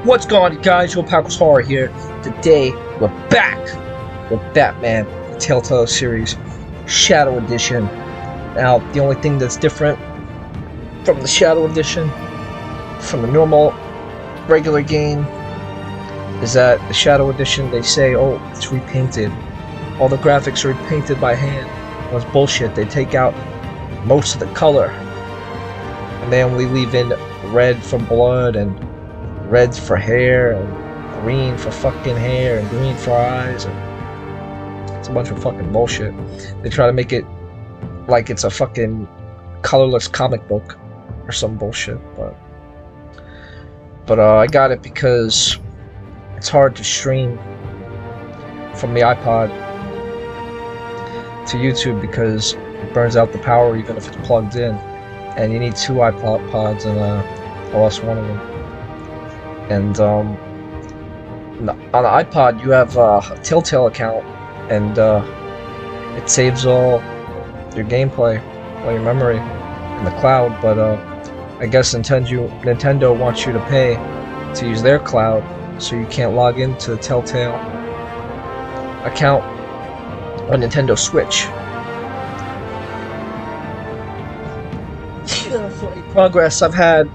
What's going on, guys? Your Packers Horror here. Today, we're back with Batman, the Telltale series, Shadow Edition. Now, the only thing that's different from the Shadow Edition, from the normal, regular game, is that the Shadow Edition, they say, oh, it's repainted. All the graphics are repainted by hand. That's bullshit. They take out most of the color, and they only leave in red for blood, and red for hair, and green for fucking hair, and green for eyes, and it's a bunch of fucking bullshit. They try to make it like it's a fucking colorless comic book or some bullshit, but I got it because it's hard to stream from the iPod to YouTube because it burns out the power even if it's plugged in, and you need two iPods, and I lost one of them. And on the iPod you have a Telltale account, and it saves all your gameplay, all your memory in the cloud, but I guess Nintendo wants you to pay to use their cloud, so you can't log into the Telltale account on Nintendo Switch. The progress I've had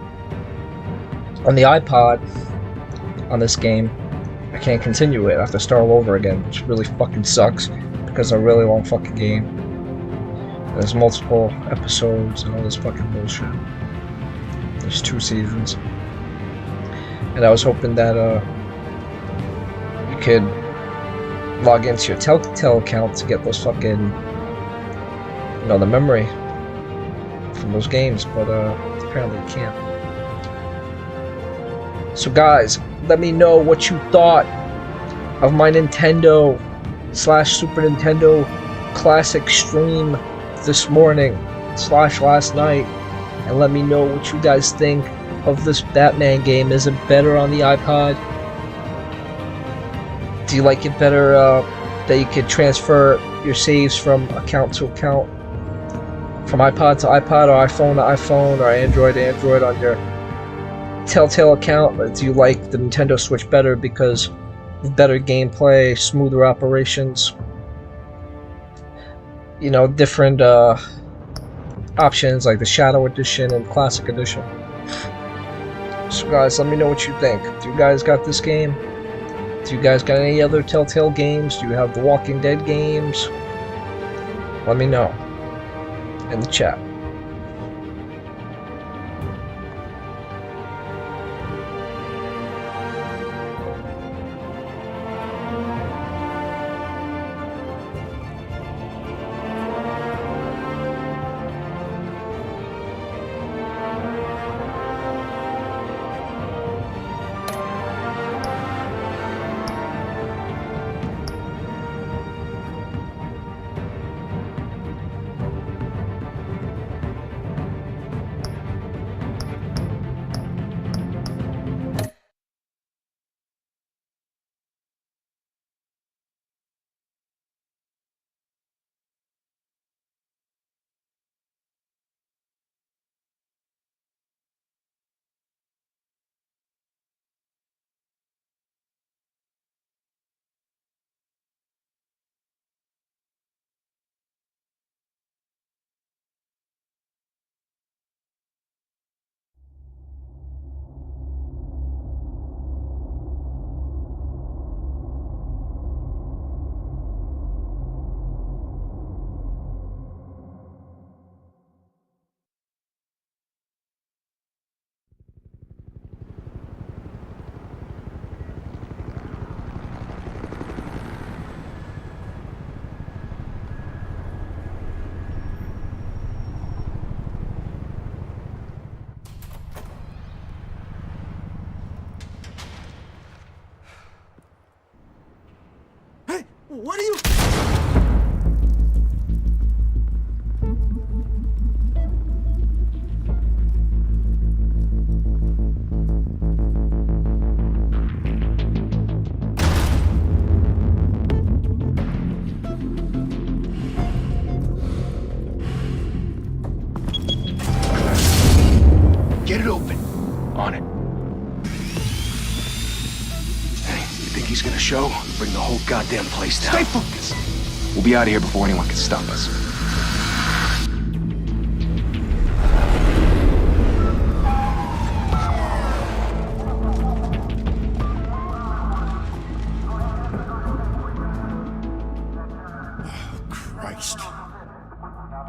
on the iPod on this game, I can't continue it. I have to start all over again, which really fucking sucks because it's a really long fucking game. There's multiple episodes and all this fucking bullshit. There's 2 seasons, and I was hoping that you could log into your Telltale account to get those fucking, you know, the memory from those games, but apparently you can't. So guys, let me know what you thought of my Nintendo / Super Nintendo Classic stream this morning / last night, and let me know what you guys think of this Batman game. Is it better on the iPod? Do you like it better that you could transfer your saves from account to account, from iPod to iPod, or iPhone to iPhone, or Android to Android on your Telltale account? Or do you like the Nintendo Switch better because of better gameplay, smoother operations, you know, different options like the Shadow Edition and Classic Edition? So guys, let me know what you think. Do you guys got this game? Do you guys got any other Telltale games? Do you have the Walking Dead games? Let me know in the chat. What are you... Get it open. On it. he's gonna show, bring the whole goddamn place down. Stay focused! We'll be out of here before anyone can stop us. Oh, Christ.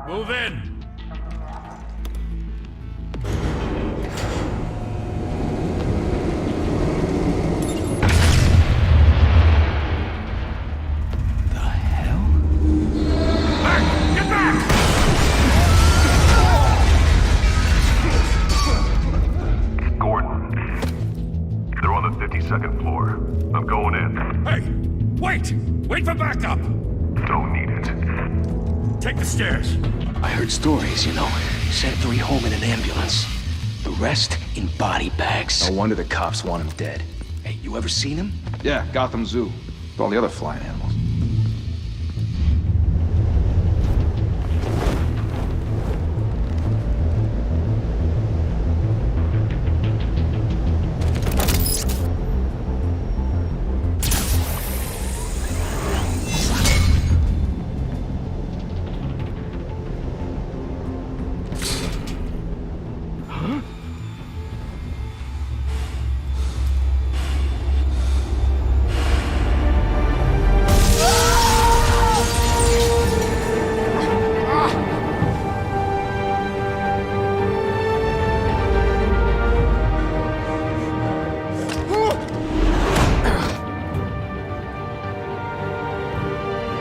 Move in! Second floor. I'm going in. Hey! Wait! Wait for backup! Don't need it. Take the stairs. I heard stories, you know. Sent 3 home in an ambulance. The rest in body bags. No wonder the cops want him dead. Hey, you ever seen him? Yeah, Gotham Zoo. With all the other flying animals.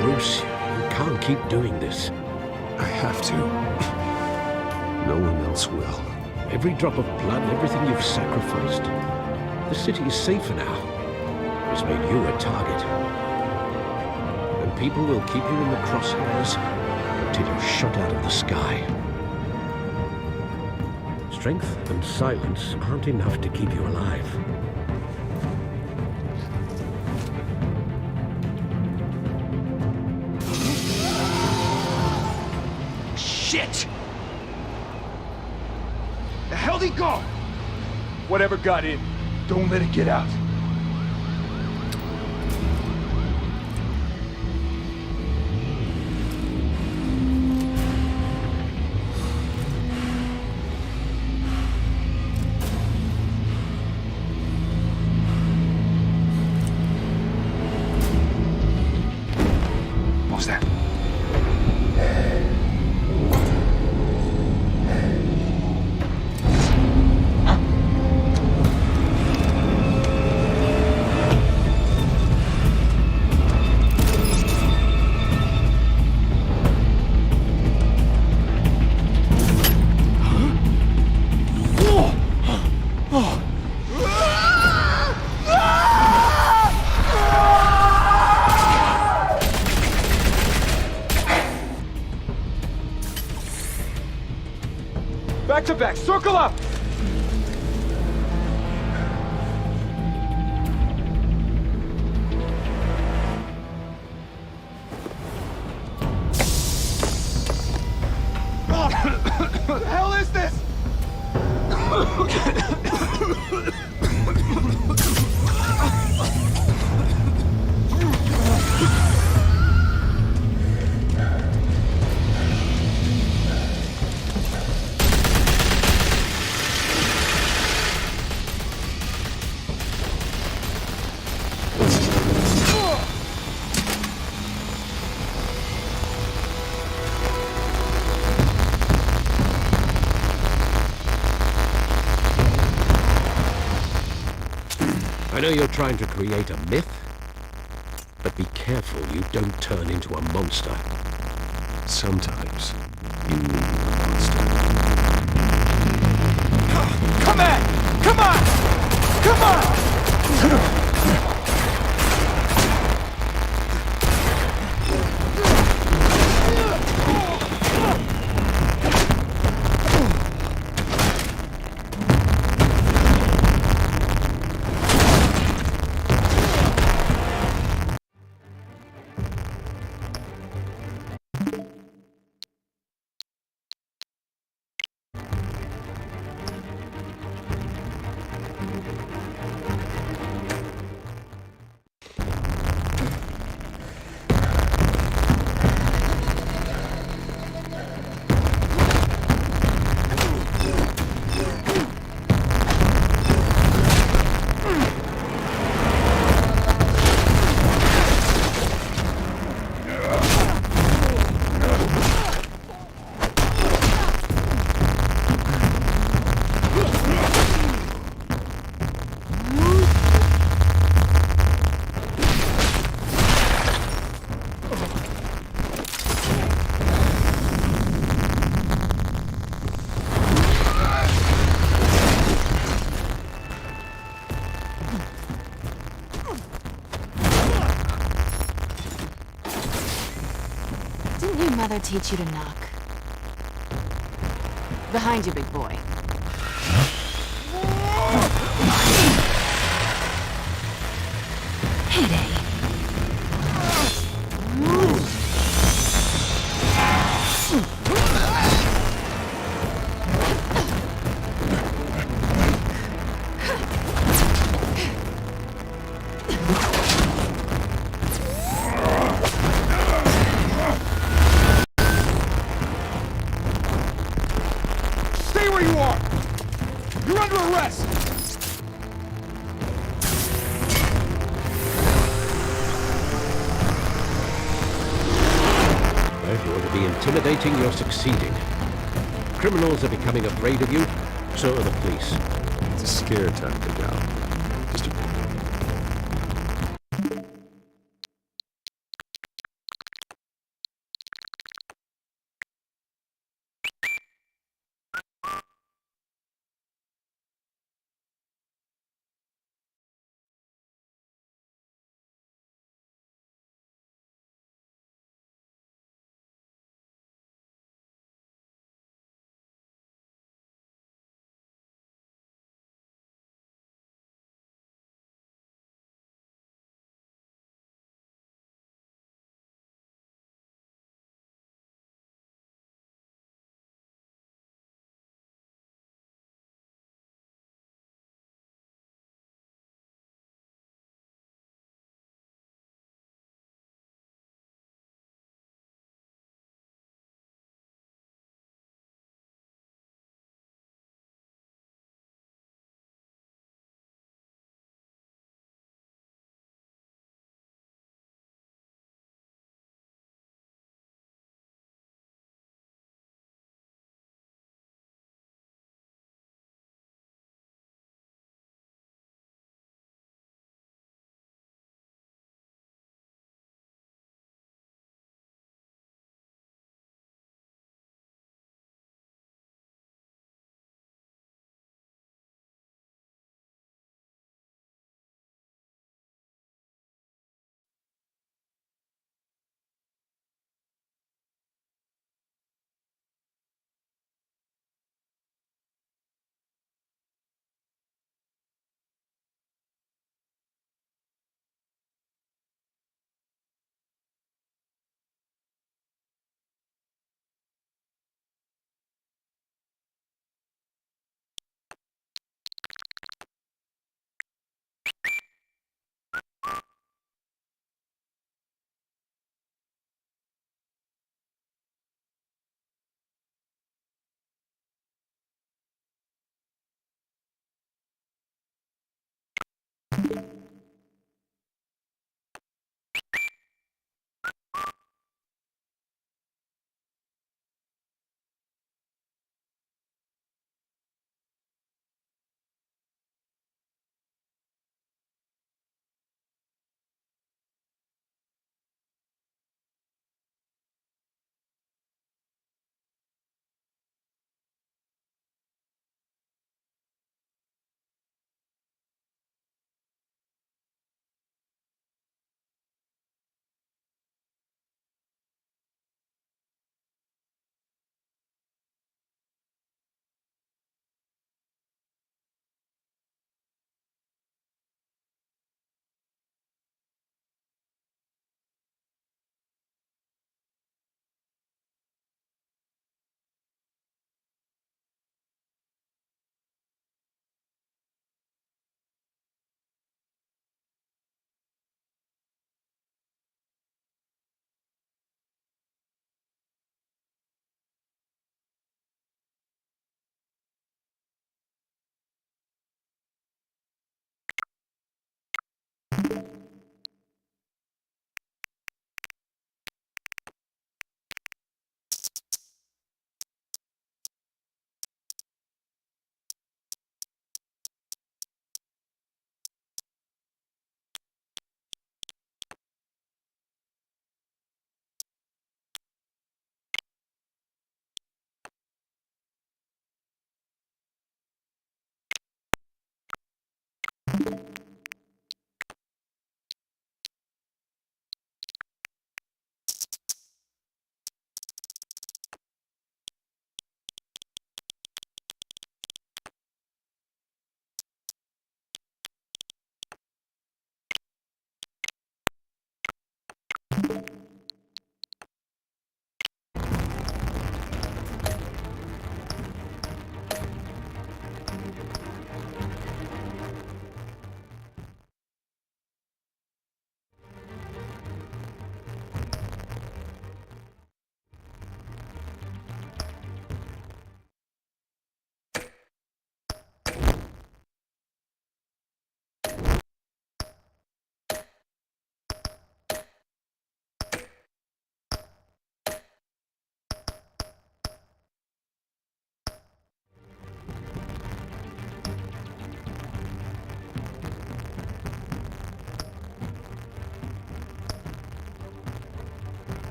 Bruce, you can't keep doing this. I have to. No one else will. Every drop of blood, everything you've sacrificed. The city is safer now. It's made you a target. And people will keep you in the crosshairs until you're shot out of the sky. Strength and silence aren't enough to keep you alive. Shit! The hell'd he go? Whatever got in, don't let it get out. What was that? Back to back, circle up! What the hell is this? I know you're trying to create a myth, but be careful you don't turn into a monster. Sometimes you need a monster. Come on! Come on! Come on! didn't your mother teach you to knock? Behind you, big boy. Heyday. Stay where you are! You're under arrest! If you want to be intimidating, you're succeeding. Criminals are becoming afraid of you, so are the police. It's a scare tactic, Al. Just a...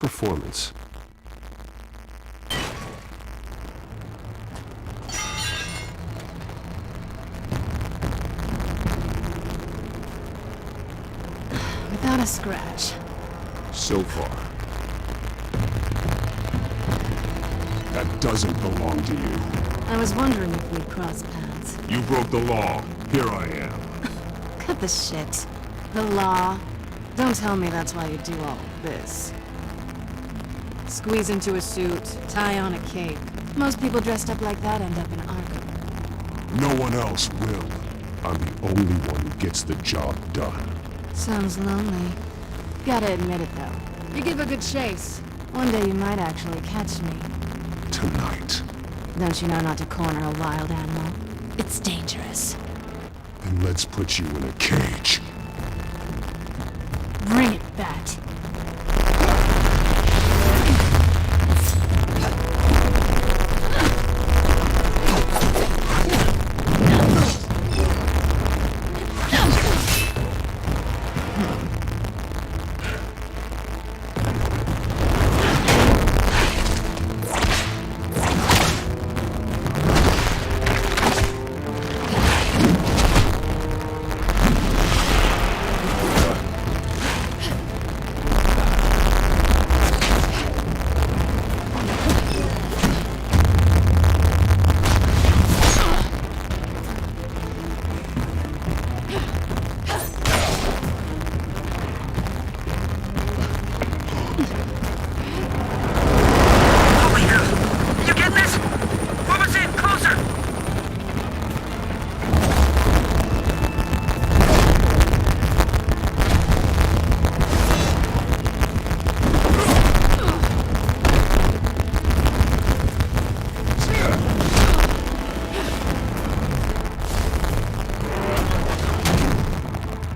Performance. Without a scratch. So far. That doesn't belong to you. I was wondering if we'd cross paths. You broke the law. Here I am. Cut the shit. The law. Don't tell me that's why you do all this. Squeeze into a suit, tie on a cape. Most people dressed up like that end up in Arkham. No one else will. I'm the only one who gets the job done. Sounds lonely. Gotta admit it though. You give a good chase. One day you might actually catch me. Tonight. Don't you know not to corner a wild animal? It's dangerous. Then let's put you in a cage. Bring it, Bat.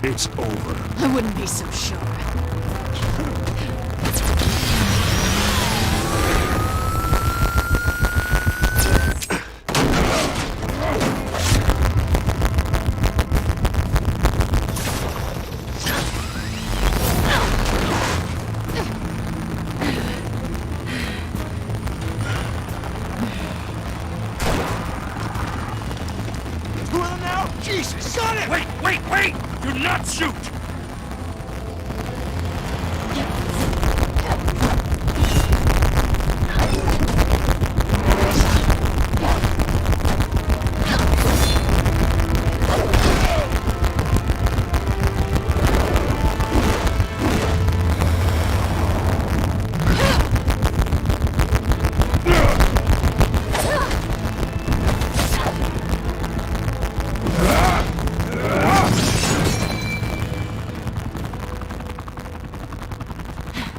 It's over. I wouldn't be so sure. Well now, Jesus, got it! Wait! Do not shoot!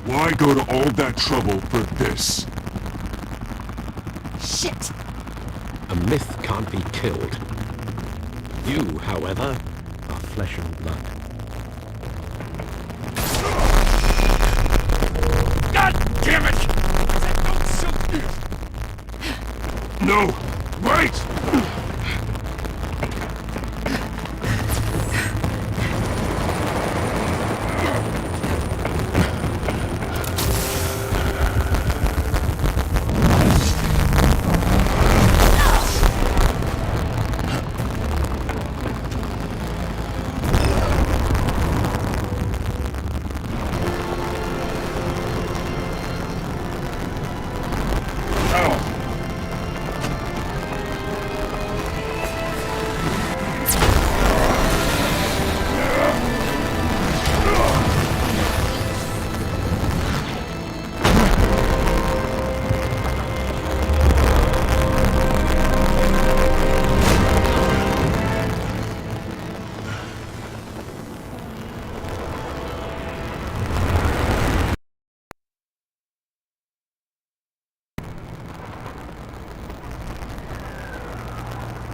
Why go to all that trouble for this? Shit! A myth can't be killed. You, however, are flesh and blood. God damn it! No! Wait!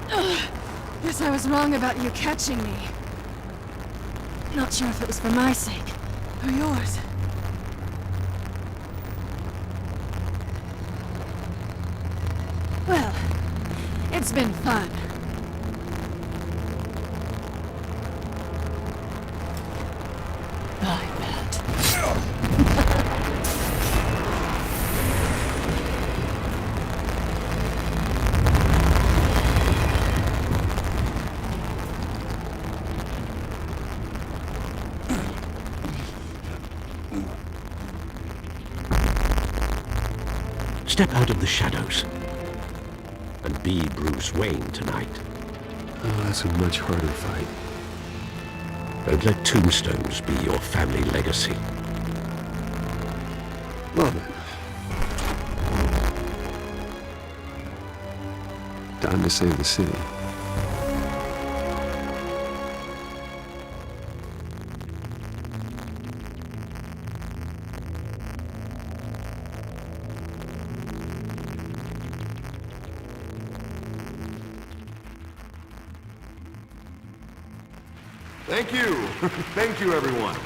Guess I was wrong about you catching me. Not sure if it was for my sake, or yours. Well, it's been fun. I bet. Step out of the shadows and be Bruce Wayne tonight. Oh, that's a much harder fight. Don't let tombstones be your family legacy. Love it. Time to save the city. Thank you. Thank you, everyone.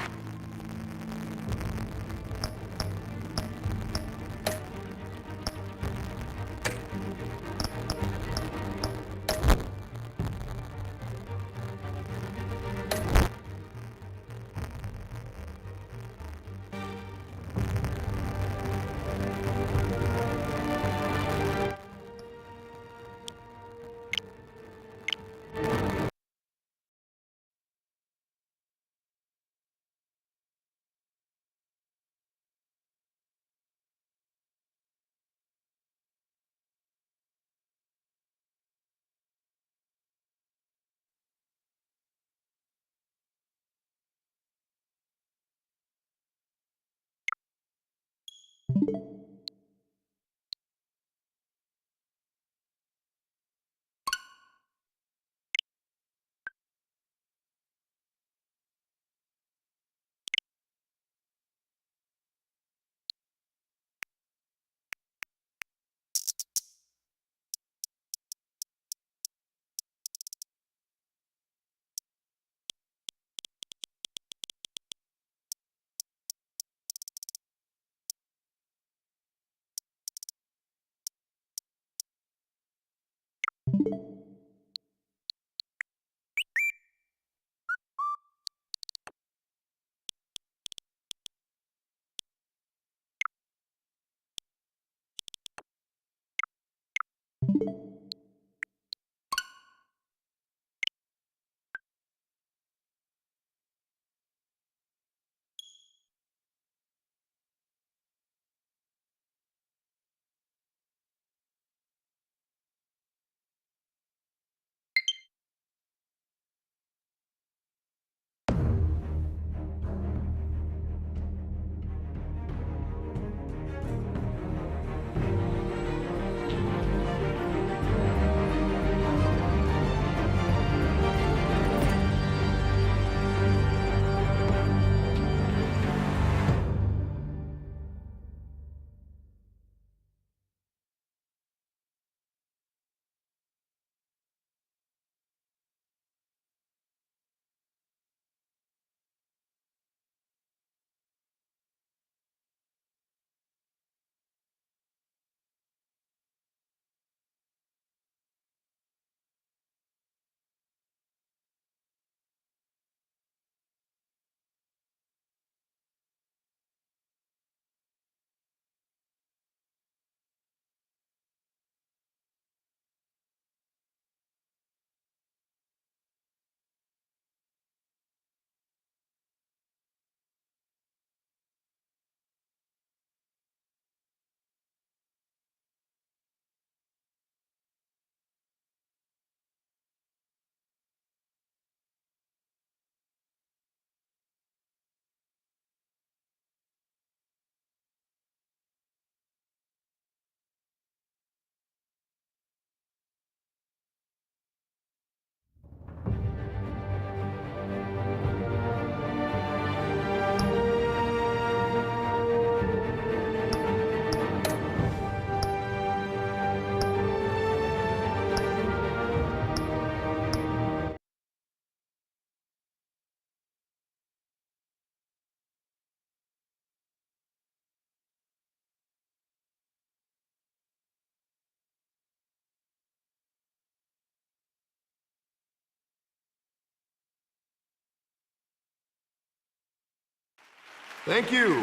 Thank you.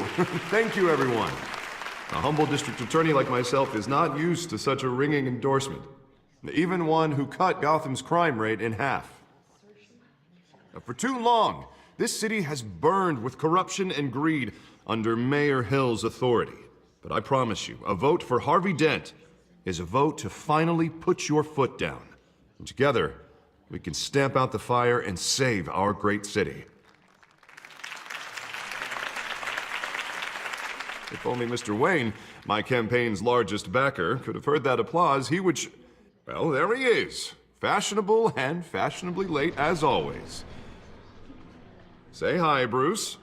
Thank you, everyone. A humble district attorney like myself is not used to such a ringing endorsement. Even one who cut Gotham's crime rate in half. For too long, this city has burned with corruption and greed under Mayor Hill's authority. But I promise you, a vote for Harvey Dent is a vote to finally put your foot down. And together, we can stamp out the fire and save our great city. If only Mr. Wayne, my campaign's largest backer, could have heard that applause, he would well, there he is. Fashionable and fashionably late as always. Say hi, Bruce.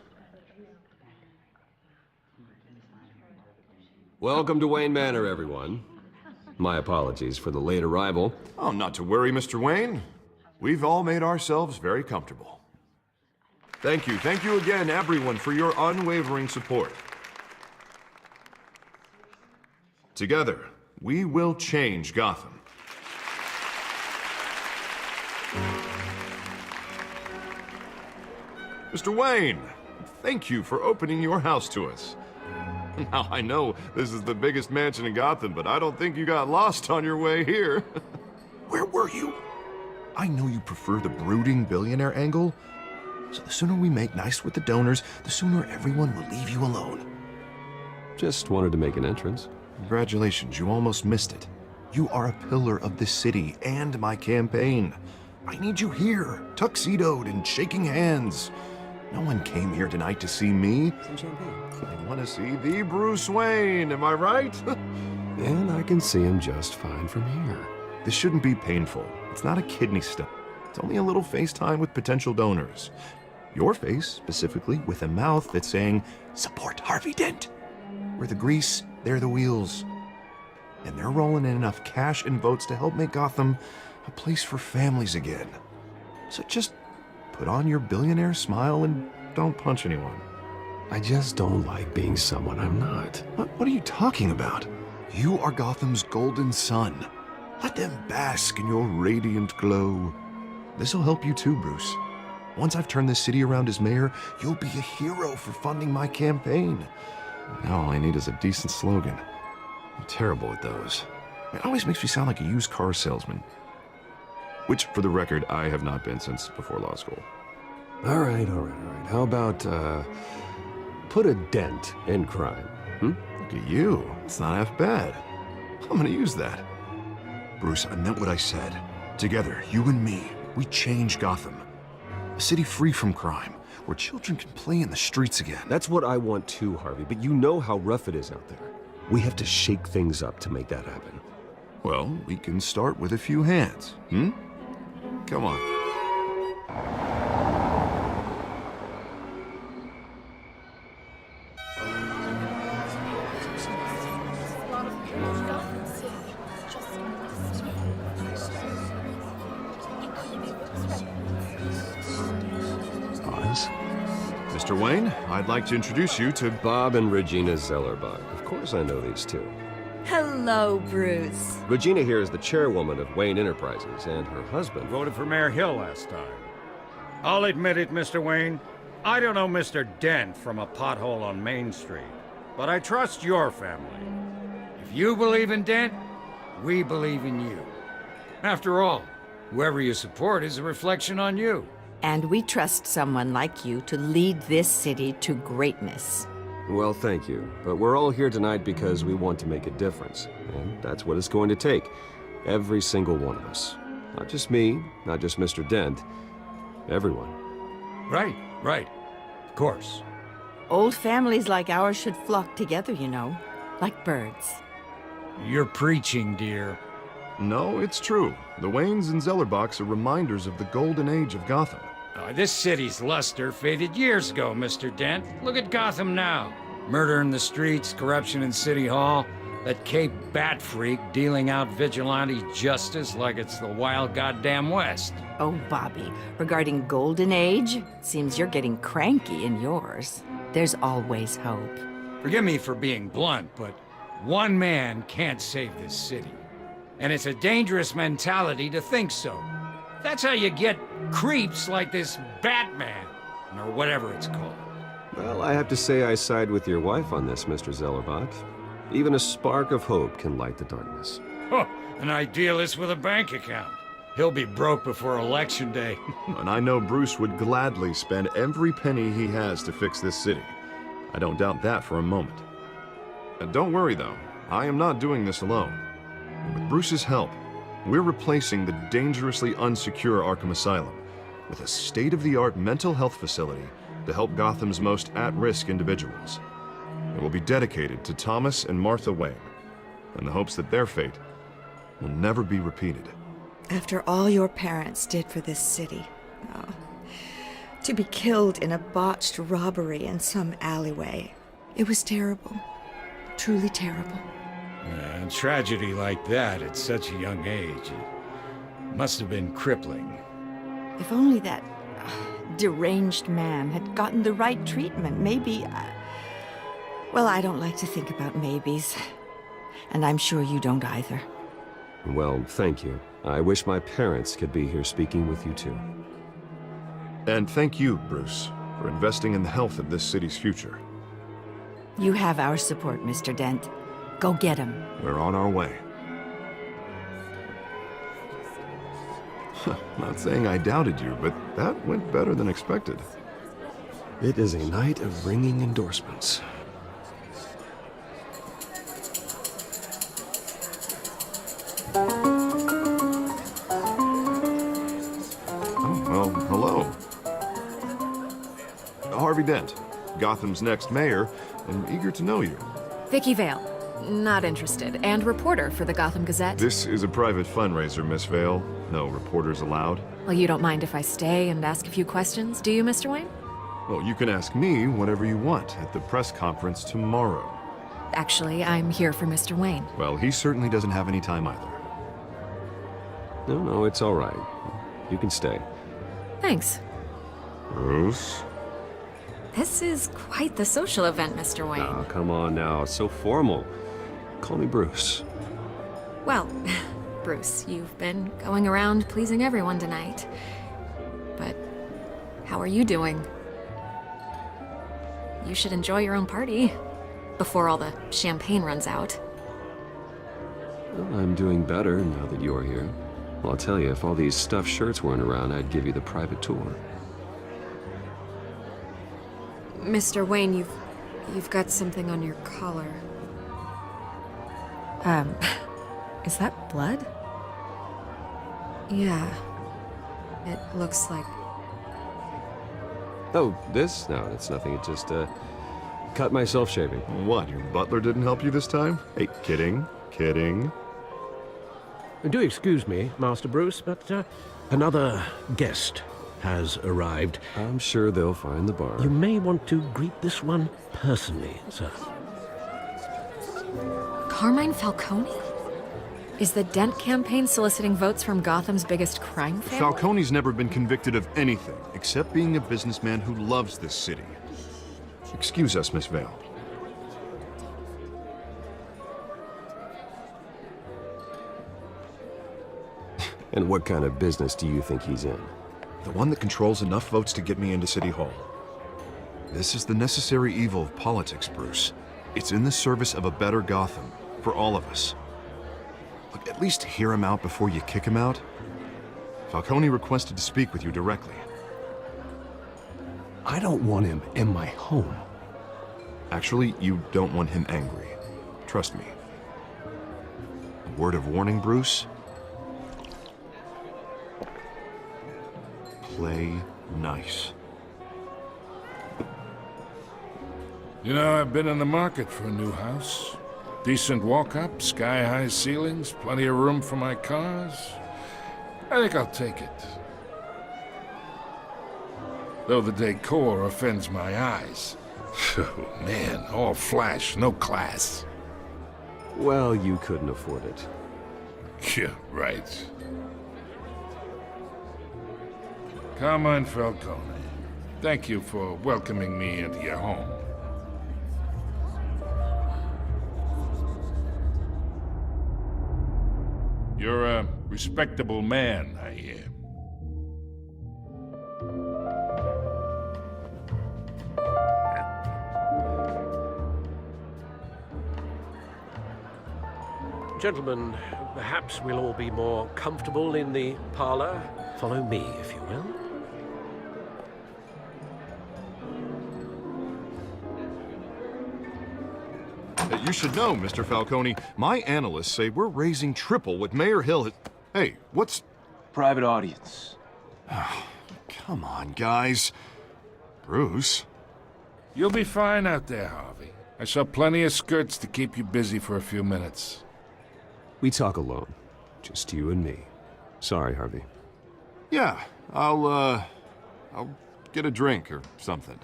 Welcome to Wayne Manor, everyone. My apologies for the late arrival. Oh, not to worry, Mr. Wayne. We've all made ourselves very comfortable. Thank you again, everyone, for your unwavering support. Together, we will change Gotham. Mr. Wayne, thank you for opening your house to us. Now, I know this is the biggest mansion in Gotham, but I don't think you got lost on your way here. Where were you? I know you prefer the brooding billionaire angle, so the sooner we make nice with the donors, the sooner everyone will leave you alone. Just wanted to make an entrance. Congratulations, you almost missed it. You are a pillar of this city and my campaign. I need you here, tuxedoed and shaking hands. No one came here tonight to see me. Some champagne. They want to see the Bruce Wayne, am I right? And I can see him just fine from here. This shouldn't be painful. It's not a kidney stone. It's only a little FaceTime with potential donors. Your face, specifically, with a mouth that's saying, support Harvey Dent. We're the grease, they're the wheels. And they're rolling in enough cash and votes to help make Gotham a place for families again. So just put on your billionaire smile and don't punch anyone. I just don't like being someone I'm not. What are you talking about? You are Gotham's golden sun. Let them bask in your radiant glow. This'll help you too, Bruce. Once I've turned this city around as mayor, you'll be a hero for funding my campaign. Now all I need is a decent slogan. I'm terrible at those. It always makes me sound like a used car salesman. Which, for the record, I have not been since before law school. All right. How about, put a dent in crime, Look at you. It's not half bad. I'm gonna use that. Bruce, I meant what I said. Together, you and me, we change Gotham. A city free from crime, where children can play in the streets again. That's what I want too, Harvey, but you know how rough it is out there. We have to shake things up to make that happen. Well, we can start with a few hands, Come on. Mr. Wayne, I'd like to introduce you to Bob and Regina Zellerbach. Of course I know these two. Hello, Bruce. Regina here is the chairwoman of Wayne Enterprises, and her husband Voted for Mayor Hill last time. I'll admit it, Mr. Wayne. I don't know Mr. Dent from a pothole on Main Street, but I trust your family. If you believe in Dent, we believe in you. After all, whoever you support is a reflection on you. And we trust someone like you to lead this city to greatness. Well, thank you. But we're all here tonight because we want to make a difference. And that's what it's going to take. Every single one of us. Not just me, not just Mr. Dent. Everyone. Right. Of course. Old families like ours should flock together, you know, like birds. You're preaching, dear. No, it's true. The Waynes and Zellerbachs are reminders of the golden age of Gotham. This city's luster faded years ago, Mr. Dent. Look at Gotham now. Murder in the streets, corruption in City Hall, that Cape Bat freak dealing out vigilante justice like it's the wild goddamn West. Oh, Bobby, regarding Golden Age, seems you're getting cranky in yours. There's always hope. Forgive me for being blunt, but one man can't save this city. And it's a dangerous mentality to think so. That's how you get creeps like this Batman, or whatever it's called. Well, I have to say I side with your wife on this, Mr. Zellerbach. Even a spark of hope can light the darkness. Huh, an idealist with a bank account. He'll be broke before Election Day. And I know Bruce would gladly spend every penny he has to fix this city. I don't doubt that for a moment. And don't worry, though. I am not doing this alone. With Bruce's help, we're replacing the dangerously unsecure Arkham Asylum with a state-of-the-art mental health facility to help Gotham's most at-risk individuals. It will be dedicated to Thomas and Martha Wayne, in the hopes that their fate will never be repeated. After all your parents did for this city, to be killed in a botched robbery in some alleyway, it was terrible. Truly terrible. A tragedy like that at such a young age must have been crippling. If only that deranged man had gotten the right treatment, maybe... Well, I don't like to think about maybes. And I'm sure you don't either. Well, thank you. I wish my parents could be here speaking with you too. And thank you, Bruce, for investing in the health of this city's future. You have our support, Mr. Dent. Go get him. We're on our way. Not saying I doubted you, but that went better than expected. It is a night of ringing endorsements. Oh, well, hello. Harvey Dent, Gotham's next mayor, and eager to know you. Vicky Vale. Not interested. And reporter for the Gotham Gazette. This is a private fundraiser, Miss Vale. No reporters allowed. Well, you don't mind if I stay and ask a few questions, do you, Mr. Wayne? Well, you can ask me whatever you want at the press conference tomorrow. Actually, I'm here for Mr. Wayne. Well, he certainly doesn't have any time either. No, it's all right. You can stay. Thanks. Bruce? This is quite the social event, Mr. Wayne. Oh, come on now. It's so formal. Call me Bruce. Well, Bruce, you've been going around pleasing everyone tonight. But how are you doing? You should enjoy your own party before all the champagne runs out. Well, I'm doing better now that you're here. Well, I'll tell you, if all these stuffed shirts weren't around, I'd give you the private tour. Mr. Wayne, you've got something on your collar. Is that blood? Yeah. It looks like... Oh, this? No, it's nothing. It just, cut myself shaving. What, your butler didn't help you this time? Hey, kidding. Do excuse me, Master Bruce, but another guest has arrived. I'm sure they'll find the bar. You may want to greet this one personally, sir. Carmine Falcone? Is the Dent campaign soliciting votes from Gotham's biggest crime family? Falcone's never been convicted of anything, except being a businessman who loves this city. Excuse us, Miss Vale. And what kind of business do you think he's in? The one that controls enough votes to get me into City Hall. This is the necessary evil of politics, Bruce. It's in the service of a better Gotham, for all of us. Look, at least hear him out before you kick him out. Falcone requested to speak with you directly. I don't want him in my home. Actually, you don't want him angry. Trust me. A word of warning, Bruce. Play nice. You know, I've been in the market for a new house. Decent walk-up, sky-high ceilings, plenty of room for my cars. I think I'll take it. Though the decor offends my eyes. Oh, man, all flash, no class. Well, you couldn't afford it. Yeah, right. Carmine Falcone, thank you for welcoming me into your home. You're a respectable man, I hear. Gentlemen, perhaps we'll all be more comfortable in the parlor. Follow me, if you will. You should know, Mr. Falcone, my analysts say we're raising triple what Mayor Hill has... Hey, what's... Private audience. Come on, guys. Bruce? You'll be fine out there, Harvey. I saw plenty of skirts to keep you busy for a few minutes. We talk alone. Just you and me. Sorry, Harvey. Yeah, I'll get a drink or something.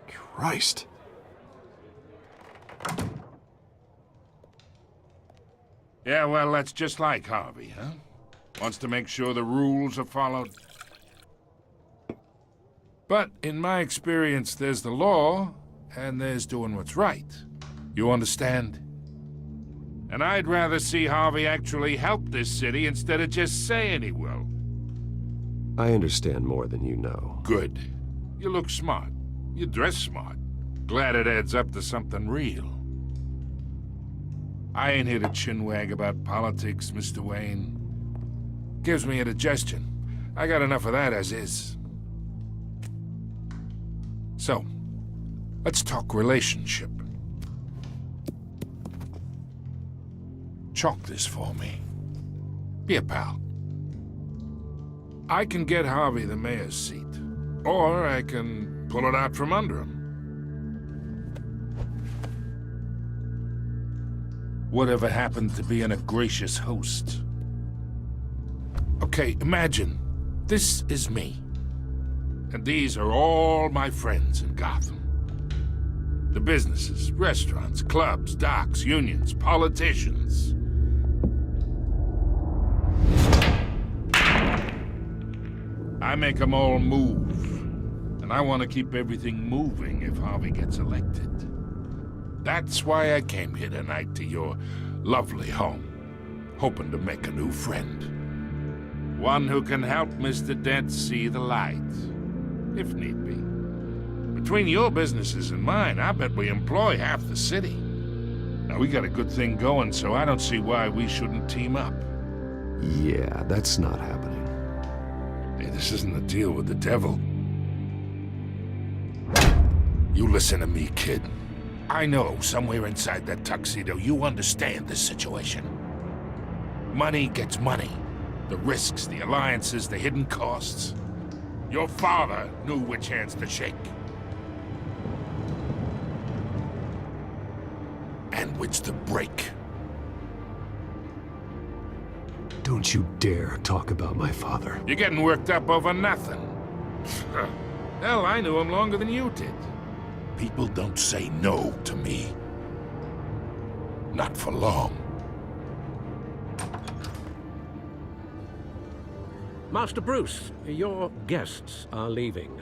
Christ. Yeah, well, that's just like Harvey, huh? Wants to make sure the rules are followed. But in my experience, there's the law, and there's doing what's right. You understand? And I'd rather see Harvey actually help this city instead of just saying he will. I understand more than you know. Good. You look smart. You dress smart. Glad it adds up to something real. I ain't here to chinwag about politics, Mr. Wayne. Gives me indigestion. I got enough of that as is. So, let's talk relationship. Chalk this for me. Be a pal. I can get Harvey the mayor's seat, or I can pull it out from under him. Whatever happened to being a gracious host? Okay, imagine, this is me. And these are all my friends in Gotham. The businesses, restaurants, clubs, docks, unions, politicians. I make them all move. And I want to keep everything moving if Harvey gets elected. That's why I came here tonight to your lovely home, hoping to make a new friend. One who can help Mr. Dent see the light, if need be. Between your businesses and mine, I bet we employ half the city. Now, we got a good thing going, so I don't see why we shouldn't team up. Yeah, that's not happening. Hey, this isn't a deal with the devil. You listen to me, kid. I know, somewhere inside that tuxedo, you understand this situation. Money gets money. The risks, the alliances, the hidden costs. Your father knew which hands to shake. And which to break. Don't you dare talk about my father. You're getting worked up over nothing. Hell, I knew him longer than you did. People don't say no to me. Not for long. Master Bruce, your guests are leaving.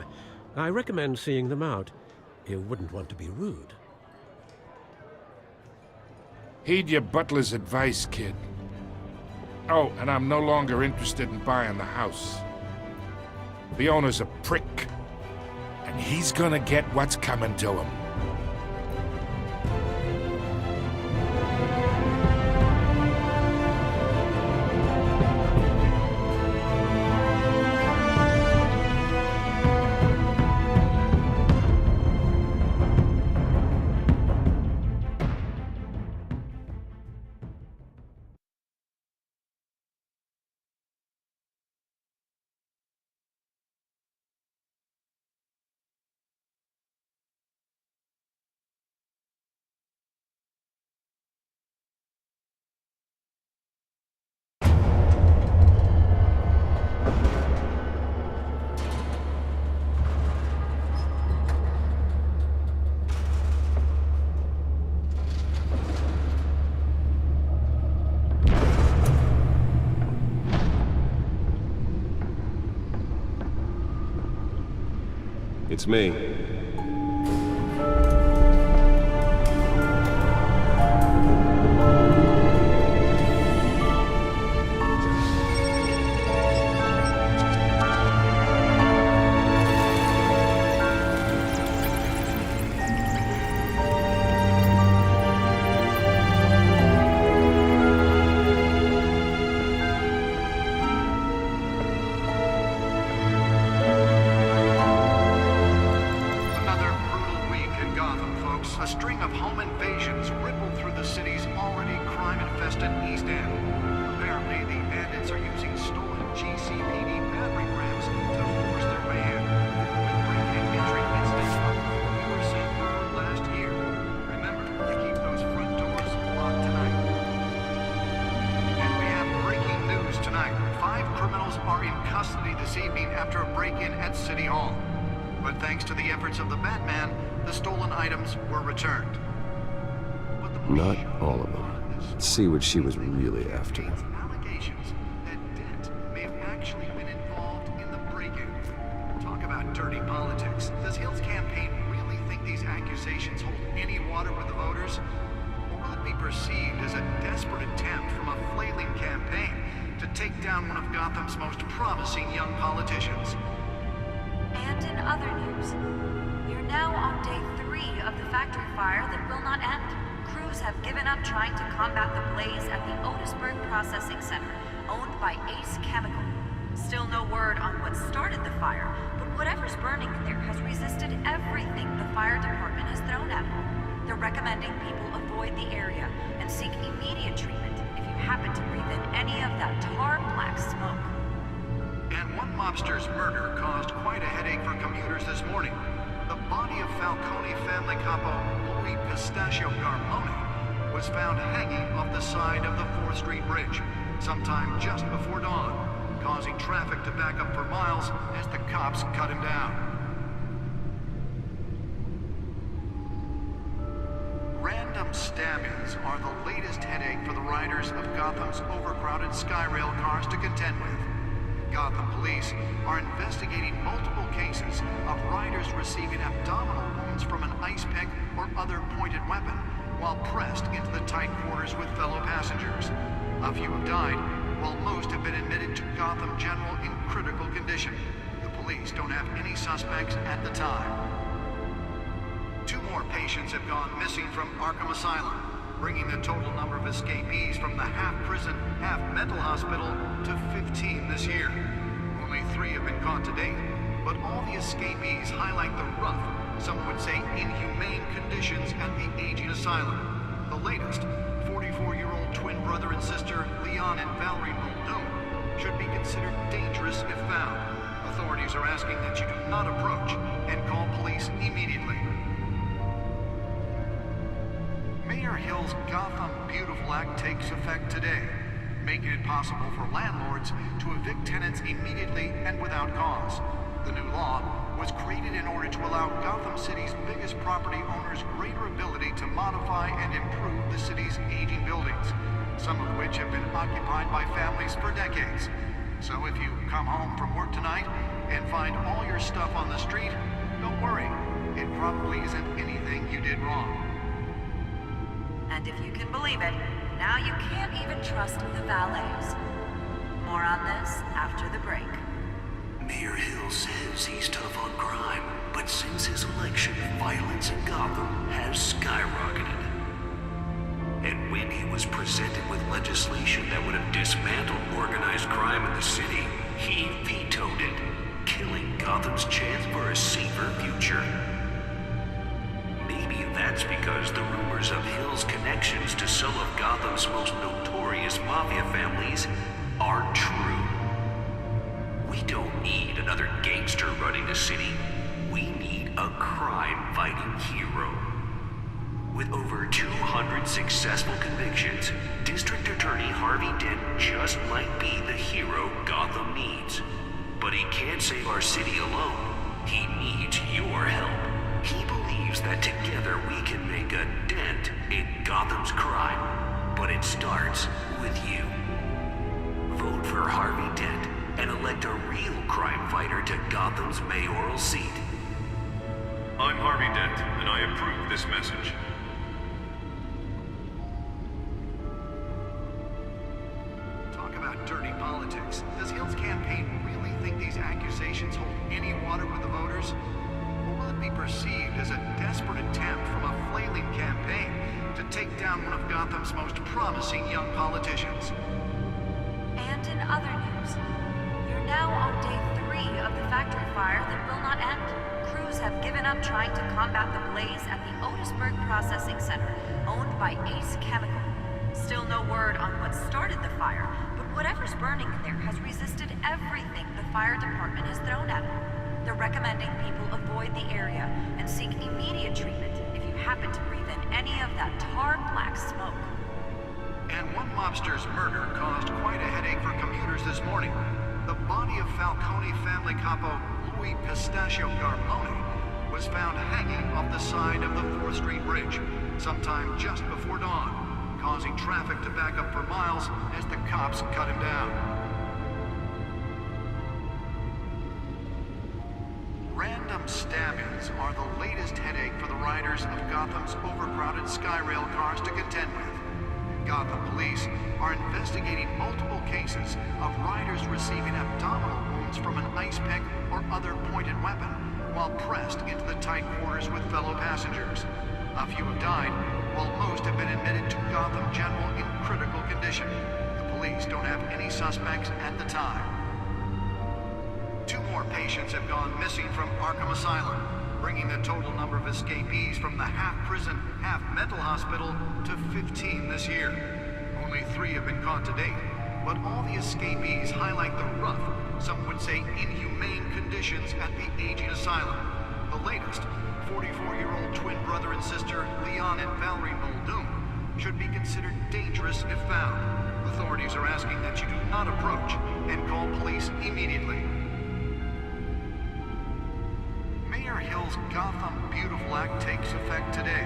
I recommend seeing them out. You wouldn't want to be rude. Heed your butler's advice, kid. Oh, and I'm no longer interested in buying the house. The owner's a prick. And he's gonna get what's coming to him. It's me. break-in at City Hall. But thanks to the efforts of the Batman, the stolen items were returned. Not all of them. Let's see what she was really after. Allegations that Dent may have actually been involved in the break-in. Talk about dirty politics. Does Hill's campaign really think these accusations hold any water with the voters? Or will it be perceived as a desperate attempt from a flailing campaign to take down one of Gotham's most promising young politicians? And in other news, we're now on day 3 of the factory fire that will not end. Crews have given up trying to combat the blaze at the Otisburg Processing Center, owned by Ace Chemical. Still no word on what started the fire, but whatever's burning in there has resisted everything the fire department has thrown at it. They're recommending people avoid the area and seek immediate treatment if you happen to breathe in any of that tar black smoke. And one mobster's murder caused quite a headache for commuters this morning. The body of Falcone family capo Louis Pistachio Garmone was found hanging off the side of the 4th Street Bridge sometime just before dawn, causing traffic to back up for miles as the cops cut him down. Random stabbings are the latest headache for the riders of Gotham's overcrowded Skyrail cars to contend with. Gotham police are investigating multiple cases of riders receiving abdominal wounds from an ice pick or other pointed weapon while pressed into the tight quarters with fellow passengers. A few have died, while most have been admitted to Gotham General in critical condition. The police don't have any suspects at the time. 2 more patients have gone missing from Arkham Asylum, bringing the total number of escapees from the half-prison, half-mental hospital to 15 this year. Only 3 have been caught to date, but all the escapees highlight the rough, some would say inhumane conditions at the aging asylum. The latest, 44-year-old twin brother and sister Leon and Valerie Muldoon, should be considered dangerous if found. Authorities are asking that you do not approach and call police immediately. Mayor Hill's Gotham Beautiful Act takes effect today, making it possible for landlords to evict tenants immediately and without cause. The new law was created in order to allow Gotham City's biggest property owners greater ability to modify and improve the city's aging buildings, some of which have been occupied by families for decades. So if you come home from work tonight and find all your stuff on the street, don't worry. It probably isn't anything you did wrong. And if you can believe it, now you can't even trust the valets. More on this after the break. Mayor Hill says he's tough on crime, but since his election, violence in Gotham has skyrocketed. And when he was presented with legislation that would have dismantled organized crime in the city, he vetoed it, killing Gotham's chance for a safer future. Maybe that's because the rumors of Hill's connections to some of Gotham's most notorious mafia families aren't true. We don't need another gangster running the city. We need a crime-fighting hero. With over 200 successful convictions, District Attorney Harvey Dent just might be the hero Gotham needs. But he can't save our city alone. He needs your help. He believes that together we can make a dent in Gotham's crime. But it starts with you. Vote for Harvey Dent and elect a real crime fighter to Gotham's mayoral seat. I'm Harvey Dent, and I approve this message. Talk about dirty politics. Does Hill's campaign really think these accusations hold any water with the voters? Or will it be perceived as a desperate attempt from a flailing campaign to take down one of Gotham's most promising young politicians? And in other news, you're now on day 3 of the factory fire that will not end. Crews have given up trying to combat the blaze at the Otisburg Processing Center, owned by Ace Chemical. Still no word on what started the fire, but whatever's burning in there has resisted everything the fire department has thrown at it. They're recommending people avoid the area and seek immediate treatment if you happen to breathe in any of that tar black smoke. And one mobster's murder caused quite a headache for commuters this morning. The body of Falcone family capo Louis Pistachio Garmone was found hanging off the side of the 4th Street Bridge sometime just before dawn, causing traffic to back up for miles as the cops cut him down. Random stabbings are the latest headache for the riders of Gotham's overcrowded Skyrail cars to contend with. Gotham police are investigating multiple cases of riders receiving abdominal wounds from an ice pick or other pointed weapon while pressed into the tight quarters with fellow passengers. A few have died, while most have been admitted to Gotham General in critical condition. The police don't have any suspects at the time. 2 more patients have gone missing from Arkham Asylum, bringing the total number of escapees from the half-prison, half-mental hospital to 15 this year. Only 3 have been caught to date, but all the escapees highlight the rough, some would say inhumane conditions at the aging asylum. The latest, 44-year-old twin brother and sister Leon and Valerie Muldoon, should be considered dangerous if found. Authorities are asking that you do not approach and call police immediately. Mayor Hill's Gotham Beautiful Act takes effect today,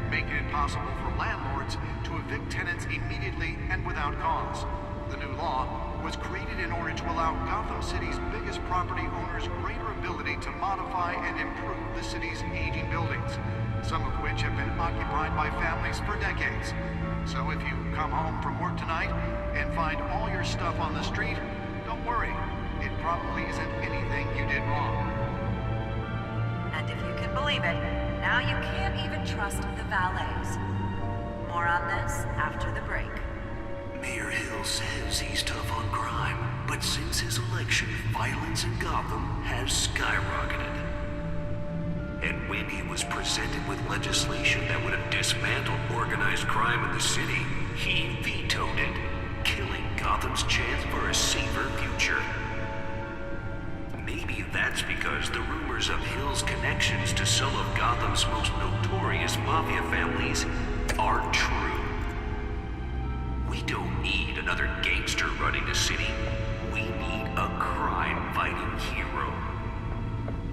making it possible for landlords to evict tenants immediately and without cause. The new law was created in order to allow Gotham City's biggest property owners greater ability to modify and improve the city's aging buildings, some of which have been occupied by families for decades. So if you come home from work tonight and find all your stuff on the street, don't worry. It probably isn't anything you did wrong. And if you can believe it, now you can't even trust the valets. More on this after the break. Mayor Hill says he's tough on crime, but since his election, violence in Gotham has skyrocketed. And when he was presented with legislation that would have dismantled organized crime in the city, he vetoed it, killing Gotham's chance for a safer future. Maybe that's because the rumors of Hill's connections to some of Gotham's most notorious mafia families are true. We don't need another gangster running the city. We need a crime-fighting hero.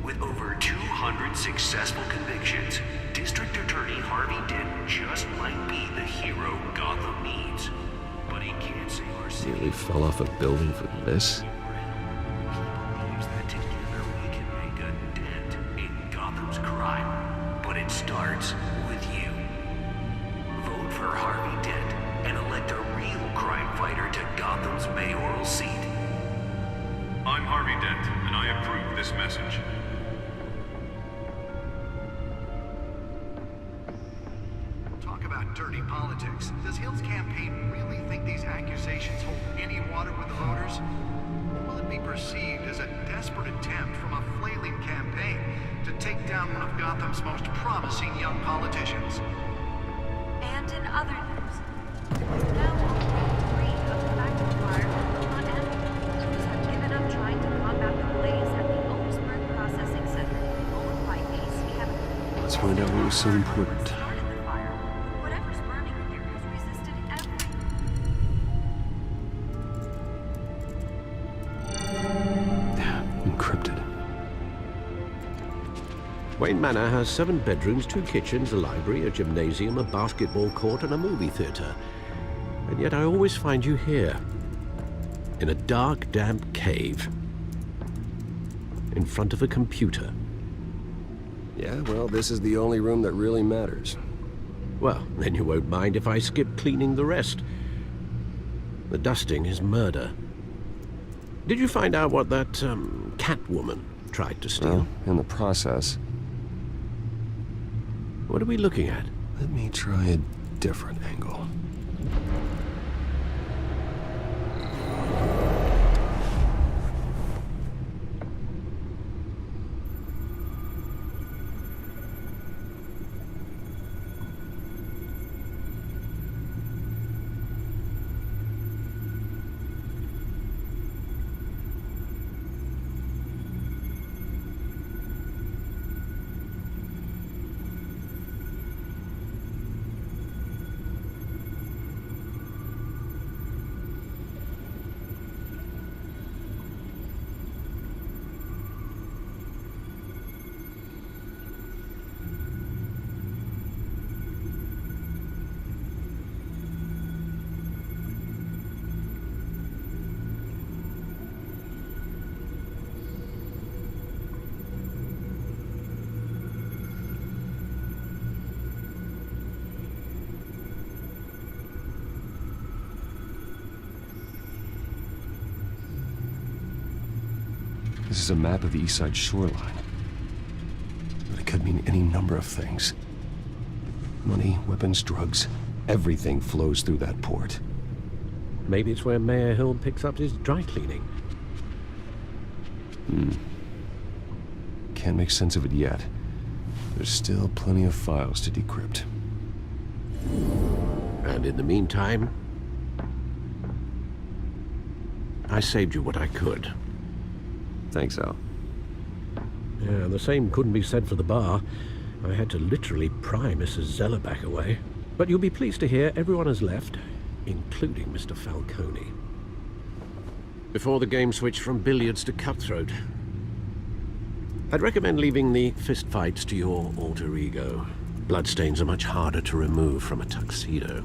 With over 200 successful convictions, District Attorney Harvey Dent just might be the hero Gotham needs. But he can't save our city. Nearly fell off a building for this. Crime, but it starts with you. Vote for Harvey Dent and elect a real crime fighter to Gotham's mayoral seat. I'm Harvey Dent, and I approve this message. Talk about dirty politics. Does Hill's campaign really think these accusations hold any water with the voters? Or will it be perceived as a desperate attempt from a flailing campaign to take down one of Gotham's most promising young politicians? And in other news, now only 3 of the factory fire will not end. Crews have given up trying to combat the blaze at the Otisburg Processing Center, owned by AC Chemical. Let's find out what was so important. Started the fire. Whatever's burning in there has resisted everything. Encrypted. Wayne Manor has 7 bedrooms, 2 kitchens, a library, a gymnasium, a basketball court, and a movie theater. And yet I always find you here, in a dark, damp cave, in front of a computer. Yeah, well, this is the only room that really matters. Well, then you won't mind if I skip cleaning the rest. The dusting is murder. Did you find out what that, Catwoman tried to steal? Well, in the process. What are we looking at? Let me try a different angle. This is a map of the east side shoreline. But it could mean any number of things. Money, weapons, drugs, everything flows through that port. Maybe it's where Mayor Hill picks up his dry cleaning. Can't make sense of it yet. There's still plenty of files to decrypt. And in the meantime, I saved you what I could. Thanks, Al. Yeah, the same couldn't be said for the bar. I had to literally pry Mrs. Zeller back away. But you'll be pleased to hear everyone has left, including Mr. Falcone. Before the game switched from billiards to cutthroat. I'd recommend leaving the fistfights to your alter ego. Bloodstains are much harder to remove from a tuxedo.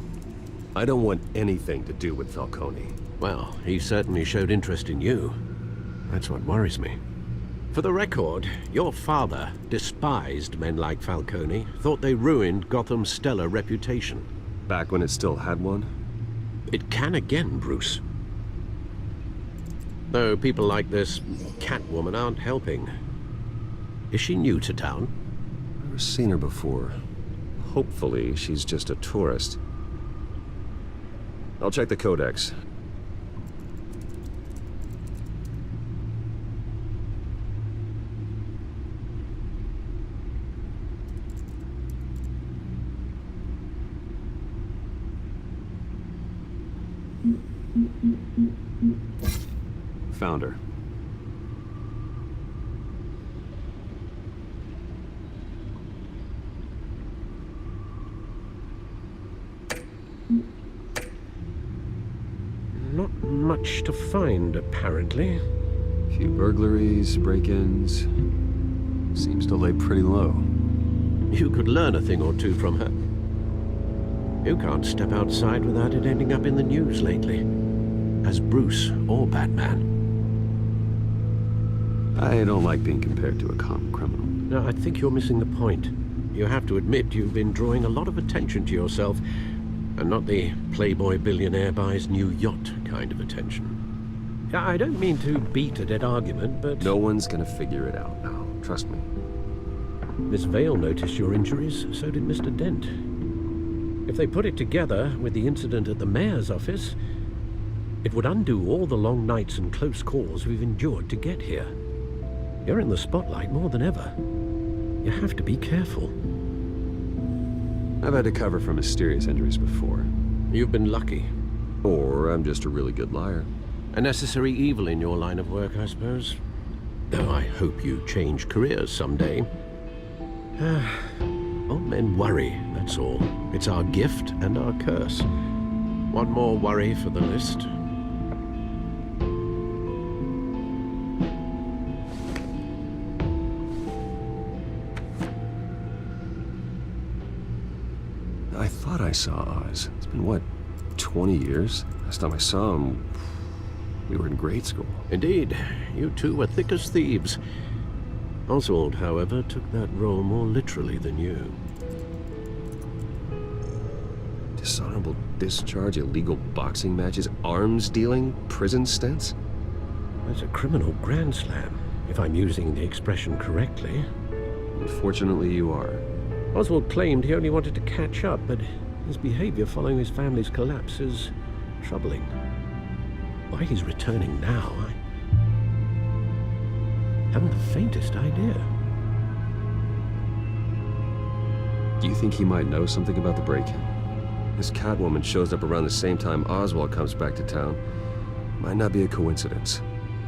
I don't want anything to do with Falcone. Well, he certainly showed interest in you. That's what worries me. For the record, your father despised men like Falcone, thought they ruined Gotham's stellar reputation. Back when it still had one? It can again, Bruce. Though people like this Catwoman aren't helping. Is she new to town? Never seen her before. Hopefully, she's just a tourist. I'll check the codex. Found her. Not much to find, apparently. Few burglaries, break-ins. Seems to lay pretty low. You could learn a thing or two from her. You can't step outside without it ending up in the news lately. As Bruce or Batman. I don't like being compared to a common criminal. No, I think you're missing the point. You have to admit you've been drawing a lot of attention to yourself, and not the playboy billionaire buys new yacht kind of attention. I don't mean to beat a dead argument, but... No one's gonna figure it out now, trust me. Miss Vale noticed your injuries, so did Mr. Dent. If they put it together with the incident at the mayor's office, it would undo all the long nights and close calls we've endured to get here. You're in the spotlight more than ever. You have to be careful. I've had to cover for mysterious injuries before. You've been lucky. Or I'm just a really good liar. A necessary evil in your line of work, I suppose. Though I hope you change careers someday. Old men worry, that's all. It's our gift and our curse. One more worry for the list. I thought I saw Oz. It's been, what, 20 years? Last time I saw him, we were in grade school. Indeed. You two were thick as thieves. Oswald, however, took that role more literally than you. Dishonorable discharge, illegal boxing matches, arms dealing, prison stints? That's a criminal grand slam, if I'm using the expression correctly. Unfortunately, you are. Oswald claimed he only wanted to catch up, but his behavior following his family's collapse is troubling. Why he's returning now, I haven't the faintest idea. Do you think he might know something about the break-in? This Catwoman shows up around the same time Oswald comes back to town. Might not be a coincidence.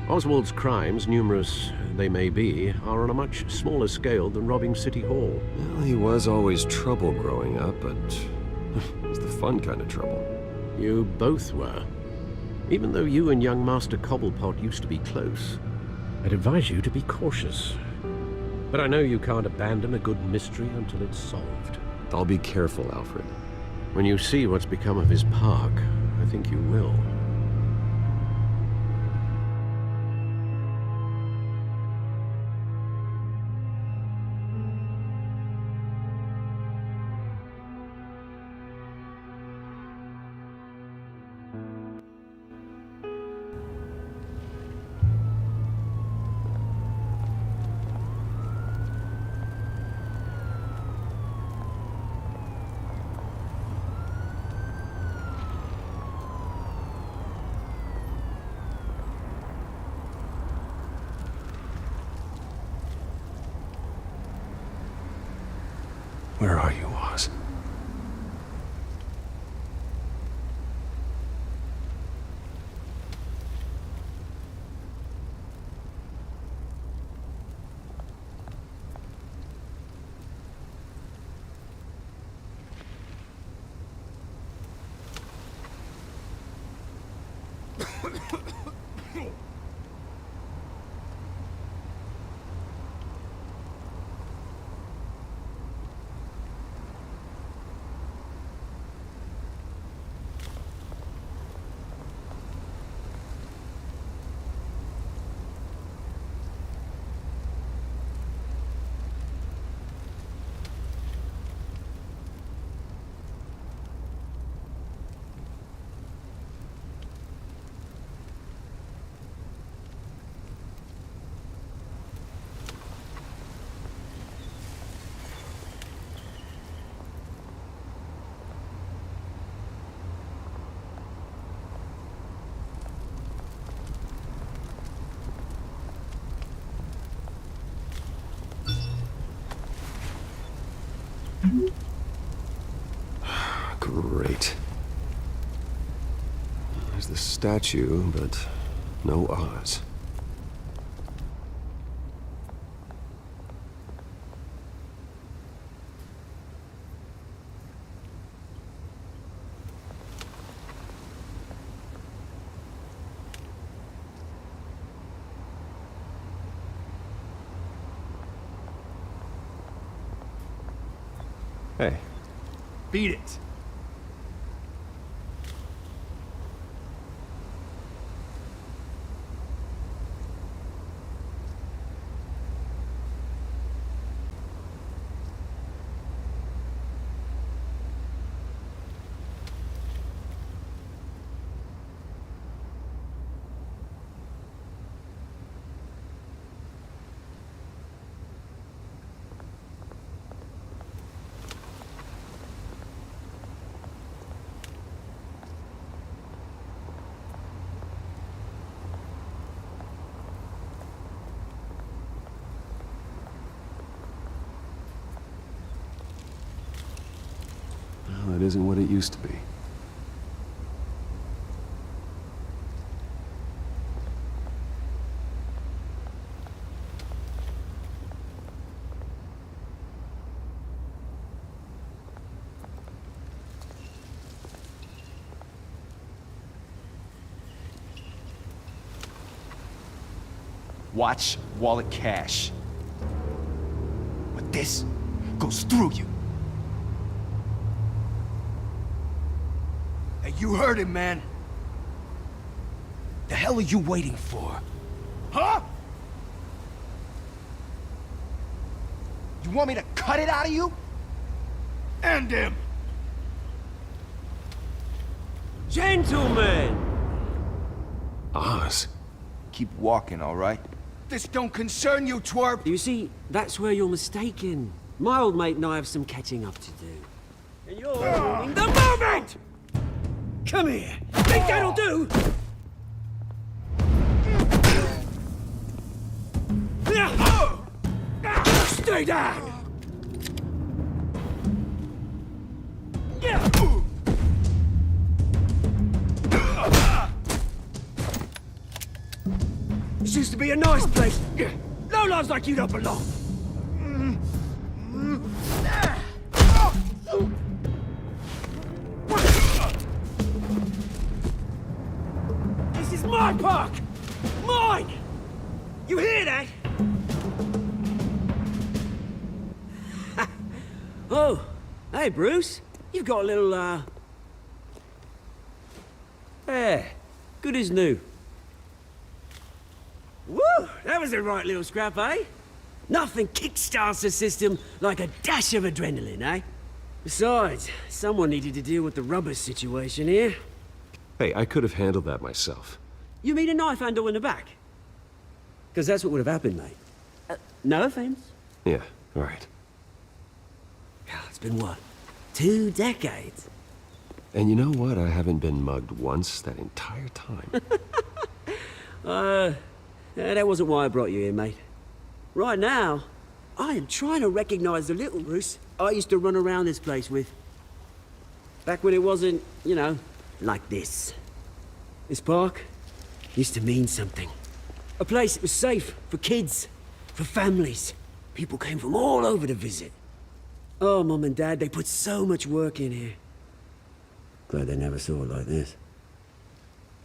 Oswald's crimes, numerous they may be, are on a much smaller scale than robbing City Hall. Well, he was always trouble growing up, but it's the fun kind of trouble. You both were. Even though you and young Master Cobblepot used to be close. I'd advise you to be cautious. But I know you can't abandon a good mystery until it's solved. I'll be careful, Alfred. When you see what's become of his park, I think you will. Where are you, Oz? Great. There's the statue, but no Oz. Hey. Beat it. Well, it isn't what it used to be. Watch wallet cash. But this goes through you. Hey, you heard him, man. The hell are you waiting for? Huh? You want me to cut it out of you? End him! Gentlemen! Oz. Keep walking, all right? This don't concern you, twerp! You see, that's where you're mistaken. My old mate and I have some catching up to do. And you're ruining the moment! Come here! Think that'll do? Stay down! This used to be a nice place. No lives like you don't belong. This is my park! Mine! You hear that? Oh, hey, Bruce. You've got a little, Yeah, good as new. Woo! That was a right little scrap, eh? Nothing kickstarts the system like a dash of adrenaline, eh? Besides, someone needed to deal with the rubber situation here. Hey, I could have handled that myself. You mean a knife handle in the back? Because that's what would have happened, mate. No offense. Yeah, all right. It's been what? 2 decades? And you know what? I haven't been mugged once that entire time. That wasn't why I brought you here, mate. Right now, I am trying to recognize the little Bruce I used to run around this place with. Back when it wasn't, you know, like this. This park used to mean something. A place that was safe for kids, for families. People came from all over to visit. Oh, Mum and Dad, they put so much work in here. Glad they never saw it like this.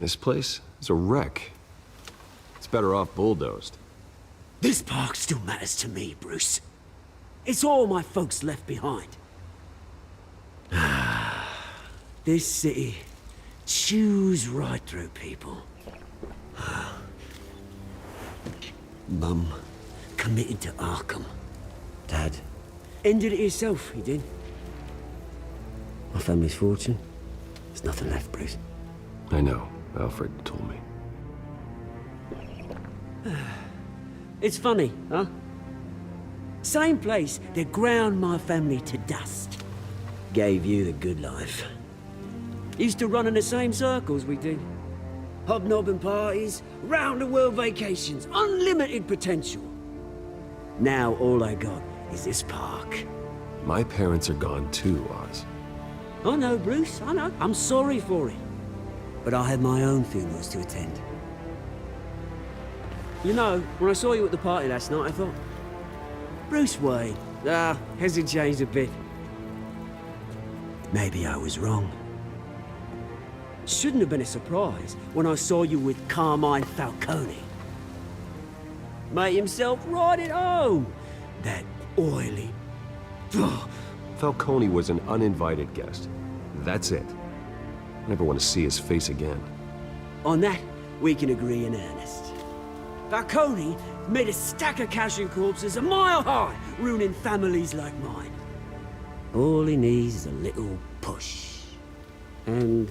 This place is a wreck. It's better off bulldozed. This park still matters to me, Bruce. It's all my folks left behind. This city chews right through people. Mum committed to Arkham. Dad ended it himself, he did. My family's fortune, there's nothing left, Bruce. I know. Alfred told me. It's funny, huh? Same place that ground my family to dust. Gave you the good life. Used to run in the same circles we did. Hobnobbing parties, round-the-world vacations, unlimited potential. Now all I got is this park. My parents are gone too, Oz. I know, Bruce, I know. I'm sorry for it. But I had my own funerals to attend. You know, when I saw you at the party last night, I thought, Bruce Wayne, hasn't changed a bit. Maybe I was wrong. Shouldn't have been a surprise when I saw you with Carmine Falcone. Made himself right at home. That oily... Falcone was an uninvited guest. That's it. I never want to see his face again. On that, we can agree in earnest. Falcone made a stack of cash and corpses a mile high, ruining families like mine. All he needs is a little push. And...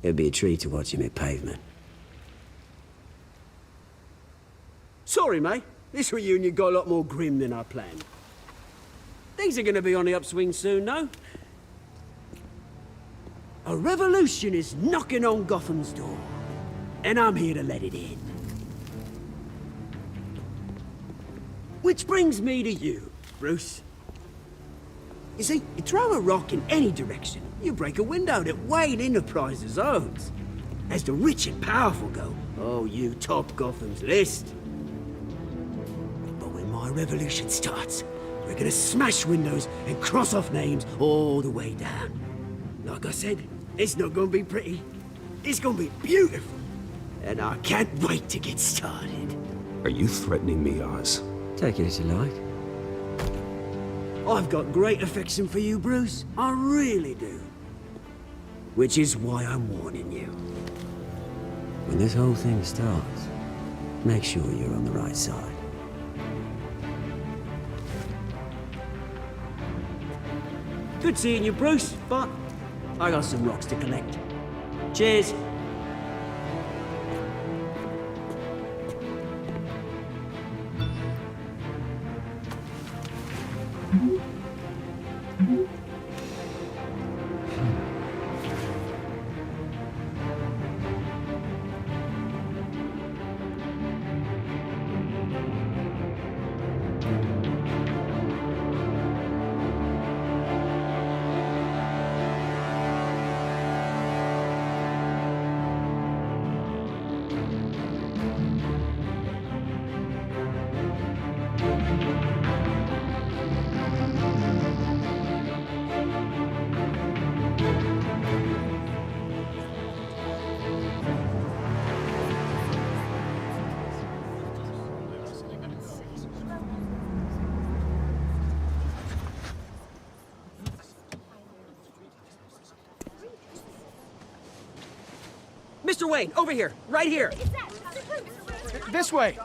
it'd be a treat to watch him hit pavement. Sorry, mate. This reunion got a lot more grim than I planned. Things are gonna be on the upswing soon, no? A revolution is knocking on Gotham's door. And I'm here to let it in. Which brings me to you, Bruce. You see, you throw a rock in any direction, you break a window that Wayne Enterprises owns. As the rich and powerful go, oh, you top Gotham's list. But when my revolution starts, we're gonna smash windows and cross off names all the way down. Like I said, it's not gonna be pretty. It's gonna be beautiful. And I can't wait to get started. Are you threatening me, Oz? Take it as you like. I've got great affection for you, Bruce. I really do. Which is why I'm warning you. When this whole thing starts, make sure you're on the right side. Good seeing you, Bruce, but I got some rocks to collect. Cheers. Mr. Wayne, over here, right here. This way.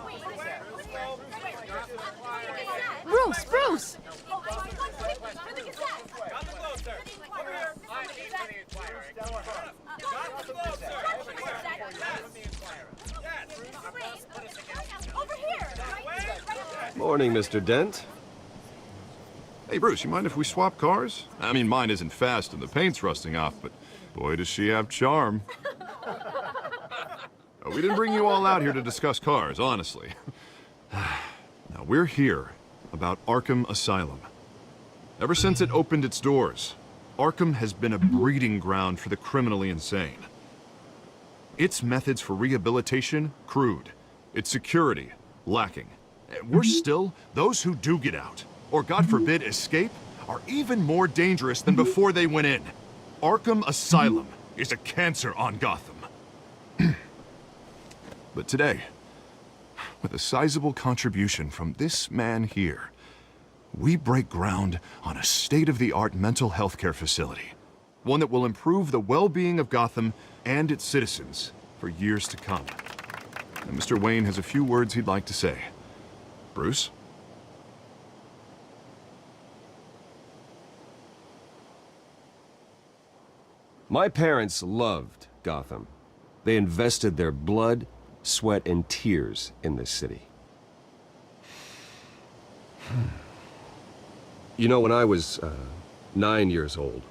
Bruce, Bruce! Morning, Mr. Dent. Hey, Bruce, you mind if we swap cars? I mean, mine isn't fast and the paint's rusting off, but boy, does she have charm. We didn't bring you all out here to discuss cars, honestly. Now, Now, we're here about Arkham Asylum. Ever since it opened its doors, Arkham has been a breeding ground for the criminally insane. Its methods for rehabilitation, crude. Its security, lacking. Worse still, those who do get out, or God forbid escape, are even more dangerous than before they went in. Arkham Asylum is a cancer on Gotham. But today, with a sizable contribution from this man here, we break ground on a state-of-the-art mental health care facility. One that will improve the well-being of Gotham and its citizens for years to come. And Mr. Wayne has a few words he'd like to say. Bruce? My parents loved Gotham. They invested their blood, sweat, and tears in this city. You know, when I was 9 years old,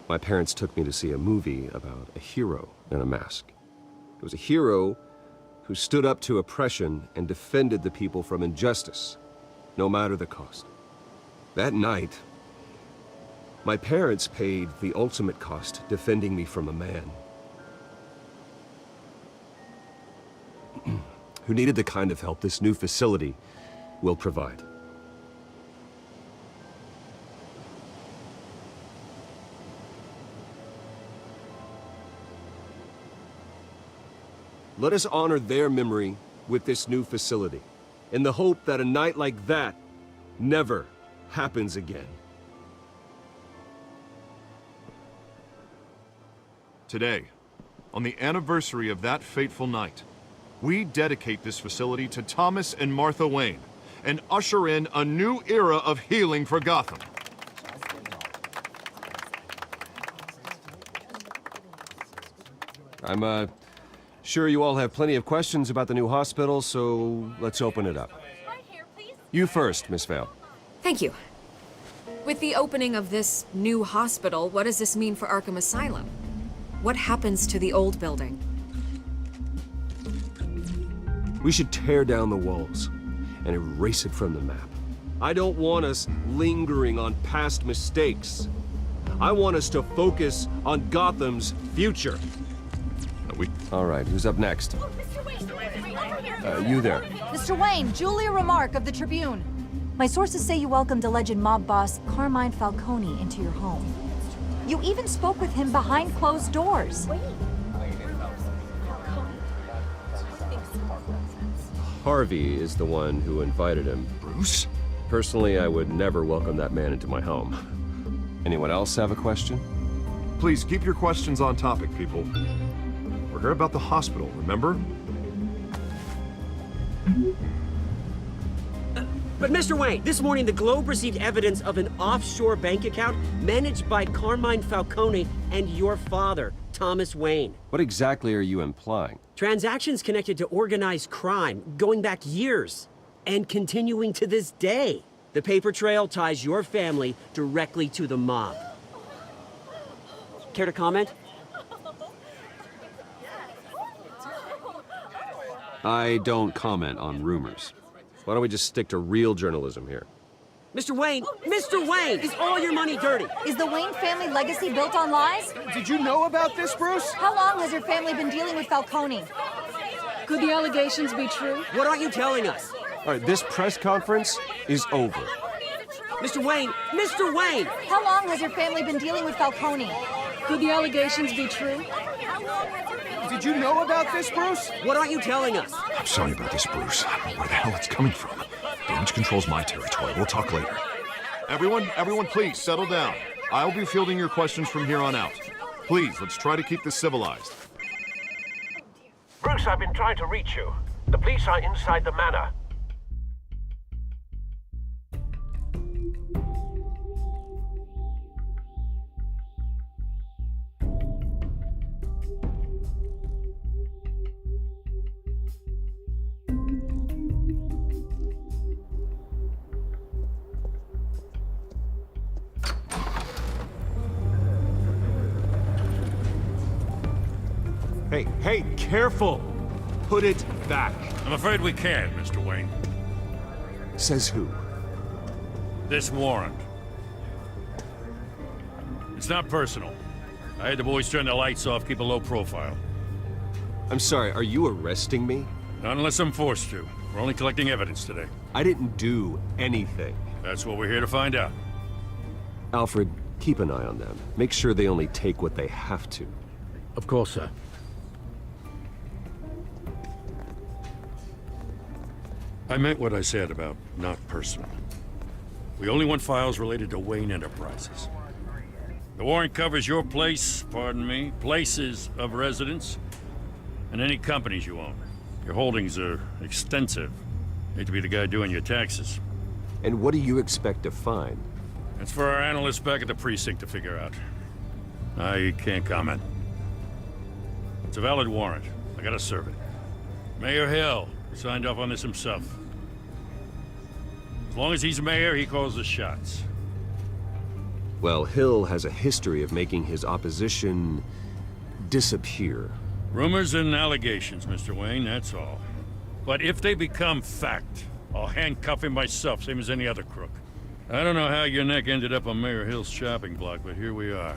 my parents took me to see a movie about a hero in a mask. It was a hero who stood up to oppression and defended the people from injustice, no matter the cost. That night, my parents paid the ultimate cost defending me from a man who needed the kind of help this new facility will provide. Let us honor their memory with this new facility, in the hope that a night like that never happens again. Today, on the anniversary of that fateful night, we dedicate this facility to Thomas and Martha Wayne and usher in a new era of healing for Gotham. I'm sure you all have plenty of questions about the new hospital, so let's open it up. You first, Miss Vale. Thank you. With the opening of this new hospital, what does this mean for Arkham Asylum? What happens to the old building? We should tear down the walls and erase it from the map. I don't want us lingering on past mistakes. I want us to focus on Gotham's future. All right, who's up next? You there. Mr. Wayne, Julia Remark of the Tribune. My sources say you welcomed alleged mob boss Carmine Falcone into your home. You even spoke with him behind closed doors. Harvey is the one who invited him. Bruce? Personally, I would never welcome that man into my home. Anyone else have a question? Please keep your questions on topic, people. We're here about the hospital, remember? But Mr. Wayne, this morning the Globe received evidence of an offshore bank account managed by Carmine Falcone and your father, Thomas Wayne. What exactly are you implying? Transactions connected to organized crime, going back years, and continuing to this day. The paper trail ties your family directly to the mob. Care to comment? I don't comment on rumors. Why don't we just stick to real journalism here? Mr. Wayne! Mr. Wayne! Is all your money dirty? Is the Wayne family legacy built on lies? Did you know about this, Bruce? How long has your family been dealing with Falcone? Could the allegations be true? What aren't you telling us? All right, this press conference is over. Mr. Wayne! Mr. Wayne! How long has your family been dealing with Falcone? Could the allegations be true? Did you know about this, Bruce? What aren't you telling us? I'm sorry about this, Bruce. I don't know where the hell it's coming from. Damage control's my territory. We'll talk later. Everyone, please, settle down. I'll be fielding your questions from here on out. Please, let's try to keep this civilized. Bruce, I've been trying to reach you. The police are inside the manor. Hey, careful! Put it back. I'm afraid we can't, Mr. Wayne. Says who? This warrant. It's not personal. I had the boys turn the lights off, keep a low profile. I'm sorry, are you arresting me? Not unless I'm forced to. We're only collecting evidence today. I didn't do anything. That's what we're here to find out. Alfred, keep an eye on them. Make sure they only take what they have to. Of course, sir. I meant what I said about not personal. We only want files related to Wayne Enterprises. The warrant covers your place, pardon me, places of residence, and any companies you own. Your holdings are extensive. Hate to be the guy doing your taxes. And what do you expect to find? That's for our analysts back at the precinct to figure out. I can't comment. It's a valid warrant. I gotta serve it. Mayor Hill signed off on this himself. As long as he's mayor, he calls the shots. Well, Hill has a history of making his opposition disappear. Rumors and allegations, Mr. Wayne, that's all. But if they become fact, I'll handcuff him myself, same as any other crook. I don't know how your neck ended up on Mayor Hill's shopping block, but here we are.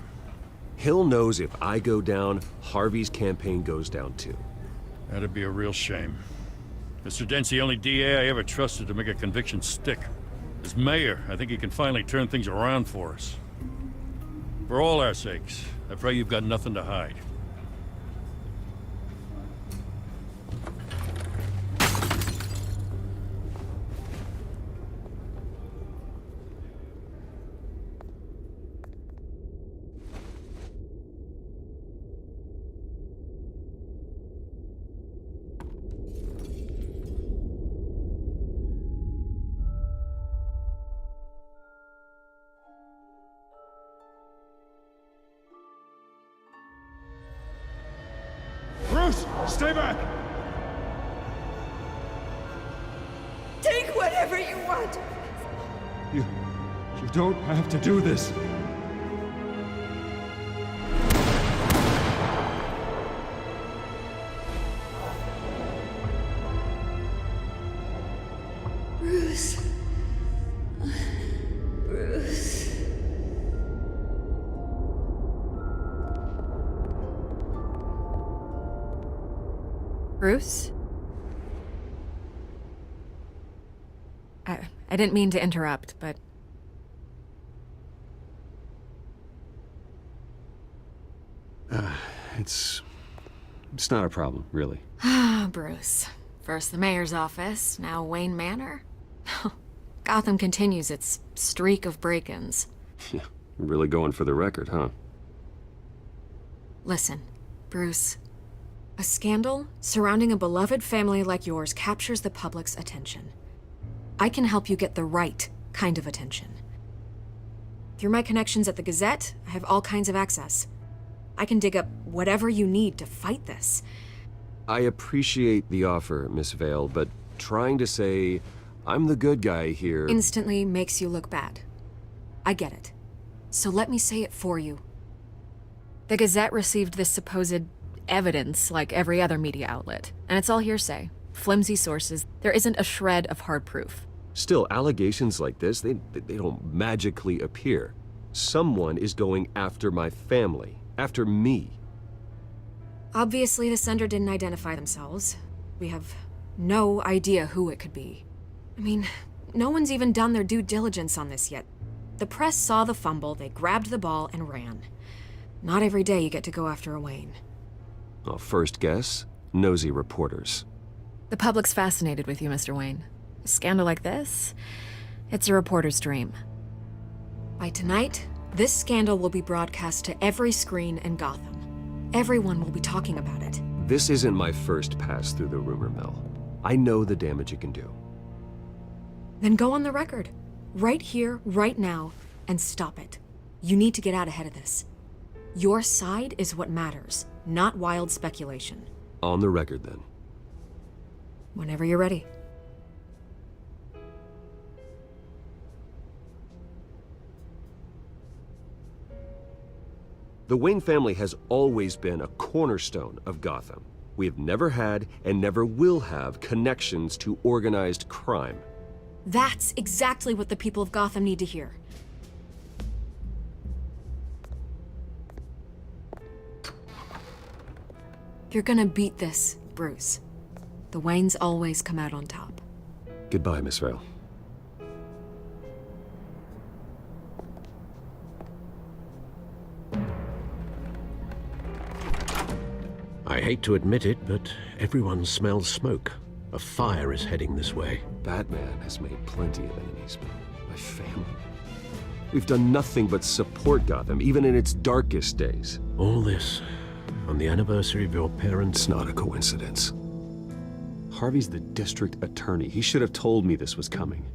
Hill knows if I go down, Harvey's campaign goes down too. That'd be a real shame. Mr. Dent's the only DA I ever trusted to make a conviction stick. As mayor, I think he can finally turn things around for us. For all our sakes, I pray you've got nothing to hide. Bruce, stay back! Take whatever you want! You don't have to do this. Bruce. Bruce. Bruce? I didn't mean to interrupt, but... It's not a problem, really. Ah, Bruce. First the mayor's office, now Wayne Manor. Gotham continues its streak of break-ins. Yeah, really going for the record, huh? Listen, Bruce. A scandal surrounding a beloved family like yours captures the public's attention. I can help you get the right kind of attention. Through my connections at the Gazette, I have all kinds of access. I can dig up whatever you need to fight this. I appreciate the offer, Miss Vale, but trying to say I'm the good guy here... instantly makes you look bad. I get it. So let me say it for you. The Gazette received this supposed evidence like every other media outlet, and it's all hearsay. Flimsy sources. There isn't a shred of hard proof. Still, allegations like this, they don't magically appear. Someone is going after my family, after me. Obviously, the sender didn't identify themselves. We have no idea who it could be. I mean, no one's even done their due diligence on this yet. The press saw the fumble, they grabbed the ball and ran. Not every day you get to go after a Wayne. Well, first guess, nosy reporters. The public's fascinated with you, Mr. Wayne. A scandal like this, it's a reporter's dream. By tonight, this scandal will be broadcast to every screen in Gotham. Everyone will be talking about it. This isn't my first pass through the rumor mill. I know the damage it can do. Then go on the record. Right here, right now, and stop it. You need to get out ahead of this. Your side is what matters, not wild speculation. On the record, then. Whenever you're ready. The Wayne family has always been a cornerstone of Gotham. We have never had and never will have connections to organized crime. That's exactly what the people of Gotham need to hear. You're gonna beat this, Bruce. The Waynes always come out on top. Goodbye, Miss Vale. I hate to admit it, but everyone smells smoke. A fire is heading this way. Batman has made plenty of enemies, but my family... We've done nothing but support Gotham, even in its darkest days. All this on the anniversary of your parents'... It's not a coincidence. Harvey's the district attorney. He should have told me this was coming.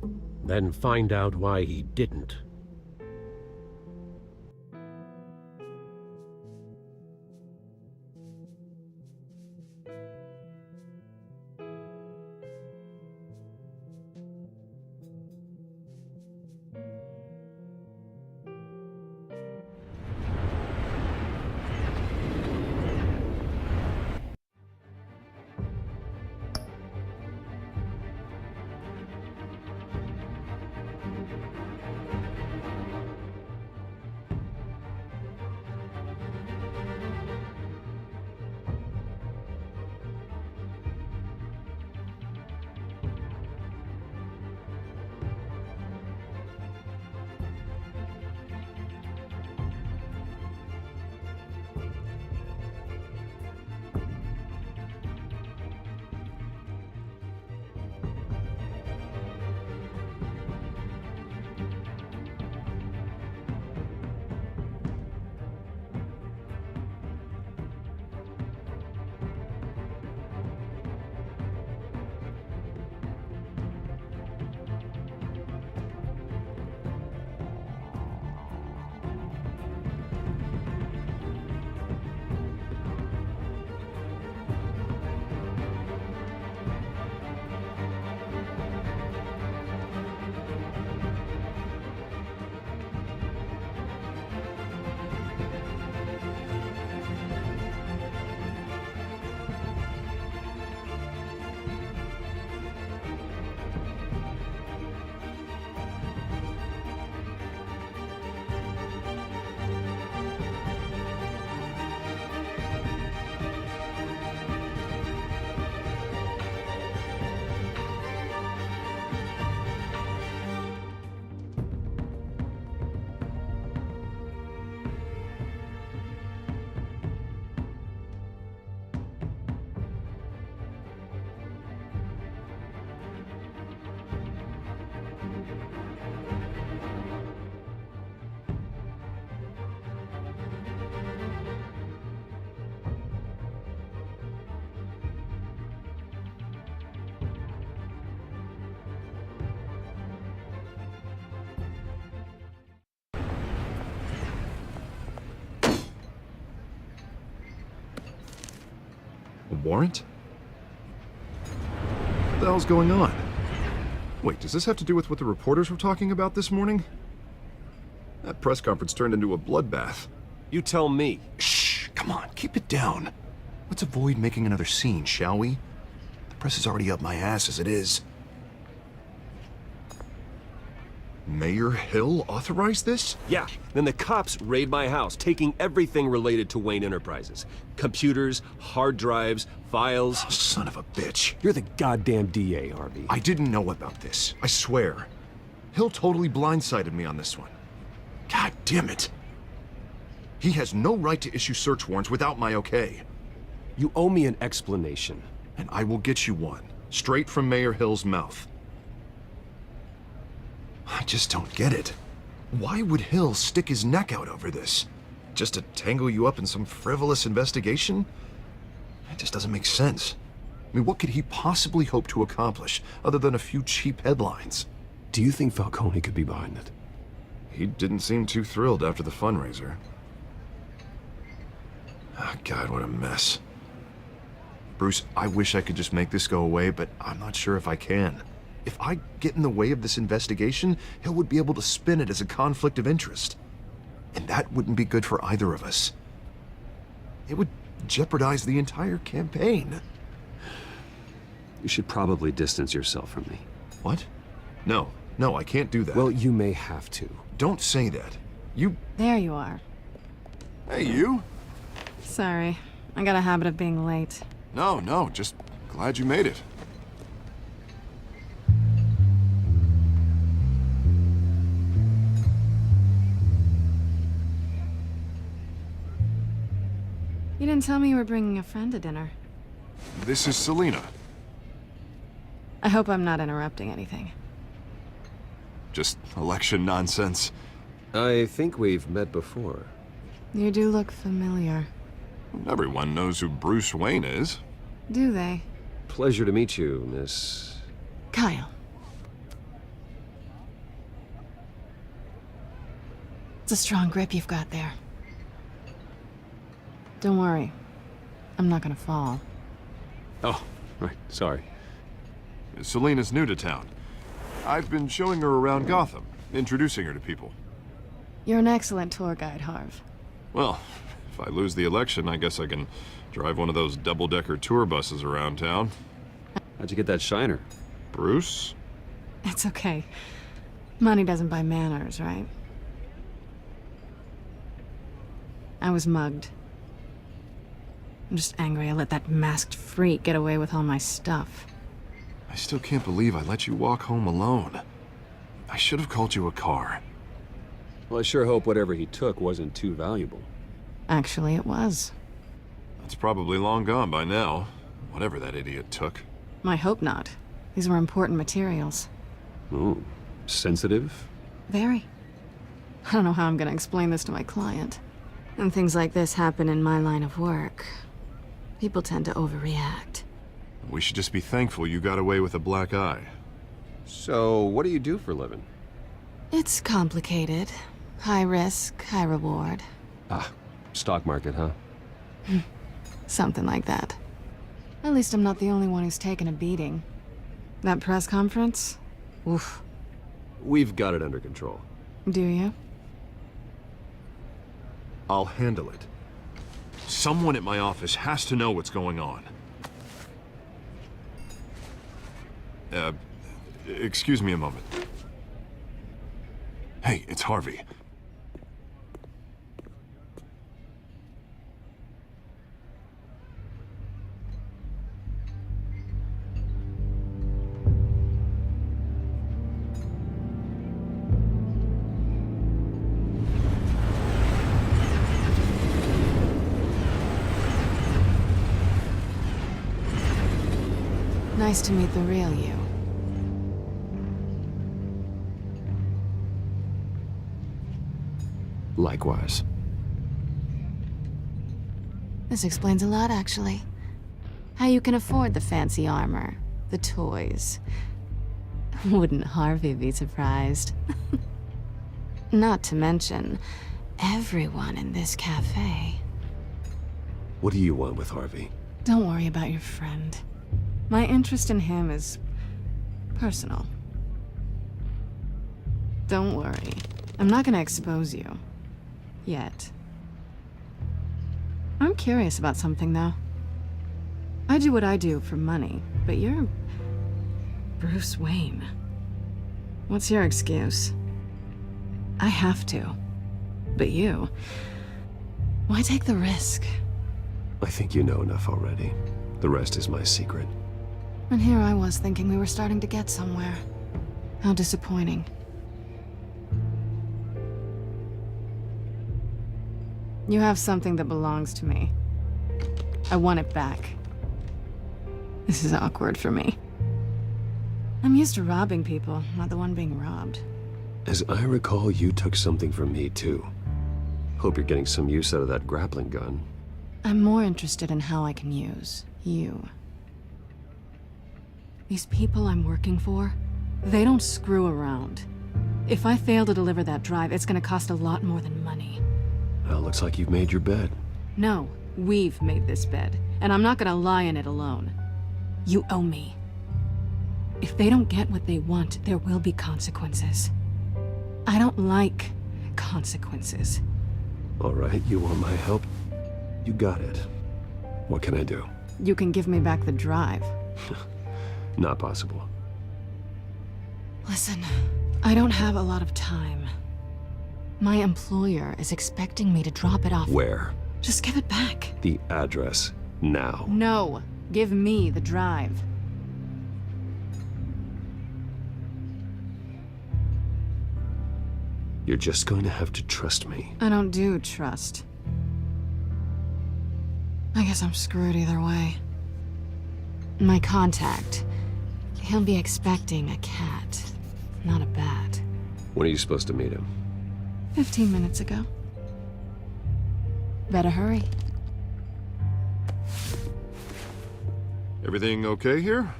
Then find out why he didn't. A warrant? What the hell's going on? Wait, does this have to do with what the reporters were talking about this morning? That press conference turned into a bloodbath. You tell me. Shh, come on, keep it down. Let's avoid making another scene, shall we? The press is already up my ass as it is. Mayor Hill authorized this? Yeah, then the cops raid my house, taking everything related to Wayne Enterprises. Computers, hard drives, files. Oh, son of a bitch. You're the goddamn DA, Harvey. I didn't know about this, I swear. Hill totally blindsided me on this one. God damn it. He has no right to issue search warrants without my okay. You owe me an explanation. And I will get you one, straight from Mayor Hill's mouth. I just don't get it. Why would Hill stick his neck out over this? Just to tangle you up in some frivolous investigation? It just doesn't make sense. I mean, what could he possibly hope to accomplish other than a few cheap headlines? Do you think Falcone could be behind it? He didn't seem too thrilled after the fundraiser. Oh, God, what a mess. Bruce, I wish I could just make this go away, but I'm not sure if I can. If I get in the way of this investigation, Hill would be able to spin it as a conflict of interest. And that wouldn't be good for either of us. It would jeopardize the entire campaign. You should probably distance yourself from me. What? No, no, I can't do that. Well, you may have to. Don't say that. You... There you are. Hey, you? Sorry. I got a habit of being late. No, just glad you made it. You didn't tell me you were bringing a friend to dinner. This is Selina. I hope I'm not interrupting anything. Just election nonsense. I think we've met before. You do look familiar. Everyone knows who Bruce Wayne is. Do they? Pleasure to meet you, Miss... Kyle. It's a strong grip you've got there. Don't worry. I'm not gonna fall. Oh, right, sorry. Selina's new to town. I've been showing her around Gotham, introducing her to people. You're an excellent tour guide, Harv. Well, if I lose the election, I guess I can drive one of those double-decker tour buses around town. How'd you get that shiner? Bruce? It's okay. Money doesn't buy manners, right? I was mugged. I'm just angry I let that masked freak get away with all my stuff. I still can't believe I let you walk home alone. I should have called you a car. Well, I sure hope whatever he took wasn't too valuable. Actually, it was. It's probably long gone by now, whatever that idiot took. I hope not. These were important materials. Ooh, sensitive? Very. I don't know how I'm gonna explain this to my client. And things like this happen in my line of work. People tend to overreact. We should just be thankful you got away with a black eye. So, what do you do for a living? It's complicated. High risk, high reward. Ah, stock market, huh? Something like that. At least I'm not the only one who's taken a beating. That press conference? Oof. We've got it under control. Do you? I'll handle it. Someone at my office has to know what's going on. Excuse me a moment. Hey, it's Harvey. Nice to meet the real you. Likewise. This explains a lot, actually. How you can afford the fancy armor, the toys. Wouldn't Harvey be surprised? Not to mention, everyone in this cafe. What do you want with Harvey? Don't worry about your friend. My interest in him is personal. Don't worry. I'm not gonna expose you. Yet. I'm curious about something, though. I do what I do for money, but you're Bruce Wayne. What's your excuse? I have to. But you... why take the risk? I think you know enough already. The rest is my secret. And here I was thinking we were starting to get somewhere. How disappointing. You have something that belongs to me. I want it back. This is awkward for me. I'm used to robbing people, not the one being robbed. As I recall, you took something from me, too. Hope you're getting some use out of that grappling gun. I'm more interested in how I can use you. These people I'm working for, they don't screw around. If I fail to deliver that drive, it's gonna cost a lot more than money. Well, looks like you've made your bed. No, we've made this bed, and I'm not gonna lie in it alone. You owe me. If they don't get what they want, there will be consequences. I don't like consequences. All right, you want my help? You got it. What can I do? You can give me back the drive. Not possible. Listen, I don't have a lot of time. My employer is expecting me to drop it off. Where? Just give it back. The address, now. No, give me the drive. You're just going to have to trust me. I don't do trust. I guess I'm screwed either way. My contact, he'll be expecting a cat, not a bat. When are you supposed to meet him? 15 minutes ago. Better hurry. Everything okay here?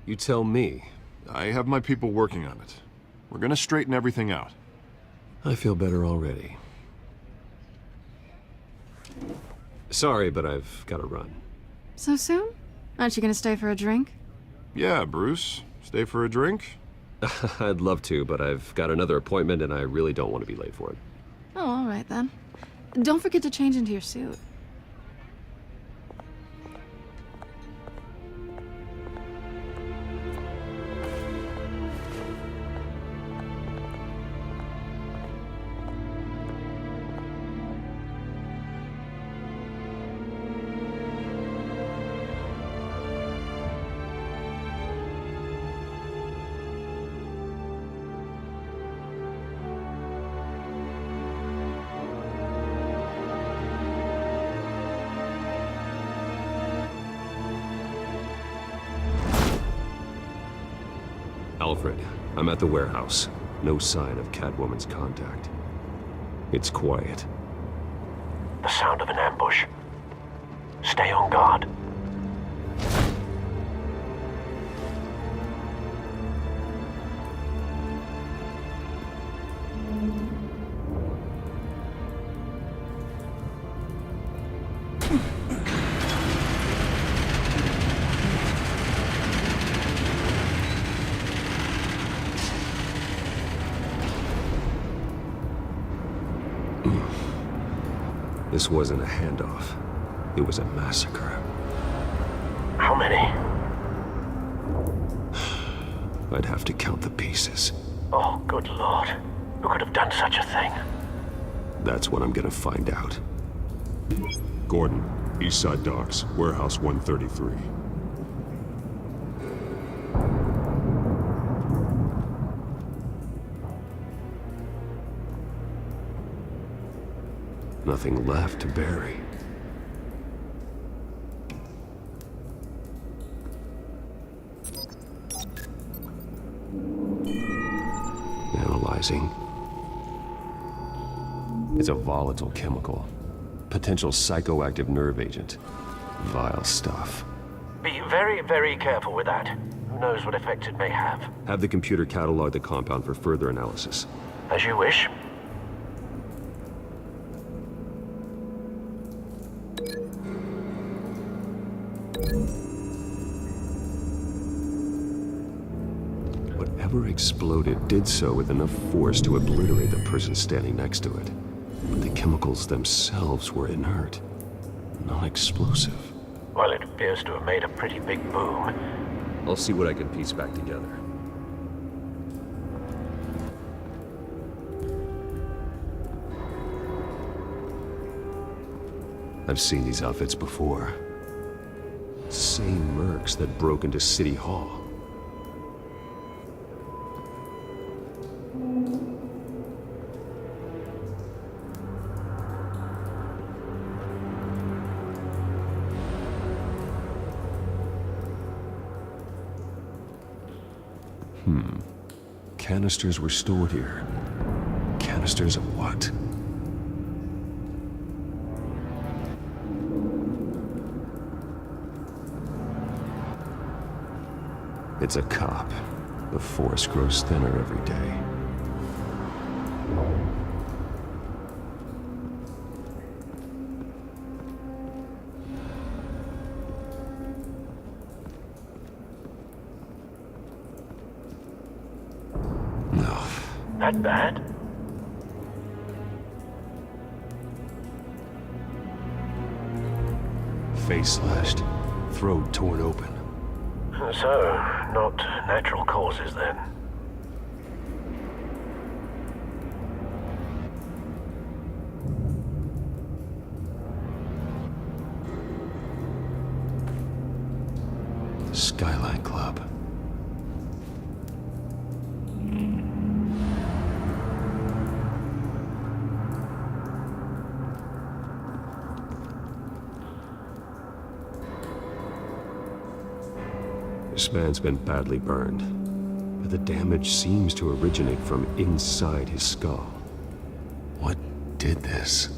You tell me. I have my people working on it. We're gonna straighten everything out. I feel better already. Sorry, but I've got to run. So soon? Aren't you gonna stay for a drink? Yeah, Bruce. Stay for a drink? I'd love to, but I've got another appointment and I really don't want to be late for it. Oh, all right then. Don't forget to change into your suit. Alfred, I'm at the warehouse. No sign of Catwoman's contact. It's quiet. The sound of an ambush. Stay on guard. This wasn't a handoff. It was a massacre. How many? I'd have to count the pieces. Oh, good lord. Who could have done such a thing? That's what I'm gonna find out. Gordon, Eastside Docks, Warehouse 133. Nothing left to bury. Analyzing. It's a volatile chemical. Potential psychoactive nerve agent. Vile stuff. Be very, very careful with that. Who knows what effect it may have. Have the computer catalog the compound for further analysis. As you wish. Whatever exploded did so with enough force to obliterate the person standing next to it. But the chemicals themselves were inert, non-explosive. Well, it appears to have made a pretty big boom. I'll see what I can piece back together. I've seen these outfits before. Same mercs that broke into City Hall. Canisters were stored here. Canisters of what? It's a cop. The force grows thinner every day. That bad? Face slashed, throat torn open. So, Not natural causes, then. Skyline Club. This man's been badly burned, but the damage seems to originate from inside his skull. What did this?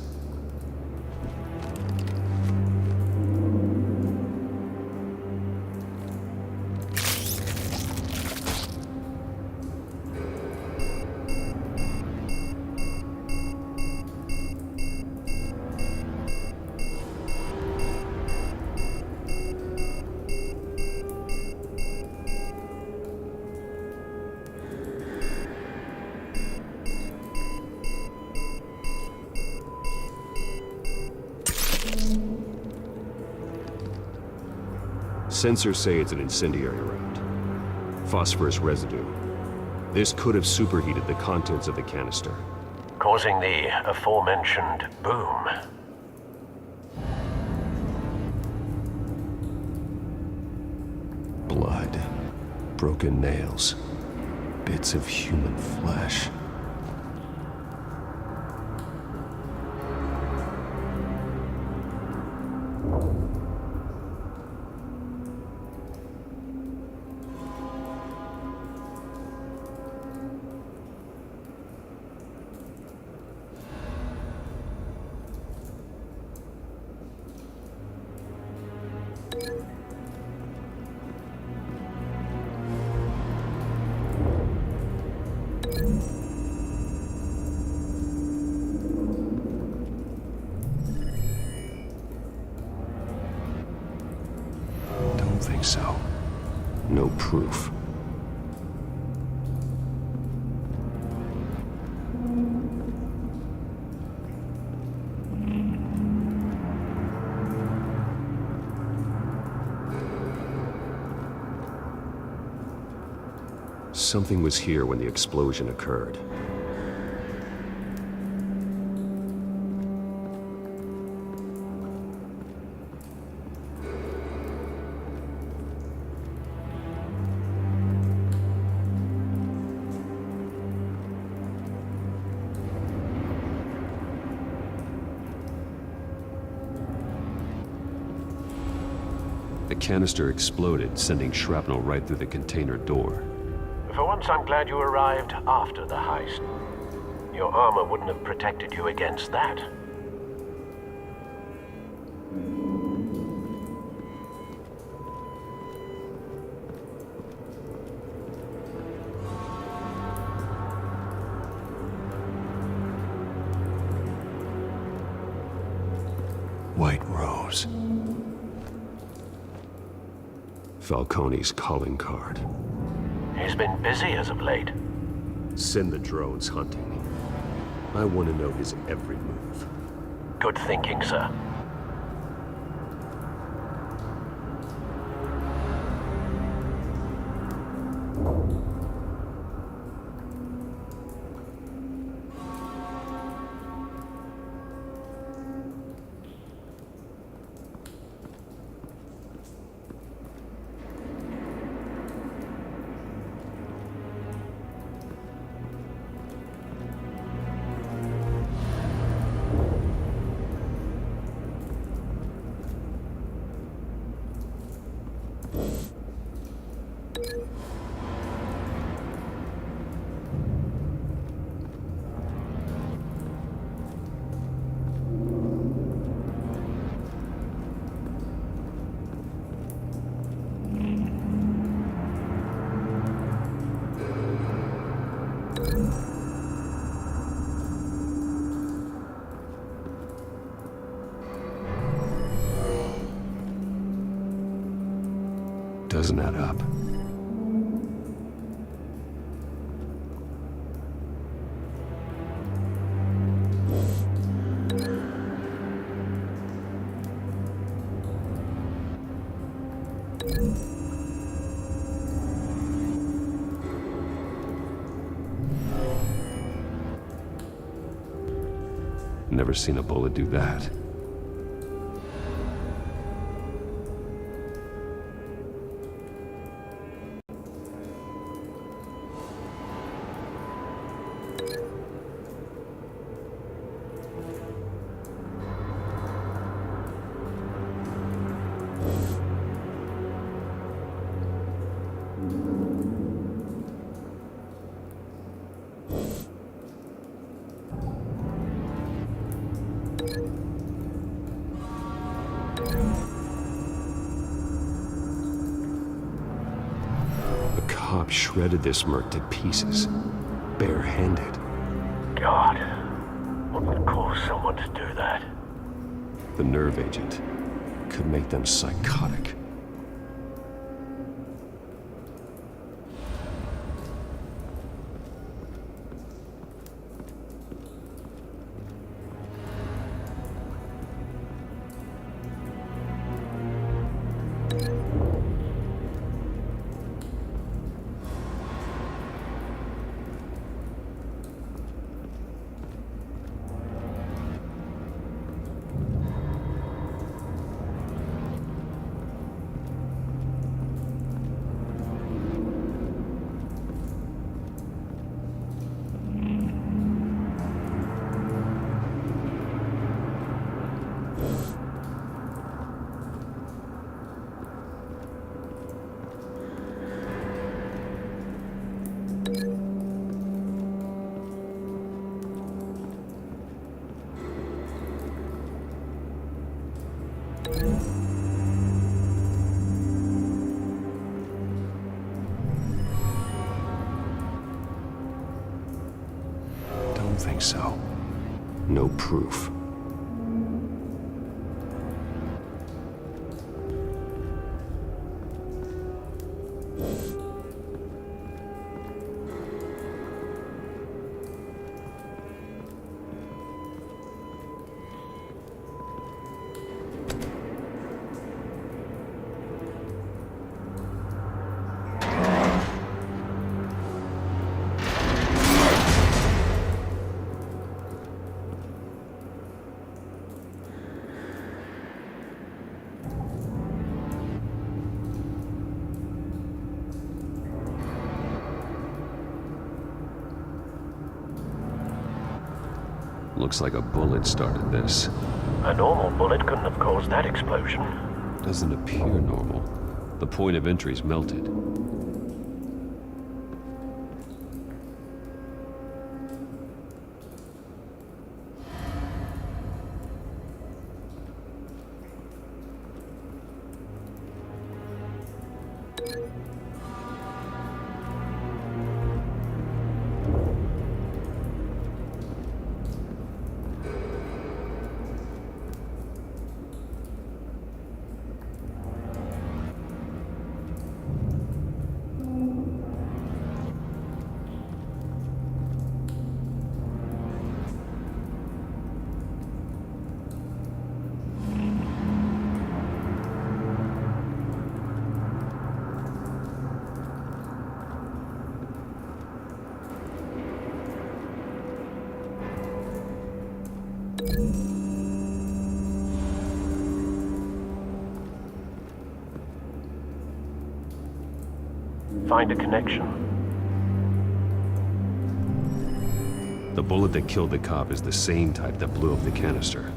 Sensors say it's an incendiary round. Phosphorus residue. This could have superheated the contents of the canister, Causing the aforementioned boom. blood, broken nails, bits of human flesh. Don't think so. No proof. Something was here when the explosion occurred. The canister exploded, sending shrapnel right through the container door. For once, I'm glad you arrived after the heist. Your armor wouldn't have protected you against that. White Rose. Falcone's calling card. He's been busy as of late. Send the drones hunting. I want to know his every move. Good thinking, sir. Doesn't add up. Never seen a bullet do that. Cop shredded this merc to pieces, barehanded. God, what would cause someone to do that? The nerve agent could make them psychotic. Don't think so. No proof. Looks like a bullet started this. A normal bullet couldn't have caused that explosion. Doesn't appear normal. The point of entry's melted. Find a connection. The bullet that killed the cop is the same type that blew up the canister.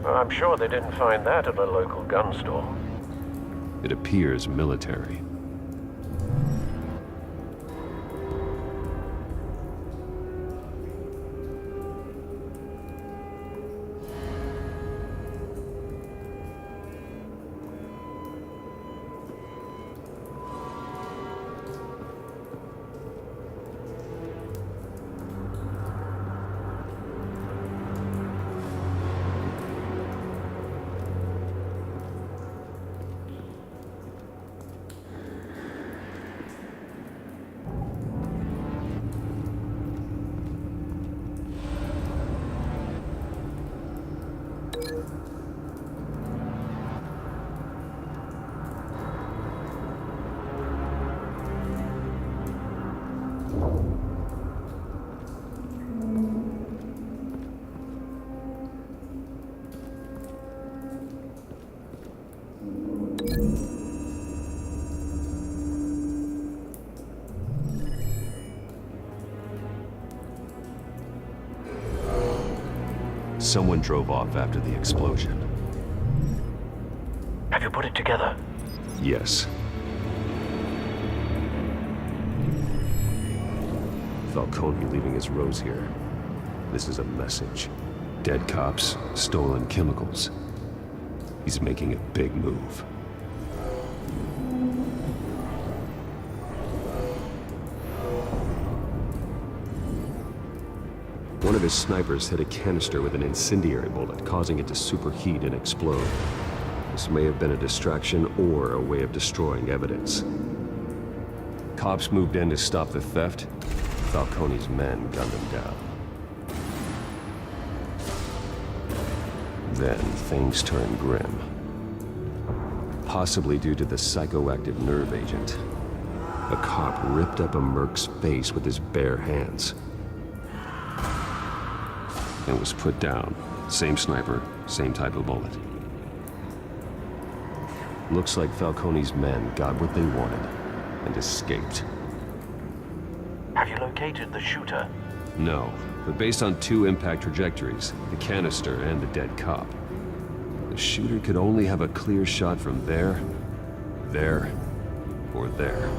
I'm sure they didn't find that at a local gun store. It appears military. Someone drove off after the explosion. Have you put it together? Yes. Falcone leaving his rose here. This is a message. Dead cops, stolen chemicals. He's making a big move. One of his snipers hit a canister with an incendiary bullet, causing it to superheat and explode. This may have been a distraction or a way of destroying evidence. Cops moved in to stop the theft. Falcone's men gunned him down. Then things turned grim. Possibly due to the psychoactive nerve agent. A cop ripped up a merc's face with his bare hands. And was put down. Same sniper, same type of bullet. Looks like Falcone's men got what they wanted and escaped. Have you located the shooter? No, but based on 2 impact trajectories, the canister and the dead cop, the shooter could only have a clear shot from there, or there,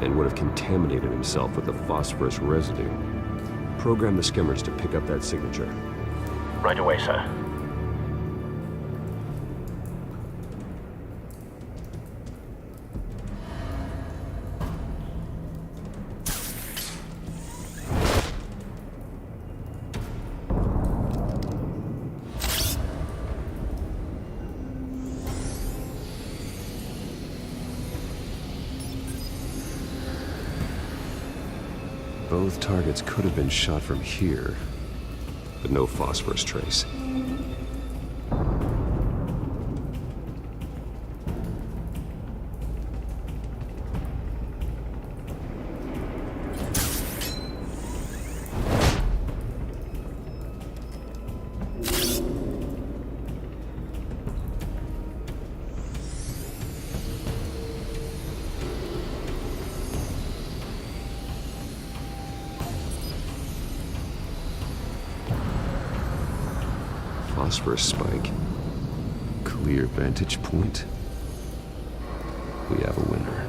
and would have contaminated himself with the phosphorus residue. Program the skimmers to pick up that signature. Right away, sir. Both targets could have been shot from here, but no phosphorus trace. Phosphorus spike. Clear vantage point. We have a winner.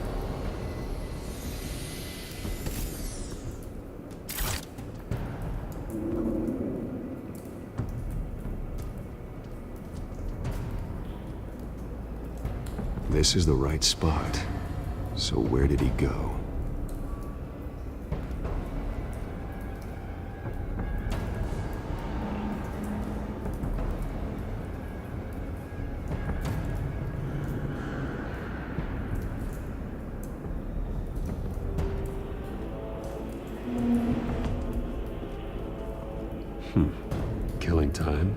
This is the right spot. So where did he go? Killing time.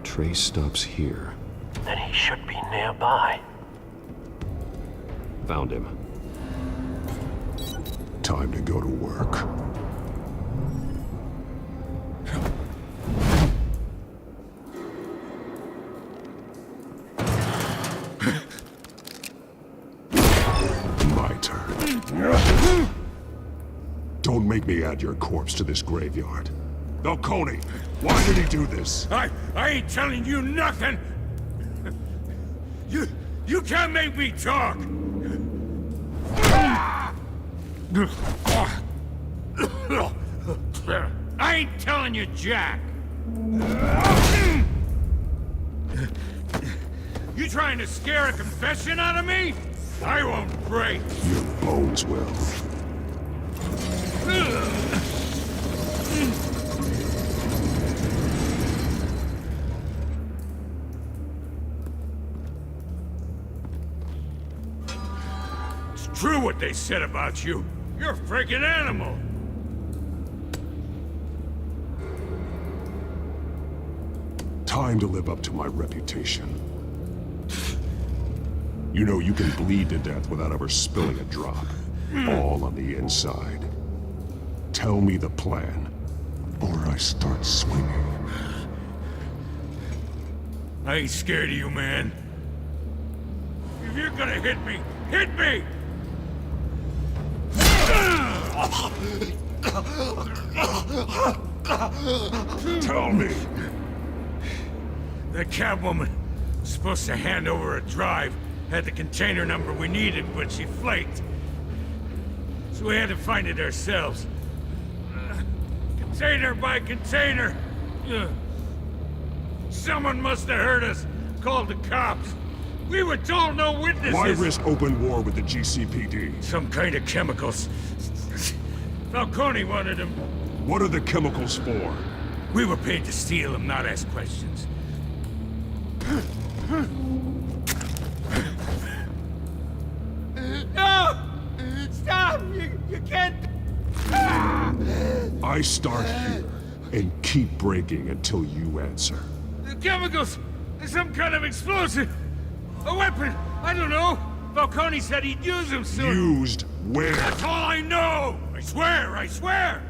Trace stops here. Then he should be nearby. Found him. Time to go to work. My turn. Don't make me add your corpse to this graveyard. Falcone, why did he do this? I ain't telling you nothing! You can't make me talk! I ain't telling you jack! You trying to scare a confession out of me? I won't break! Your bones will. true what they said about you. You're a freaking animal. Time to live up to my reputation. You know you can bleed to death without ever spilling a drop. All on the inside. Tell me the plan, or I start swinging. I ain't scared of you, man. If you're gonna hit me, hit me! Tell me. The Catwoman was supposed to hand over a drive, had the container number we needed, but she flaked. So we had to find it ourselves. Container by container. Someone must have heard us, called the cops. We were told no witnesses. Why risk open war with the GCPD? Some kind of chemicals. Falcone wanted them. What are the chemicals for? We were paid to steal them, not ask questions. No! Stop! You can't... I start here, and keep breaking until you answer. The chemicals! Some kind of explosive! A weapon! I don't know! Falcone said he'd use them soon! Used where? That's all I know! I swear! I swear!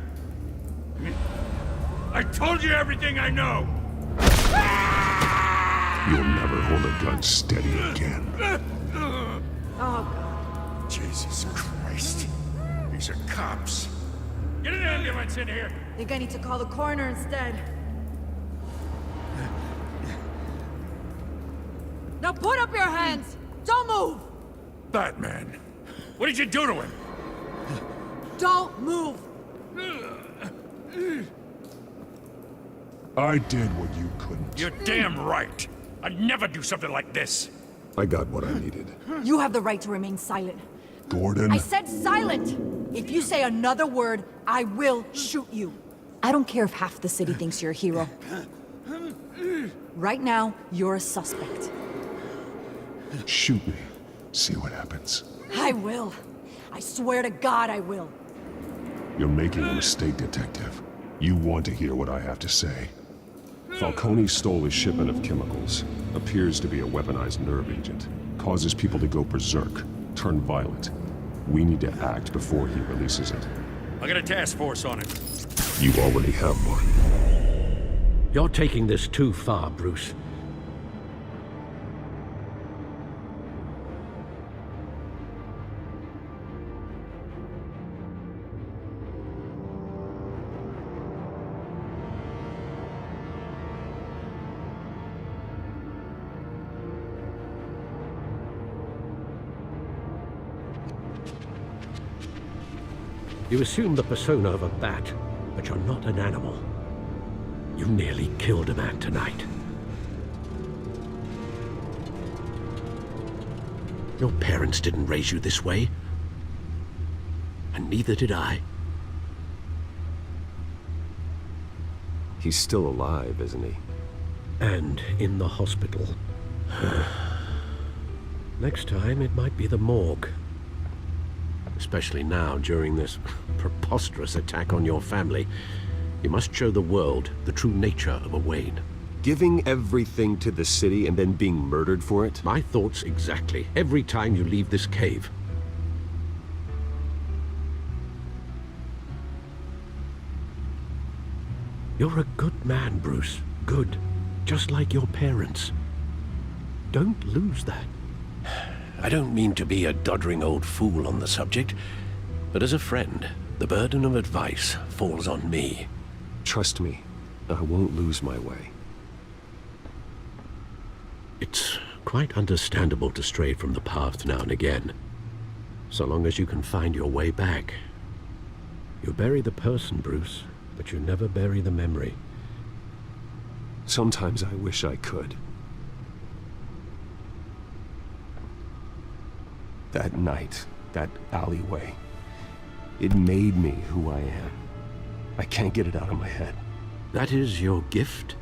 I told you everything I know! You'll never hold a gun steady again. Oh, God. Jesus Christ. These are cops. Get an ambulance in here! Think I need to call the coroner instead. Now put up your hands! Don't move! Batman, what did you do to him? Don't move! I did what you couldn't. You're damn right. I'd never do something like this. I got what I needed. You have the right to remain silent. Gordon? I said silent! If you say another word, I will shoot you. I don't care if half the city thinks you're a hero. Right now, you're a suspect. Shoot me. See what happens. I will. I swear to God I will. You're making a mistake, Detective. You want to hear what I have to say. Falcone stole a shipment of chemicals. Appears to be a weaponized nerve agent. Causes people to go berserk, turn violent. We need to act before he releases it. I got a task force on it. You already have one. You're taking this too far, Bruce. You assume the persona of a bat, but you're not an animal. You nearly killed a man tonight. Your parents didn't raise you this way. And neither did I. He's still alive, isn't he? And in the hospital. Next time, it might be the morgue. Especially now, during this preposterous attack on your family. You must show the world the true nature of a Wayne. Giving everything to the city and then being murdered for it? My thoughts exactly. Every time you leave this cave. You're a good man, Bruce. Good. Just like your parents. Don't lose that. I don't mean to be a doddering old fool on the subject, but as a friend, the burden of advice falls on me. Trust me, I won't lose my way. It's quite understandable to stray from the path now and again, so long as you can find your way back. You bury the person, Bruce, but you never bury the memory. Sometimes I wish I could. That night, that alleyway, it made me who I am. I can't get it out of my head. That is your gift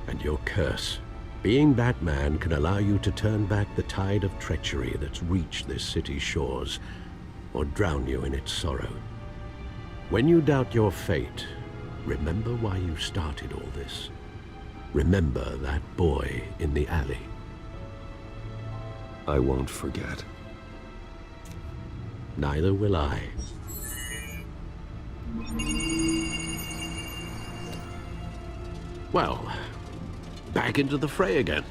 and your curse. Being Batman can allow you to turn back the tide of treachery that's reached this city's shores. or drown you in its sorrow. When you doubt your fate, remember why you started all this. Remember that boy in the alley. I won't forget. Neither will I. Well, back into the fray again.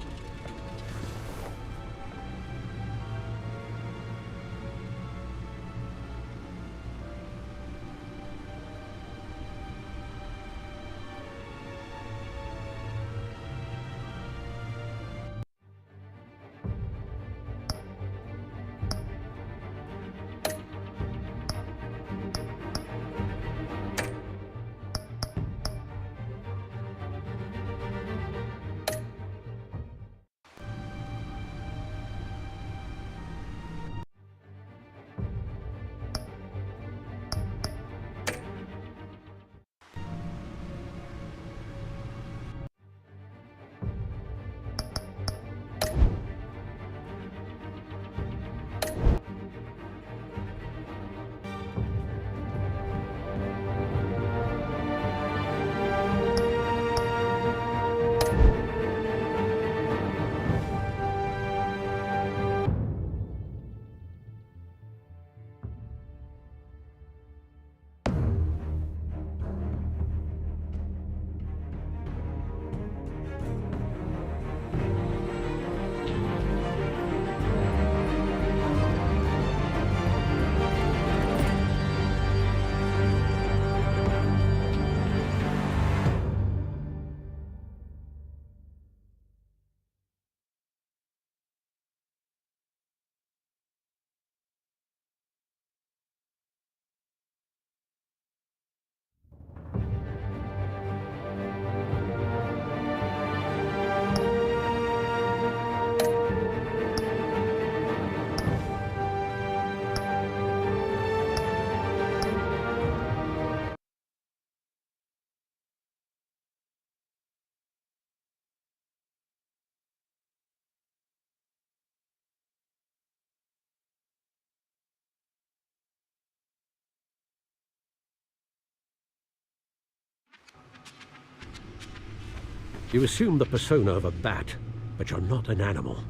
You assume the persona of a bat, but you're not an animal.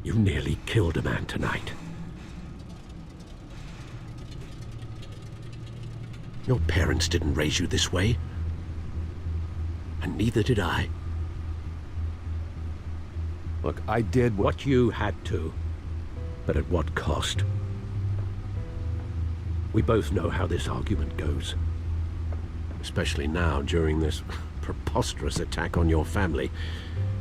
You nearly killed a man tonight. Your parents didn't raise you this way. And neither did I. Look, I did what you had to, but at what cost? We both know how this argument goes. Especially now, during this preposterous attack on your family.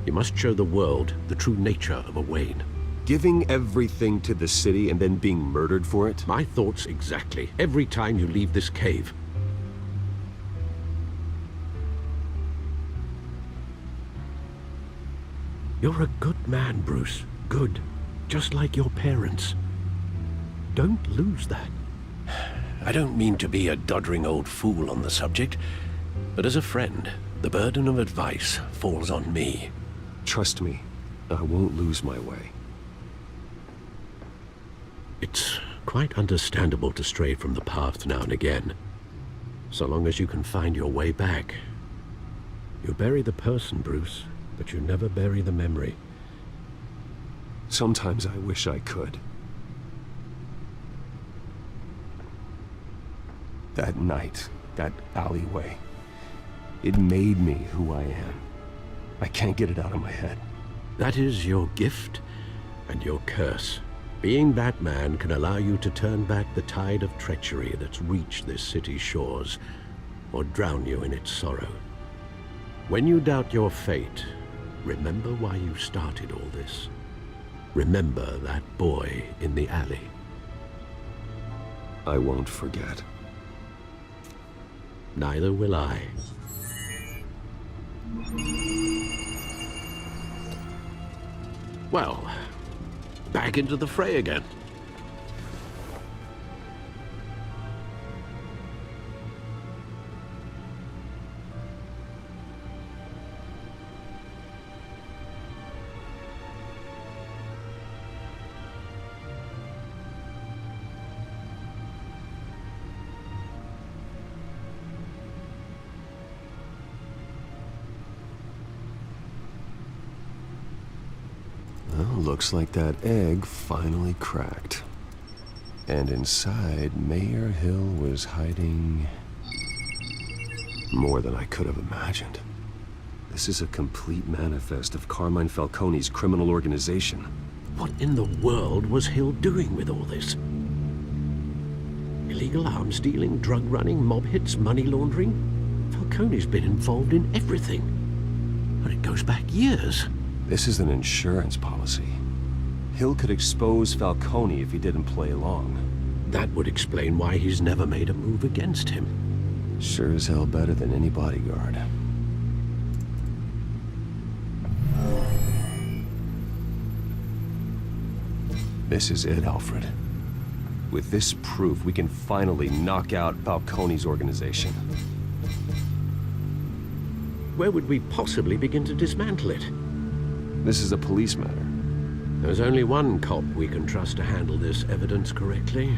You must show the world the true nature of a Wayne. Giving everything to the city and then being murdered for it? My thoughts exactly. Every time you leave this cave. You're a good man, Bruce. Good. Just like your parents. Don't lose that. I don't mean to be a doddering old fool on the subject, but as a friend, the burden of advice falls on me. Trust me, I won't lose my way. It's quite understandable to stray from the path now and again, so long as you can find your way back. You bury the person, Bruce, but you never bury the memory. Sometimes I wish I could. That night, that alleyway, it made me who I am. I can't get it out of my head. That is your gift and your curse. Being Batman can allow you to turn back the tide of treachery that's reached this city's shores, or drown you in its sorrow. When you doubt your fate, remember why you started all this. Remember that boy in the alley. I won't forget. Neither will I. Well, back into the fray again. Looks like that egg finally cracked. And inside, Mayor Hill was hiding more than I could have imagined. This is a complete manifest of Carmine Falcone's criminal organization. What in the world was Hill doing with all this? Illegal arms dealing, drug running, mob hits, money laundering? Falcone's been involved in everything. And it goes back years. This is an insurance policy. Hill could expose Falcone if he didn't play along. That would explain why he's never made a move against him. Sure as hell better than any bodyguard. This is it, Alfred. With this proof, we can finally knock out Falcone's organization. Where would we possibly begin to dismantle it? This is a police matter. There's only one cop we can trust to handle this evidence correctly.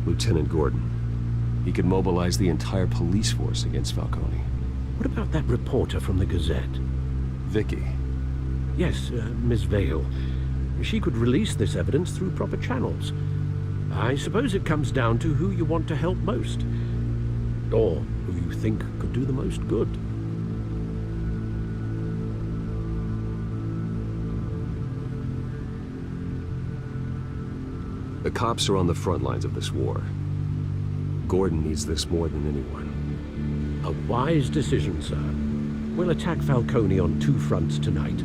Lieutenant Gordon. He could mobilize the entire police force against Falcone. What about that reporter from the Gazette? Vicky. Yes, Miss Vale. She could release this evidence through proper channels. I suppose it comes down to who you want to help most. Or who you think could do the most good. The cops are on the front lines of this war. Gordon needs this more than anyone. A wise decision, sir. We'll attack Falcone on two fronts tonight.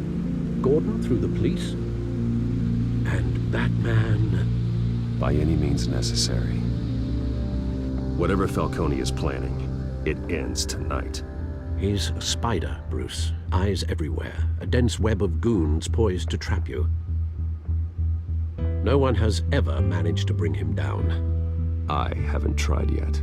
Gordon through the police, and Batman... by any means necessary. Whatever Falcone is planning, it ends tonight. He's a spider, Bruce. Eyes everywhere. A dense web of goons poised to trap you. No one has ever managed to bring him down. I haven't tried yet.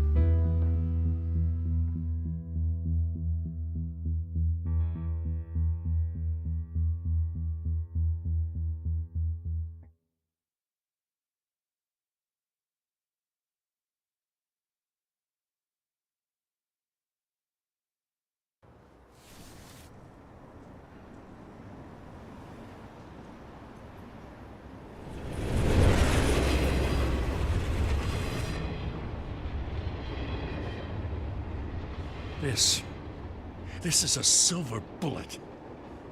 This is a silver bullet.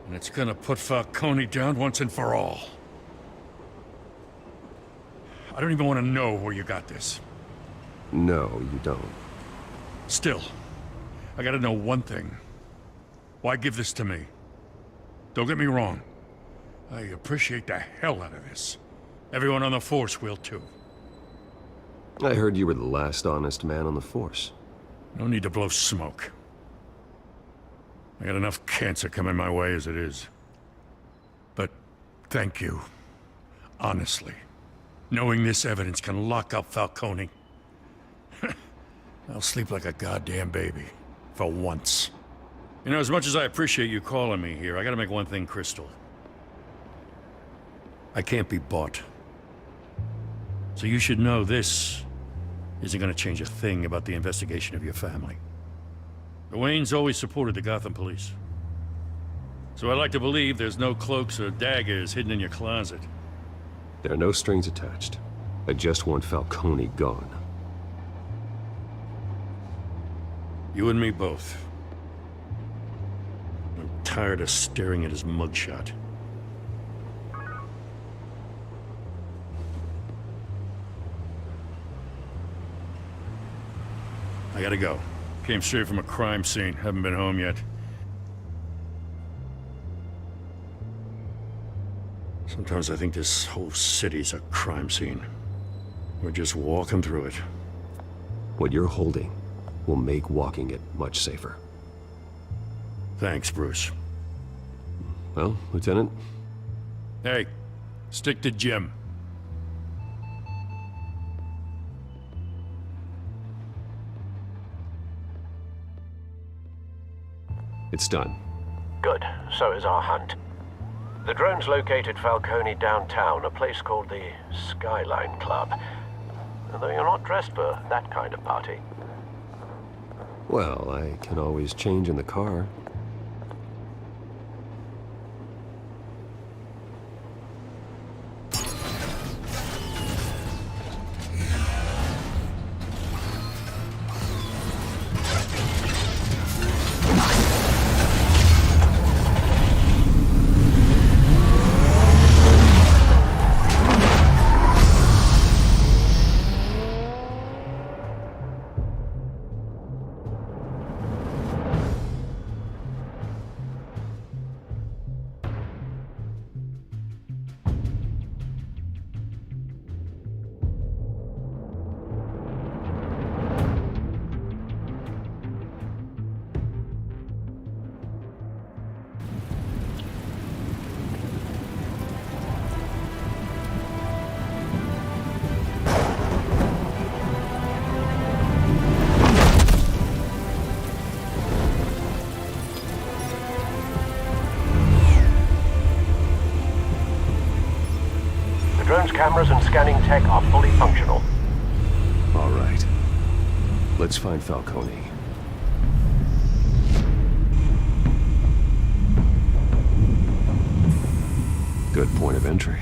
And it's gonna put Falcone down once and for all. I don't even want to know where you got this. No, you don't. Still, I gotta know one thing. Why give this to me? Don't get me wrong. I appreciate the hell out of this. Everyone on the force will too. I heard you were the last honest man on the force. No need to blow smoke. I got enough cancer coming my way as it is. But thank you. Honestly. Knowing this evidence can lock up Falcone. I'll sleep like a goddamn baby. For once. You know, as much as I appreciate you calling me here, I gotta make one thing crystal. I can't be bought. So you should know this isn't gonna change a thing about the investigation of your family. The Waynes always supported the Gotham police. So I like to believe there's no cloaks or daggers hidden in your closet. There are no strings attached. I just want Falcone gone. You and me both. I'm tired of staring at his mugshot. I gotta go. Came straight from a crime scene. Haven't been home yet. Sometimes I think this whole city's a crime scene. We're just walking through it. What you're holding will make walking it much safer. Thanks, Bruce. Well, Lieutenant? Hey, stick to Jim. It's done. Good. So is our hunt. The drones located Falcone downtown, a place called the Skyline Club. Though you're not dressed for that kind of party. Well, I can always change in the car. Surveillance cameras and scanning tech are fully functional. All right. Let's find Falcone. Good point of entry.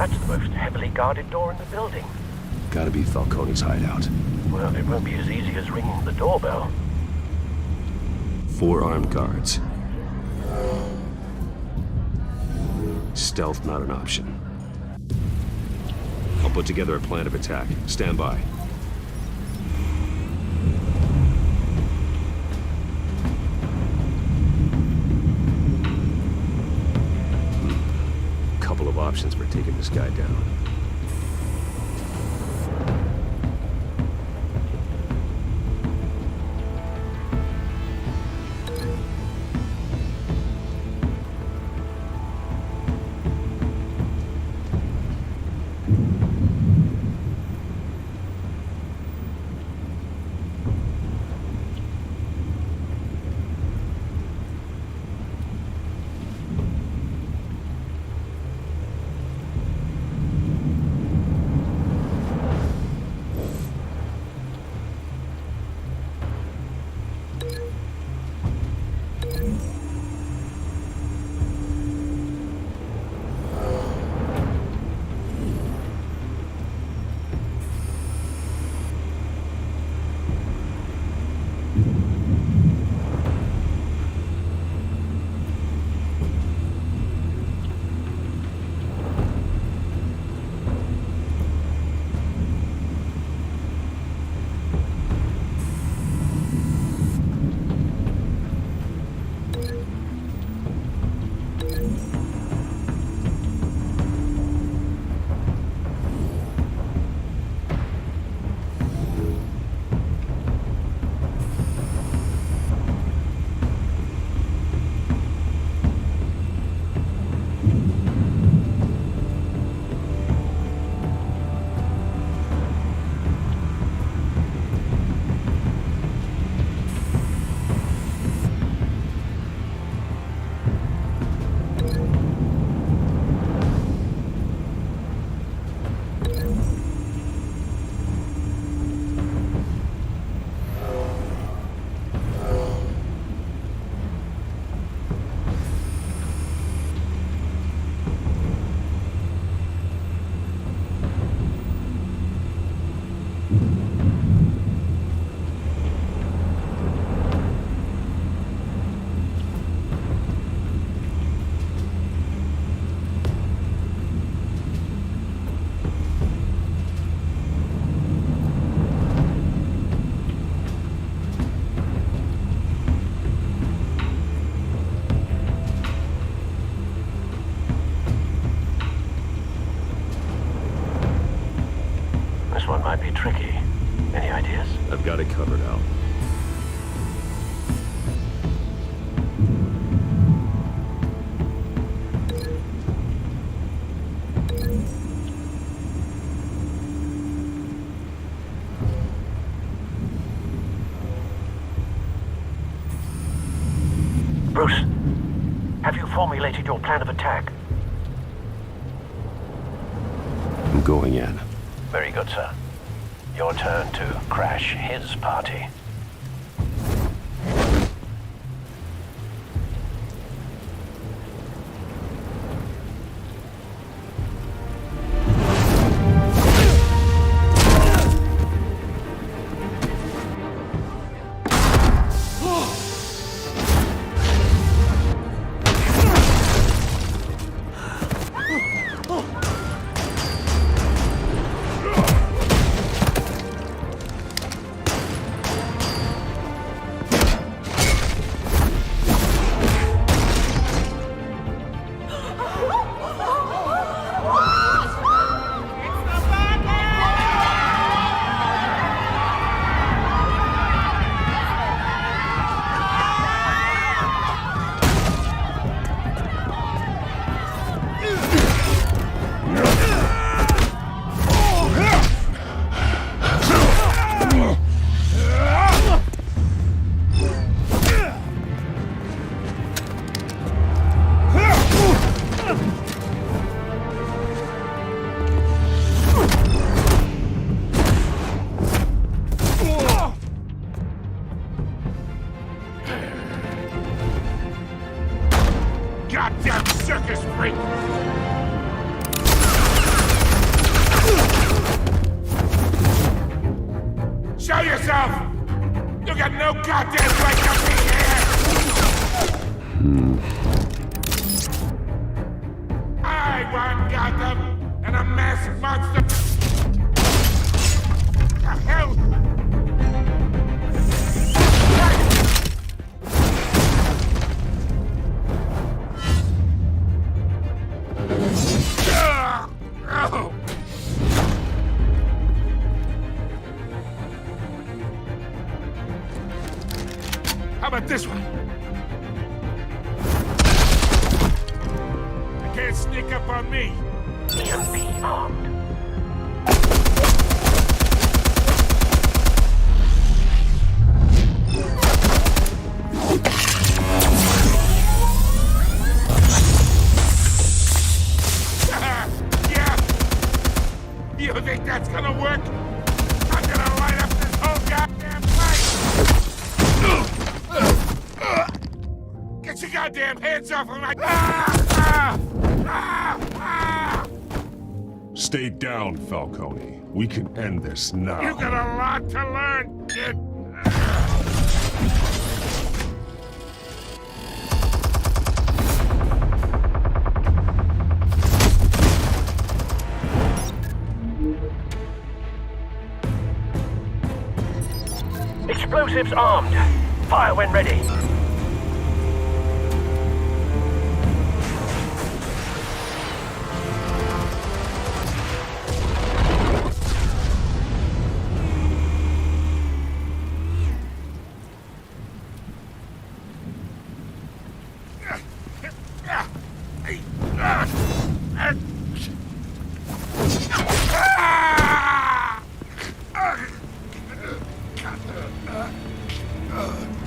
That's the most heavily guarded door in the building. Gotta be Falcone's hideout. Well, it won't be as easy as ringing the doorbell. 4 armed guards. Stealth not an option. I'll put together a plan of attack. Stand by. Couple of options for taking this guy down. This one might be tricky. Any ideas? I've got it covered, Al. Bruce, have you formulated your plan of attack? I'm going in. Very good, sir. Your turn to crash his party. Goddamn circus freak! Show yourself! You got no goddamn right to be here! I run Gotham, and a masked monster... The hell? How about this one? You can't sneak up on me. You'll be armed. Yeah. You think that's gonna work? I'm gonna light up this whole goddamn place! Get your goddamn hands off of my... Stay down, Falcone. We can end this now. You got a lot to learn, kid. Explosives armed. Fire when ready.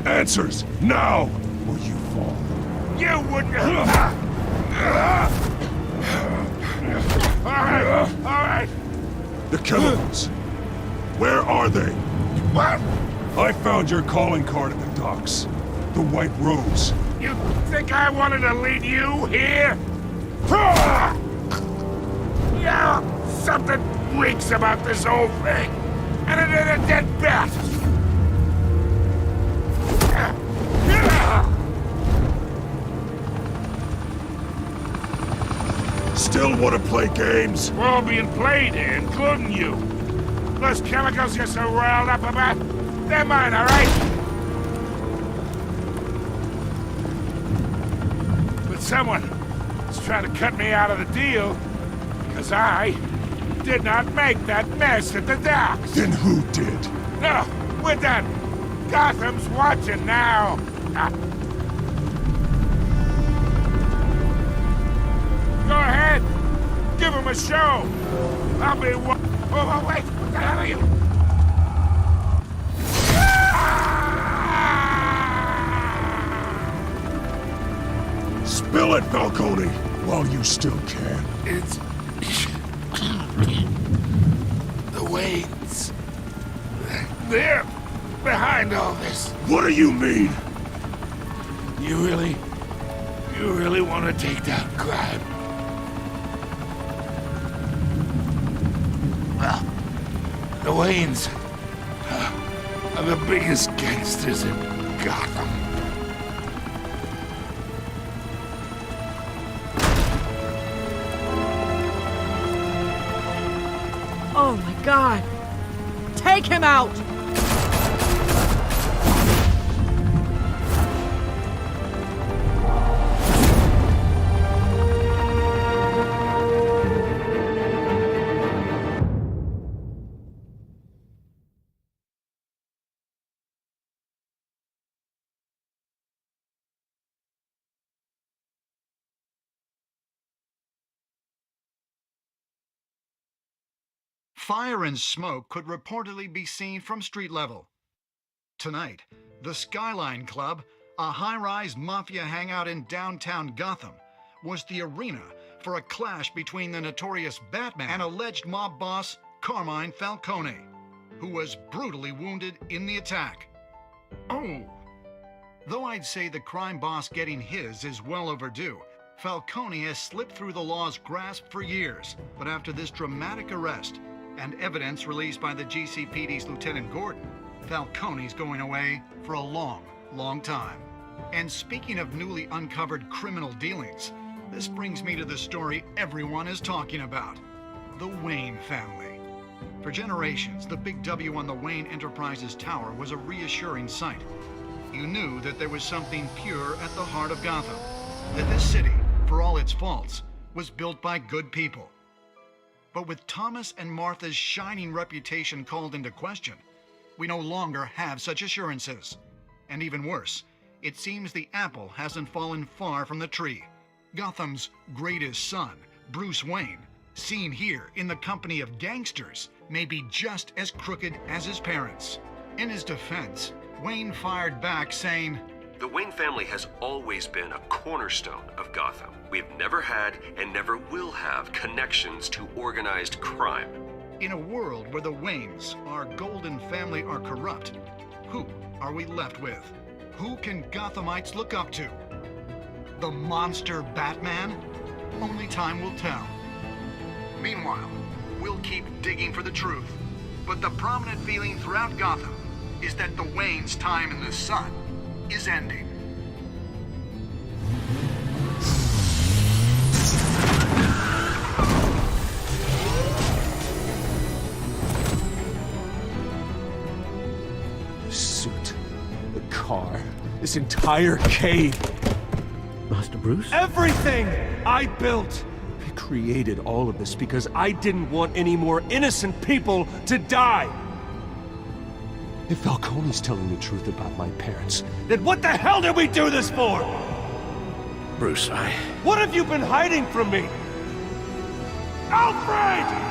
Answers, now! Or you fall. You wouldn't... All right. The chemicals. Where are they? What? I found your calling card at the docks. The White Rose. You think I wanted to lead you here? Yeah, something reeks about this whole thing. And it ain't a dead bat. Still want to play games? We're all being played here, including you. Those chemicals you're so riled up about, they're mine, all right? But someone is trying to cut me out of the deal because I did not make that mess at the docks. Then who did? No, we're done. Gotham's watching now. Go ahead. Give him a show. I'll be one. Oh, wait. What the hell are you? Spill it, Falcone, while you still can. It's... the Waynes. They're behind all this. What do you mean? You really want to take down crime? Well, the Waynes are the biggest gangsters in Gotham. Oh my God! Take him out! Fire and smoke could reportedly be seen from street level. Tonight, the Skyline Club, a high-rise mafia hangout in downtown Gotham, was the arena for a clash between the notorious Batman and alleged mob boss Carmine Falcone, who was brutally wounded in the attack. Oh! Though I'd say the crime boss getting his is well overdue, Falcone has slipped through the law's grasp for years, but after this dramatic arrest, and evidence released by the GCPD's Lieutenant Gordon, Falcone's going away for a long, long time. And speaking of newly uncovered criminal dealings, this brings me to the story everyone is talking about: the Wayne family. For generations, the big W on the Wayne Enterprises tower was a reassuring sight. You knew that there was something pure at the heart of Gotham, that this city, for all its faults, was built by good people. But with Thomas and Martha's shining reputation called into question, we no longer have such assurances. And even worse, it seems the apple hasn't fallen far from the tree. Gotham's greatest son, Bruce Wayne, seen here in the company of gangsters, may be just as crooked as his parents. In his defense, Wayne fired back saying, "The Wayne family has always been a cornerstone of Gotham. We've never had and never will have connections to organized crime." In a world where the Waynes, our golden family, are corrupt, who are we left with? Who can Gothamites look up to? The monster Batman? Only time will tell. Meanwhile, we'll keep digging for the truth. But the prominent feeling throughout Gotham is that the Waynes' time in the sun is ending. The suit, the car, this entire cave. Master Bruce? Everything I built! I created all of this because I didn't want any more innocent people to die! If Falcone's telling the truth about my parents, Then what the hell did we do this for? Bruce, What have you been hiding from me? Alfred!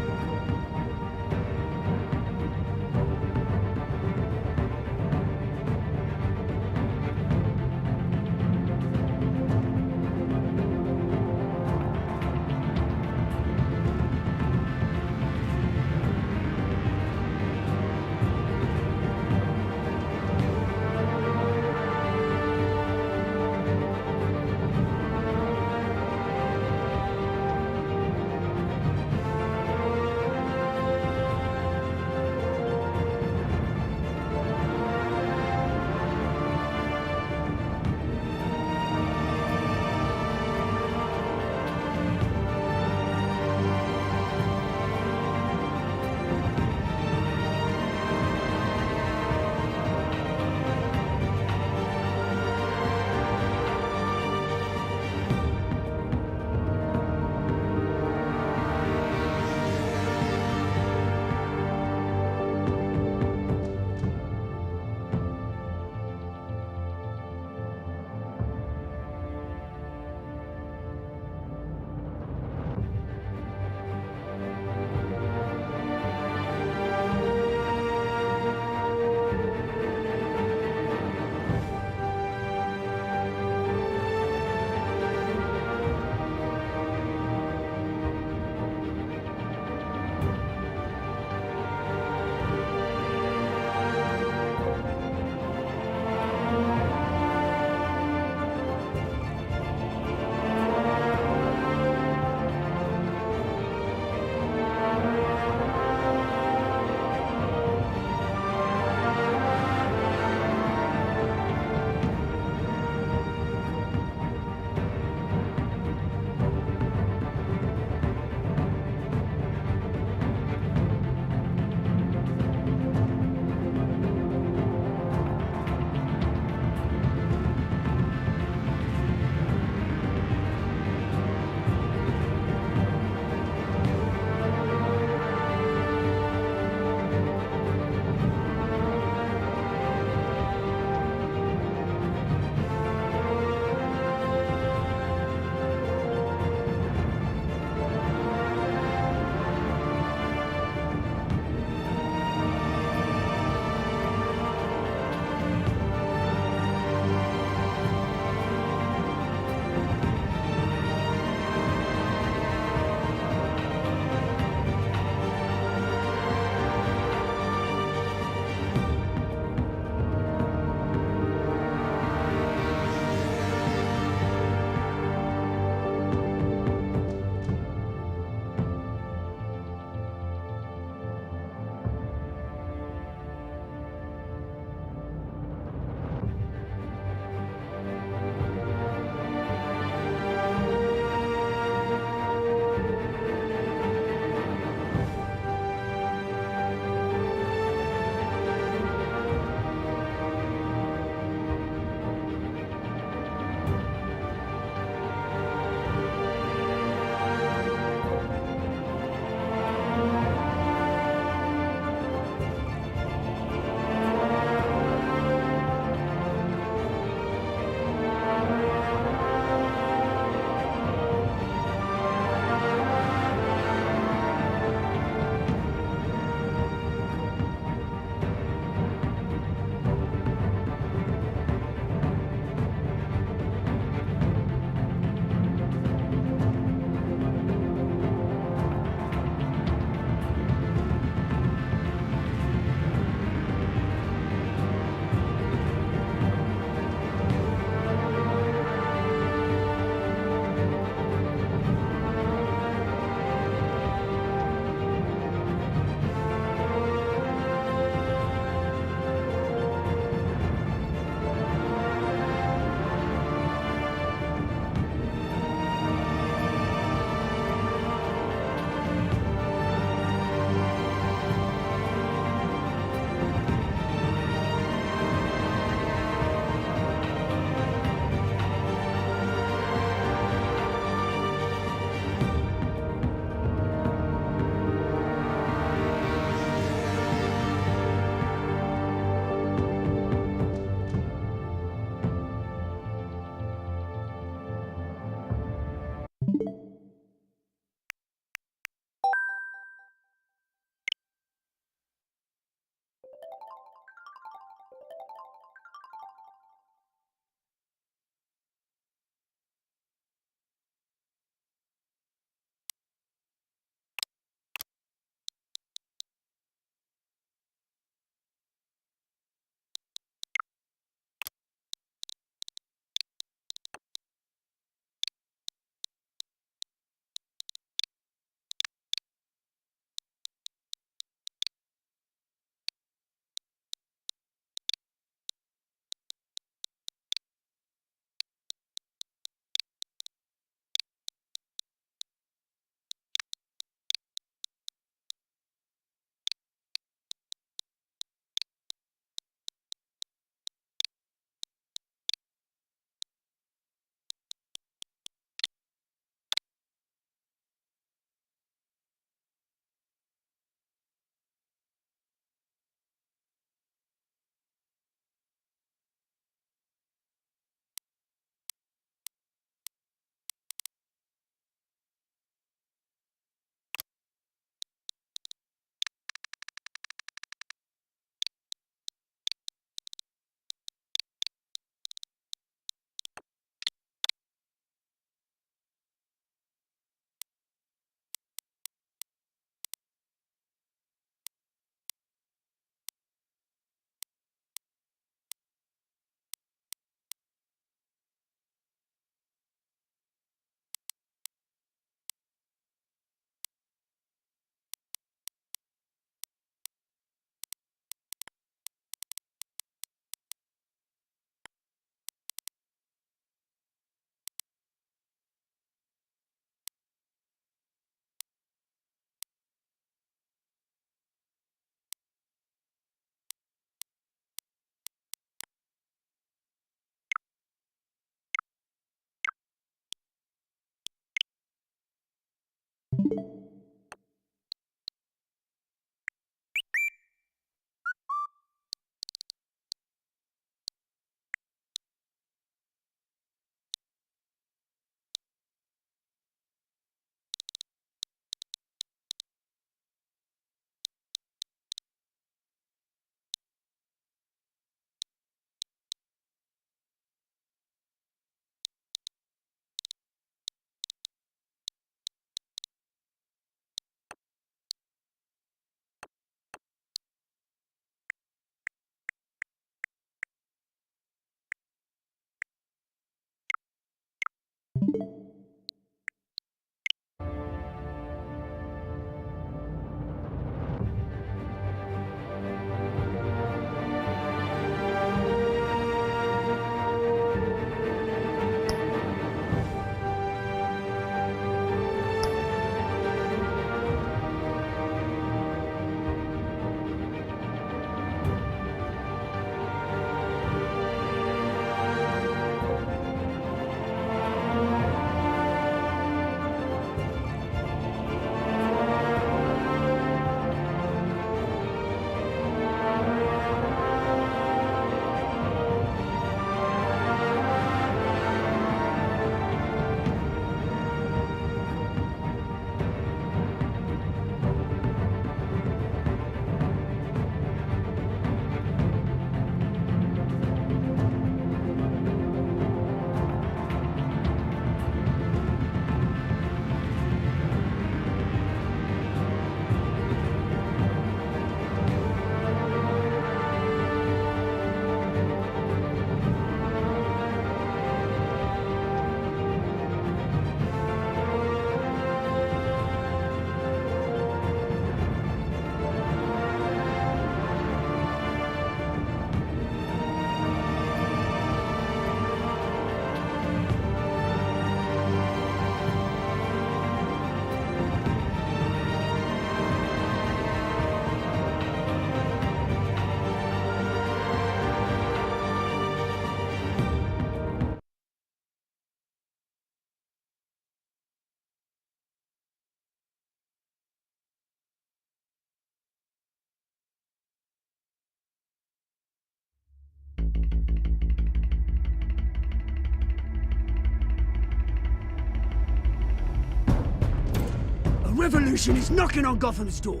A revolution is knocking on Gotham's door.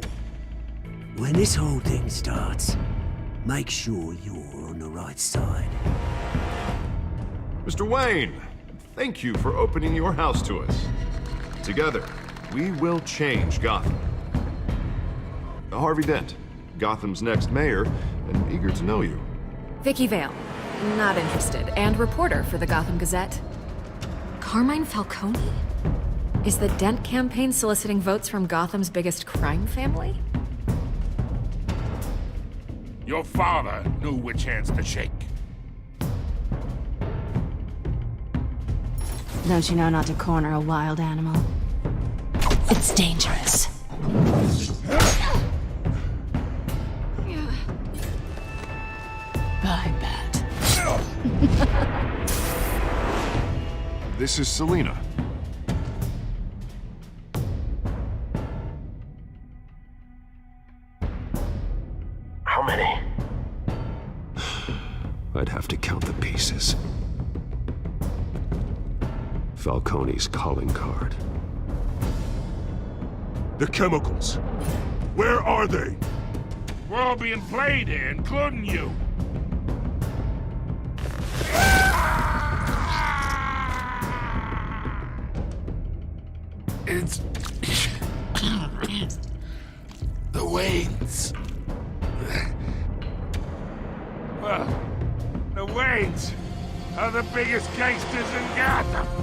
When this whole thing starts, make sure you're on the right side. Mr. Wayne, thank you for opening your house to us. Together, we will change Gotham. Harvey Dent, Gotham's next mayor, and eager to know you. Vicky Vale, not interested, and reporter for the Gotham Gazette. Carmine Falcone? Is the Dent campaign soliciting votes from Gotham's biggest crime family? Your father knew which hands to shake. Don't you know not to corner a wild animal? It's dangerous. Bye, Bat. This is Selina. How many? I'd have to count the pieces. Falcone's calling card. The chemicals. Where are they? We're all being played here, including you. It's... the Waynes. Well, the Waynes are the biggest gangsters in Gotham.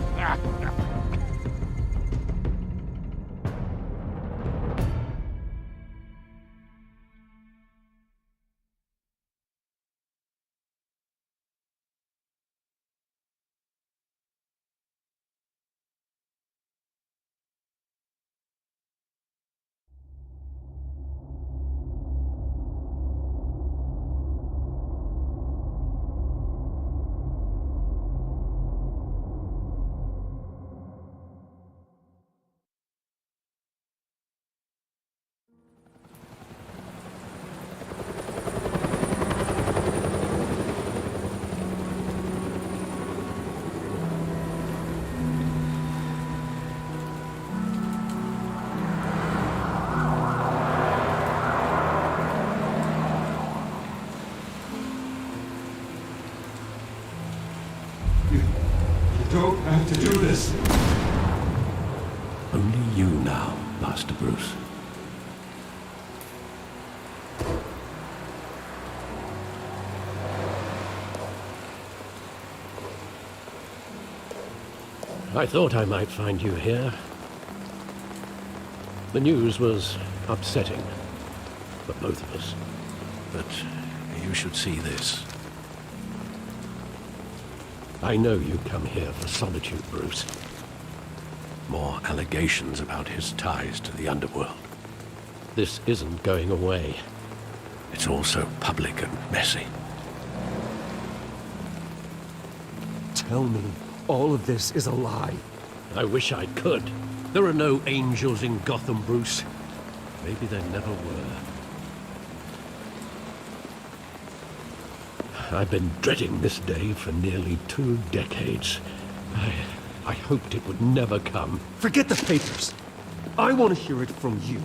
don't have to do this. Only you now, Master Bruce. I thought I might find you here. The news was upsetting for both of us. But you should see this. I know you come here for solitude, Bruce. More allegations about his ties to the underworld. This isn't going away. It's all so public and messy. Tell me, all of this is a lie. I wish I could. There are no angels in Gotham, Bruce. Maybe there never were. I've been dreading this day for nearly 2 decades. I hoped it would never come. Forget the papers. I want to hear it from you.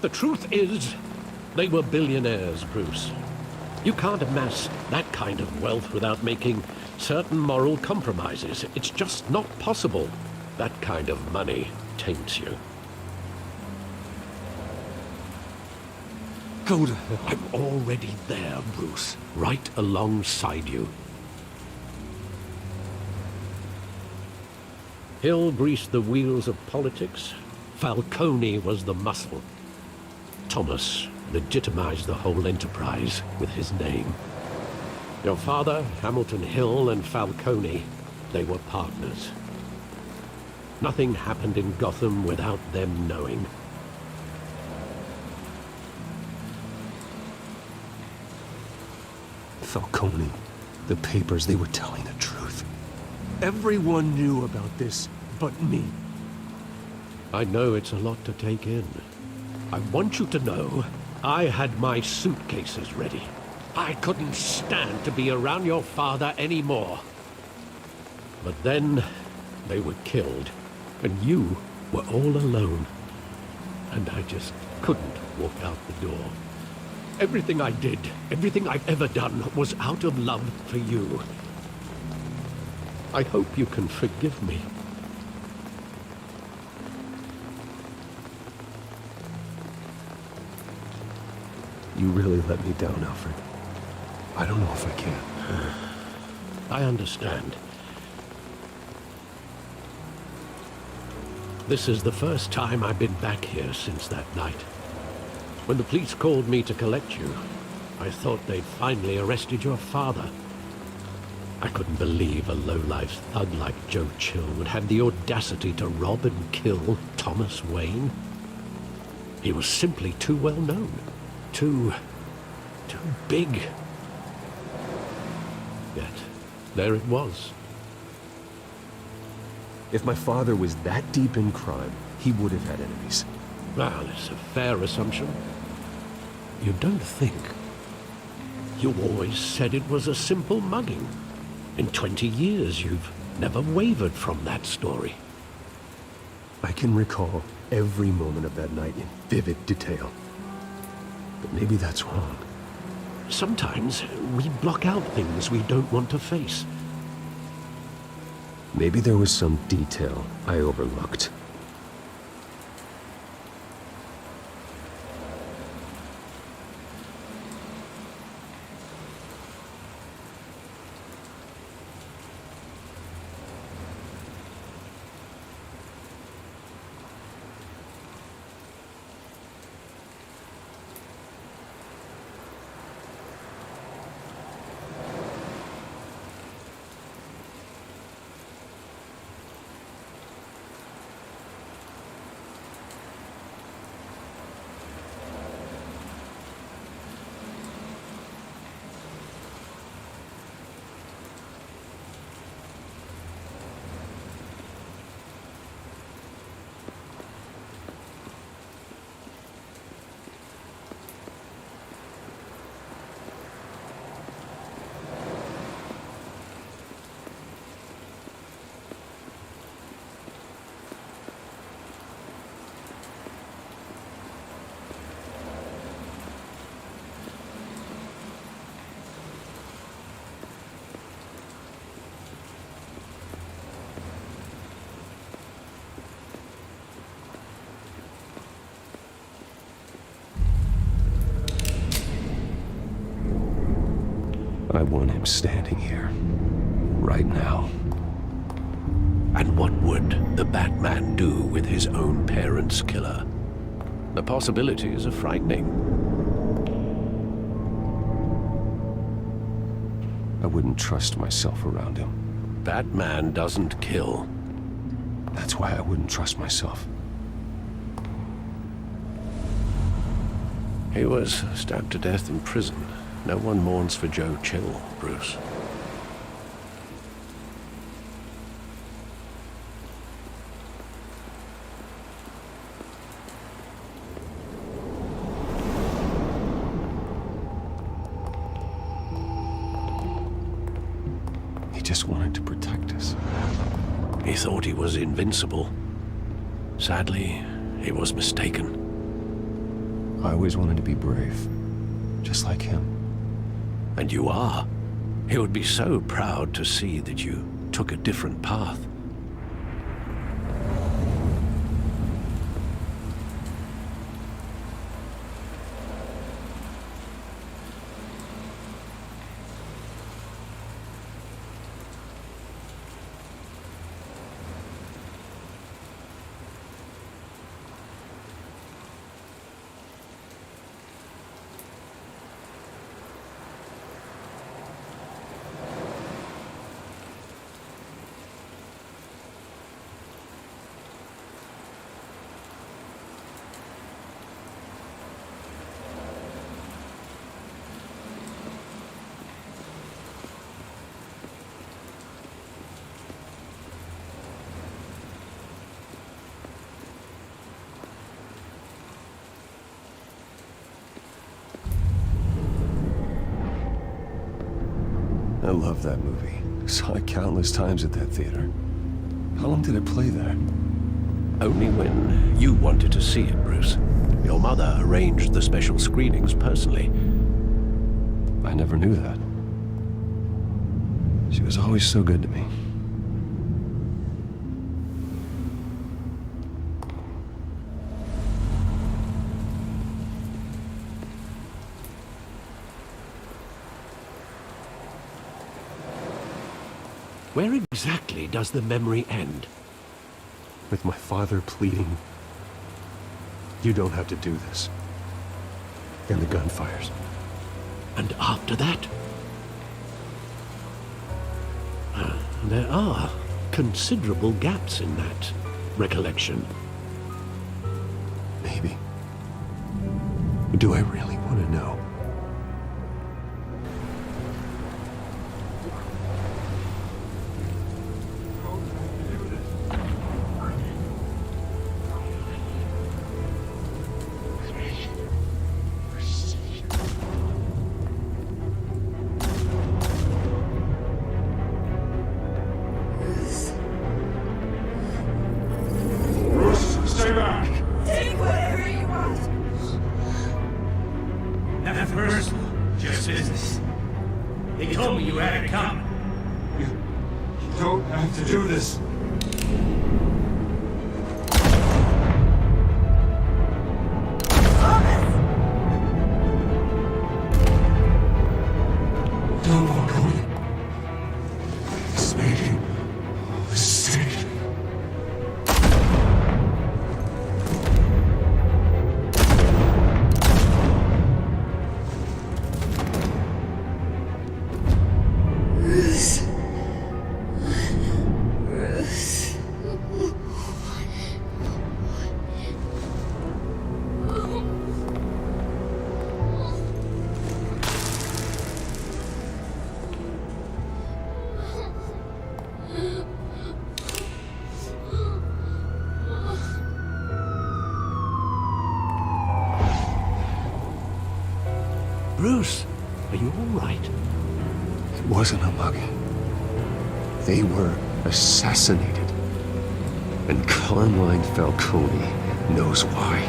The truth is, they were billionaires, Bruce. You can't amass that kind of wealth without making certain moral compromises. It's just not possible. That kind of money taints you. Go to hell. I'm already there, Bruce. Right alongside you. Hill greased the wheels of politics. Falcone was the muscle. Thomas legitimized the whole enterprise with his name. Your father, Hamilton Hill, and Falcone, they were partners. Nothing happened in Gotham without them knowing. Falcone, the papers, they were telling the truth. Everyone knew about this but me. I know it's a lot to take in. I want you to know I had my suitcases ready. I couldn't stand to be around your father anymore. But then they were killed, and you were all alone. And I just couldn't walk out the door. Everything I did, everything I've ever done, was out of love for you. I hope you can forgive me. You really let me down, Alfred. I don't know if I can. I understand. This is the first time I've been back here since that night. When the police called me to collect you, I thought they'd finally arrested your father. I couldn't believe a low-life thug like Joe Chill would have the audacity to rob and kill Thomas Wayne. He was simply too well known. Too big. Yet, there it was. If my father was that deep in crime, he would have had enemies. Well, it's a fair assumption. You don't think. You always said it was a simple mugging. In 20 years, you've never wavered from that story. I can recall every moment of that night in vivid detail. But maybe that's wrong. Sometimes we block out things we don't want to face. Maybe there was some detail I overlooked. I want him standing here, right now. And what would the Batman do with his own parents' killer? The possibilities are frightening. I wouldn't trust myself around him. Batman doesn't kill. That's why I wouldn't trust myself. He was stabbed to death in prison. No one mourns for Joe Chill, Bruce. He just wanted to protect us. He thought he was invincible. Sadly, he was mistaken. I always wanted to be brave, just like him. And you are. He would be so proud to see that you took a different path. I love that movie. Saw it countless times at that theater. How long did it play there? Only when you wanted to see it, Bruce. Your mother arranged the special screenings personally. I never knew that. She was always so good to me. Where exactly does the memory end? With my father pleading, "You don't have to do this." And the gunfires. And after that? There are considerable gaps in that recollection. Maybe. Do I really want to know? Stay back! Take whatever you want. Nothing personal, just business. They told me you had it coming. You don't have to do this. Don't walk away. He's making a mistake. Bruce, are you all right? It wasn't a mugging. They were assassinated. And Carmine Falcone knows why.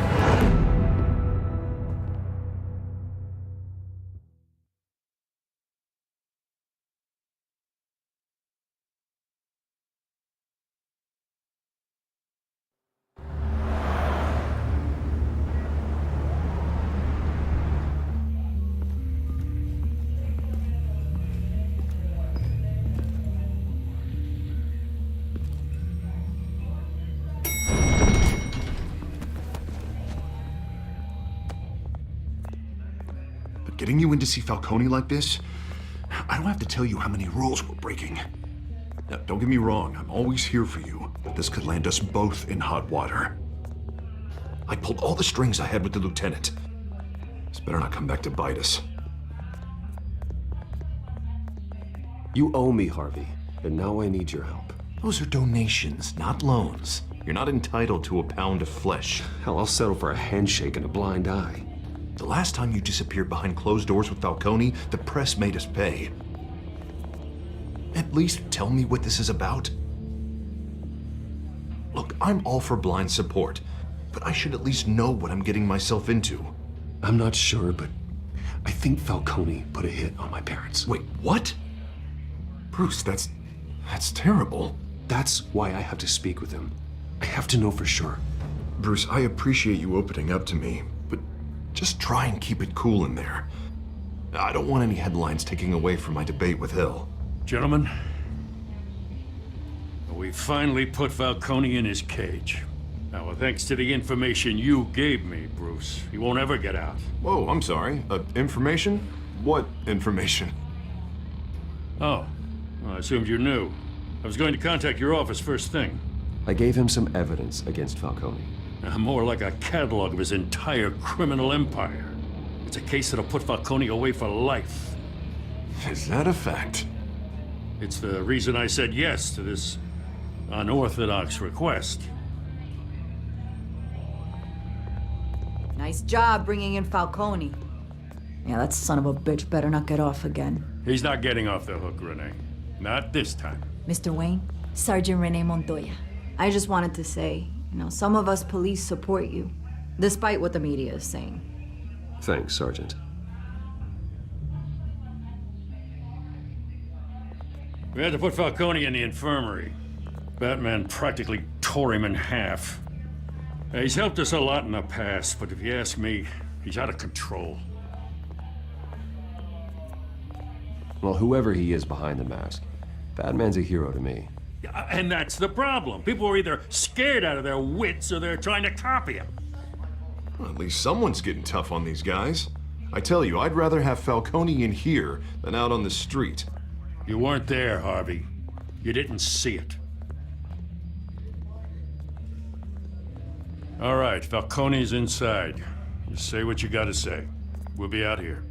getting you in to see Falcone like this, I don't have to tell you how many rules we're breaking. Now, don't get me wrong, I'm always here for you, but this could land us both in hot water. I pulled all the strings I had with the lieutenant. This better not come back to bite us. You owe me, Harvey, and now I need your help. Those are donations, not loans. You're not entitled to a pound of flesh. Hell, I'll settle for a handshake and a blind eye. The last time you disappeared behind closed doors with Falcone, the press made us pay. At least tell me what this is about. Look, I'm all for blind support, but I should at least know what I'm getting myself into. I'm not sure, but I think Falcone put a hit on my parents. Wait, what? Bruce, that's terrible. That's why I have to speak with him. I have to know for sure. Bruce, I appreciate you opening up to me, but just try and keep it cool in there. I don't want any headlines taking away from my debate with Hill. Gentlemen, we finally put Falcone in his cage. Now, thanks to the information you gave me, Bruce, he won't ever get out. Whoa, I'm sorry. Information? What information? Oh, well, I assumed you knew. I was going to contact your office first thing. I gave him some evidence against Falcone. More like a catalog of his entire criminal empire. It's a case that'll put Falcone away for life. Is that a fact? It's the reason I said yes to this unorthodox request. Nice job bringing in Falcone. Yeah, that son of a bitch better not get off again. He's not getting off the hook, Renee. Not this time. Mr. Wayne, Sergeant Renee Montoya. I just wanted to say, some of us police support you, despite what the media is saying. Thanks, Sergeant. We had to put Falcone in the infirmary. Batman practically tore him in half. He's helped us a lot in the past, but if you ask me, he's out of control. Well, whoever he is behind the mask, Batman's a hero to me. And that's the problem. People are either scared out of their wits or they're trying to copy him. Well, at least someone's getting tough on these guys. I tell you, I'd rather have Falcone in here than out on the street. You weren't there, Harvey. You didn't see it. All right, Falcone's inside. You say what you gotta say. We'll be out here.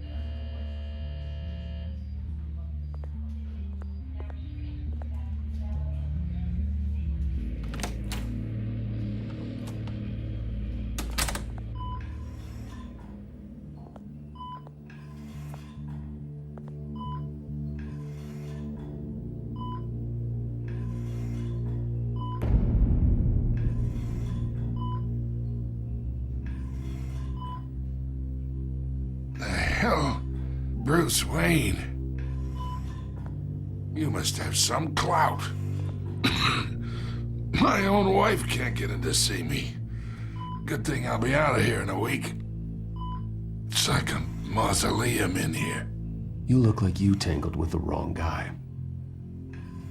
Hell, Bruce Wayne. You must have some clout. My own wife can't get in to see me. Good thing I'll be out of here in a week. It's like a mausoleum in here. You look like you tangled with the wrong guy.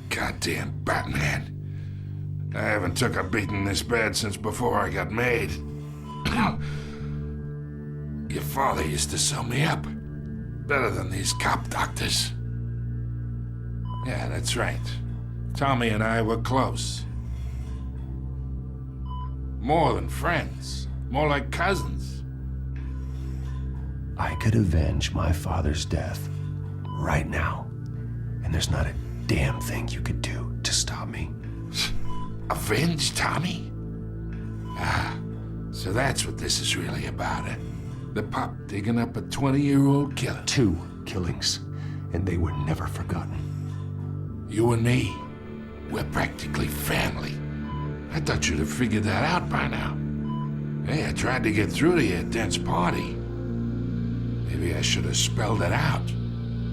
Goddamn Batman. I haven't took a beating this bad since before I got made. Your father used to sew me up. Better than these cop doctors. Yeah, that's right. Tommy and I were close. More than friends. More like cousins. I could avenge my father's death right now. And there's not a damn thing you could do to stop me. Avenge Tommy? Ah, so that's what this is really about, eh? The pup digging up a 20-year-old killer. 2 killings, and they were never forgotten. You and me, we're practically family. I thought you'd have figured that out by now. Hey, I tried to get through to you at Dent's party. Maybe I should have spelled it out.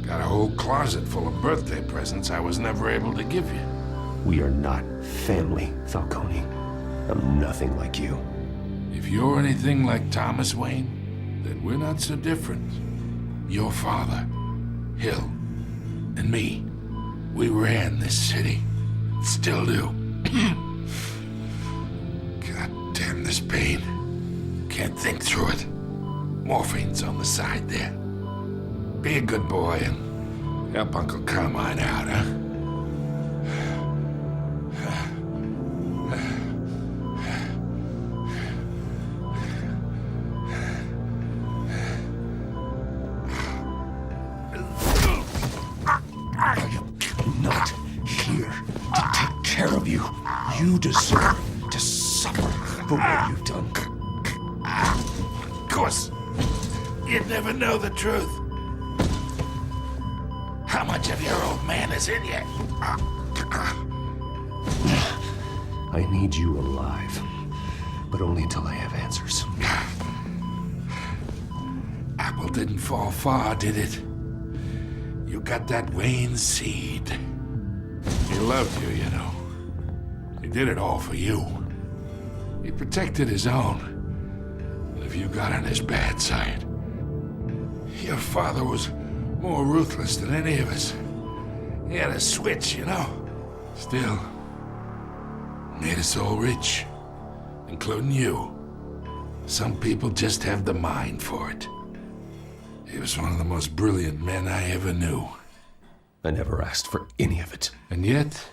Got a whole closet full of birthday presents I was never able to give you. We are not family, Falcone. I'm nothing like you. If you're anything like Thomas Wayne, then we're not so different. Your father, Hill, and me, we ran this city. Still do. God damn this pain. Can't think through it. Morphine's on the side there. Be a good boy and help Uncle Carmine out, huh? Not here to take care of you. You deserve to suffer for what you've done. Of course, you'd never know the truth. How much of your old man is in you? I need you alive, but only until I have answers. Apple didn't fall far, did it? You got that Wayne seed. He loved you, you know. He did it all for you. He protected his own. And if you got on his bad side, your father was more ruthless than any of us. He had a switch, you know. Still, made us all rich, including you. Some people just have the mind for it. He was one of the most brilliant men I ever knew. I never asked for any of it. And yet,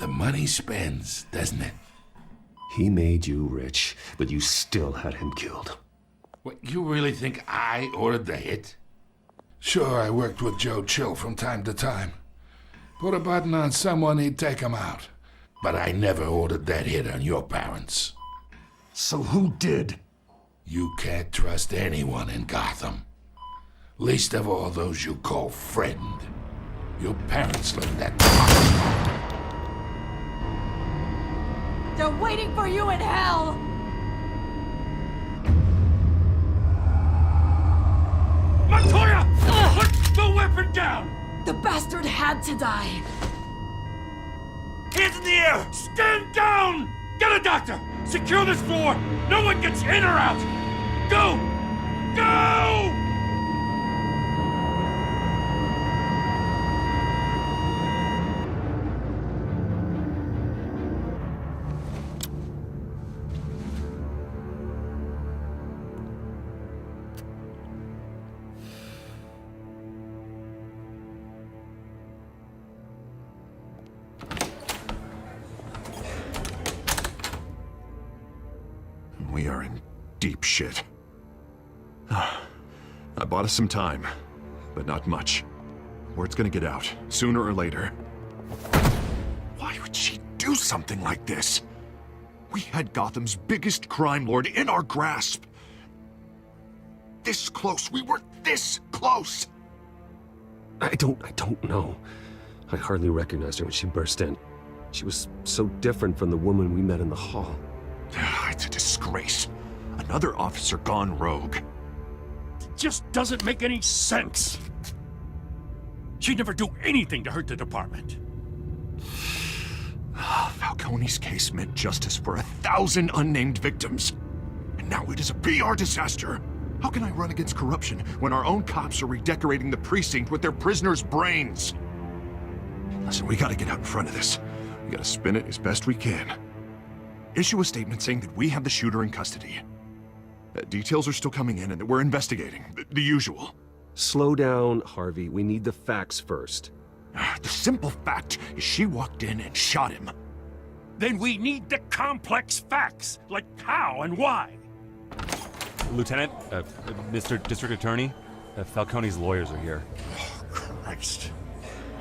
the money spends, doesn't it? He made you rich, but you still had him killed. What, you really think I ordered the hit? Sure, I worked with Joe Chill from time to time. Put a button on someone, he'd take him out. But I never ordered that hit on your parents. So who did? You can't trust anyone in Gotham. Least of all those you call friend. Your parents let that... They're waiting for you in hell! Montoya! Put the weapon down! The bastard had to die! Hands in the air! Stand down! Get a doctor! Secure this floor! No one gets in or out! Go! Go! We are in deep shit. I bought us some time, but not much. Word's gonna get out, sooner or later. Why would she do something like this? We had Gotham's biggest crime lord in our grasp. This close, we were this close! I don't know. I hardly recognized her when she burst in. She was so different from the woman we met in the hall. It's a disgrace. Another officer gone rogue. It just doesn't make any sense. She'd never do anything to hurt the department. Falcone's case meant justice for 1,000 unnamed victims. And now it is a PR disaster. How can I run against corruption when our own cops are redecorating the precinct with their prisoners' brains? Listen, we gotta get out in front of this. We gotta spin it as best we can. Issue a statement saying that we have the shooter in custody. Details are still coming in and that we're investigating. The usual. Slow down, Harvey. We need the facts first. The simple fact is she walked in and shot him. Then we need the complex facts, like how and why. Lieutenant, Mr. District Attorney, Falcone's lawyers are here. Oh, Christ.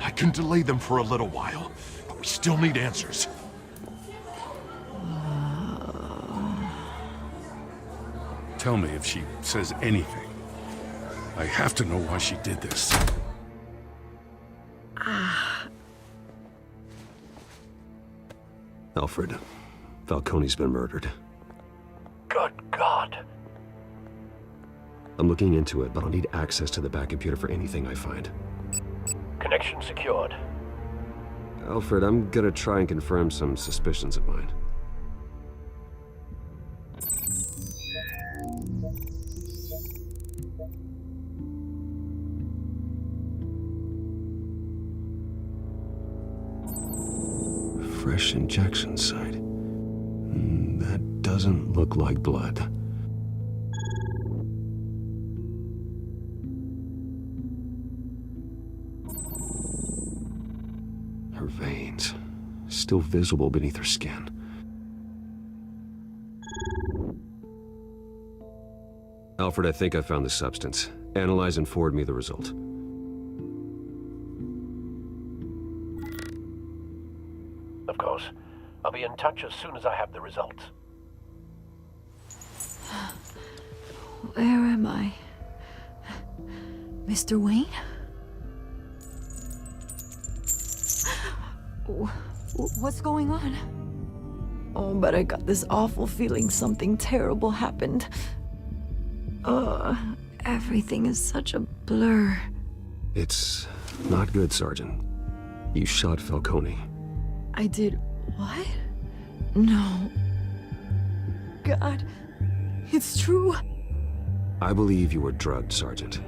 I can delay them for a little while, but we still need answers. Tell me if she says anything. I have to know why she did this. Alfred, Falcone's been murdered. Good God. I'm looking into it, but I'll need access to the back computer for anything I find. Connection secured. Alfred, I'm gonna try and confirm some suspicions of mine. Fresh injection site. That doesn't look like blood. still visible beneath her skin. Alfred, I think I found the substance. Analyze and forward me the result. Of course. I'll be in touch as soon as I have the results. Where am I? Mr. Wayne? What's going on? Oh, but I got this awful feeling something terrible happened. Everything is such a blur. It's not good, Sergeant. You shot Falcone. I did what? No. God, it's true. I believe you were drugged, Sergeant.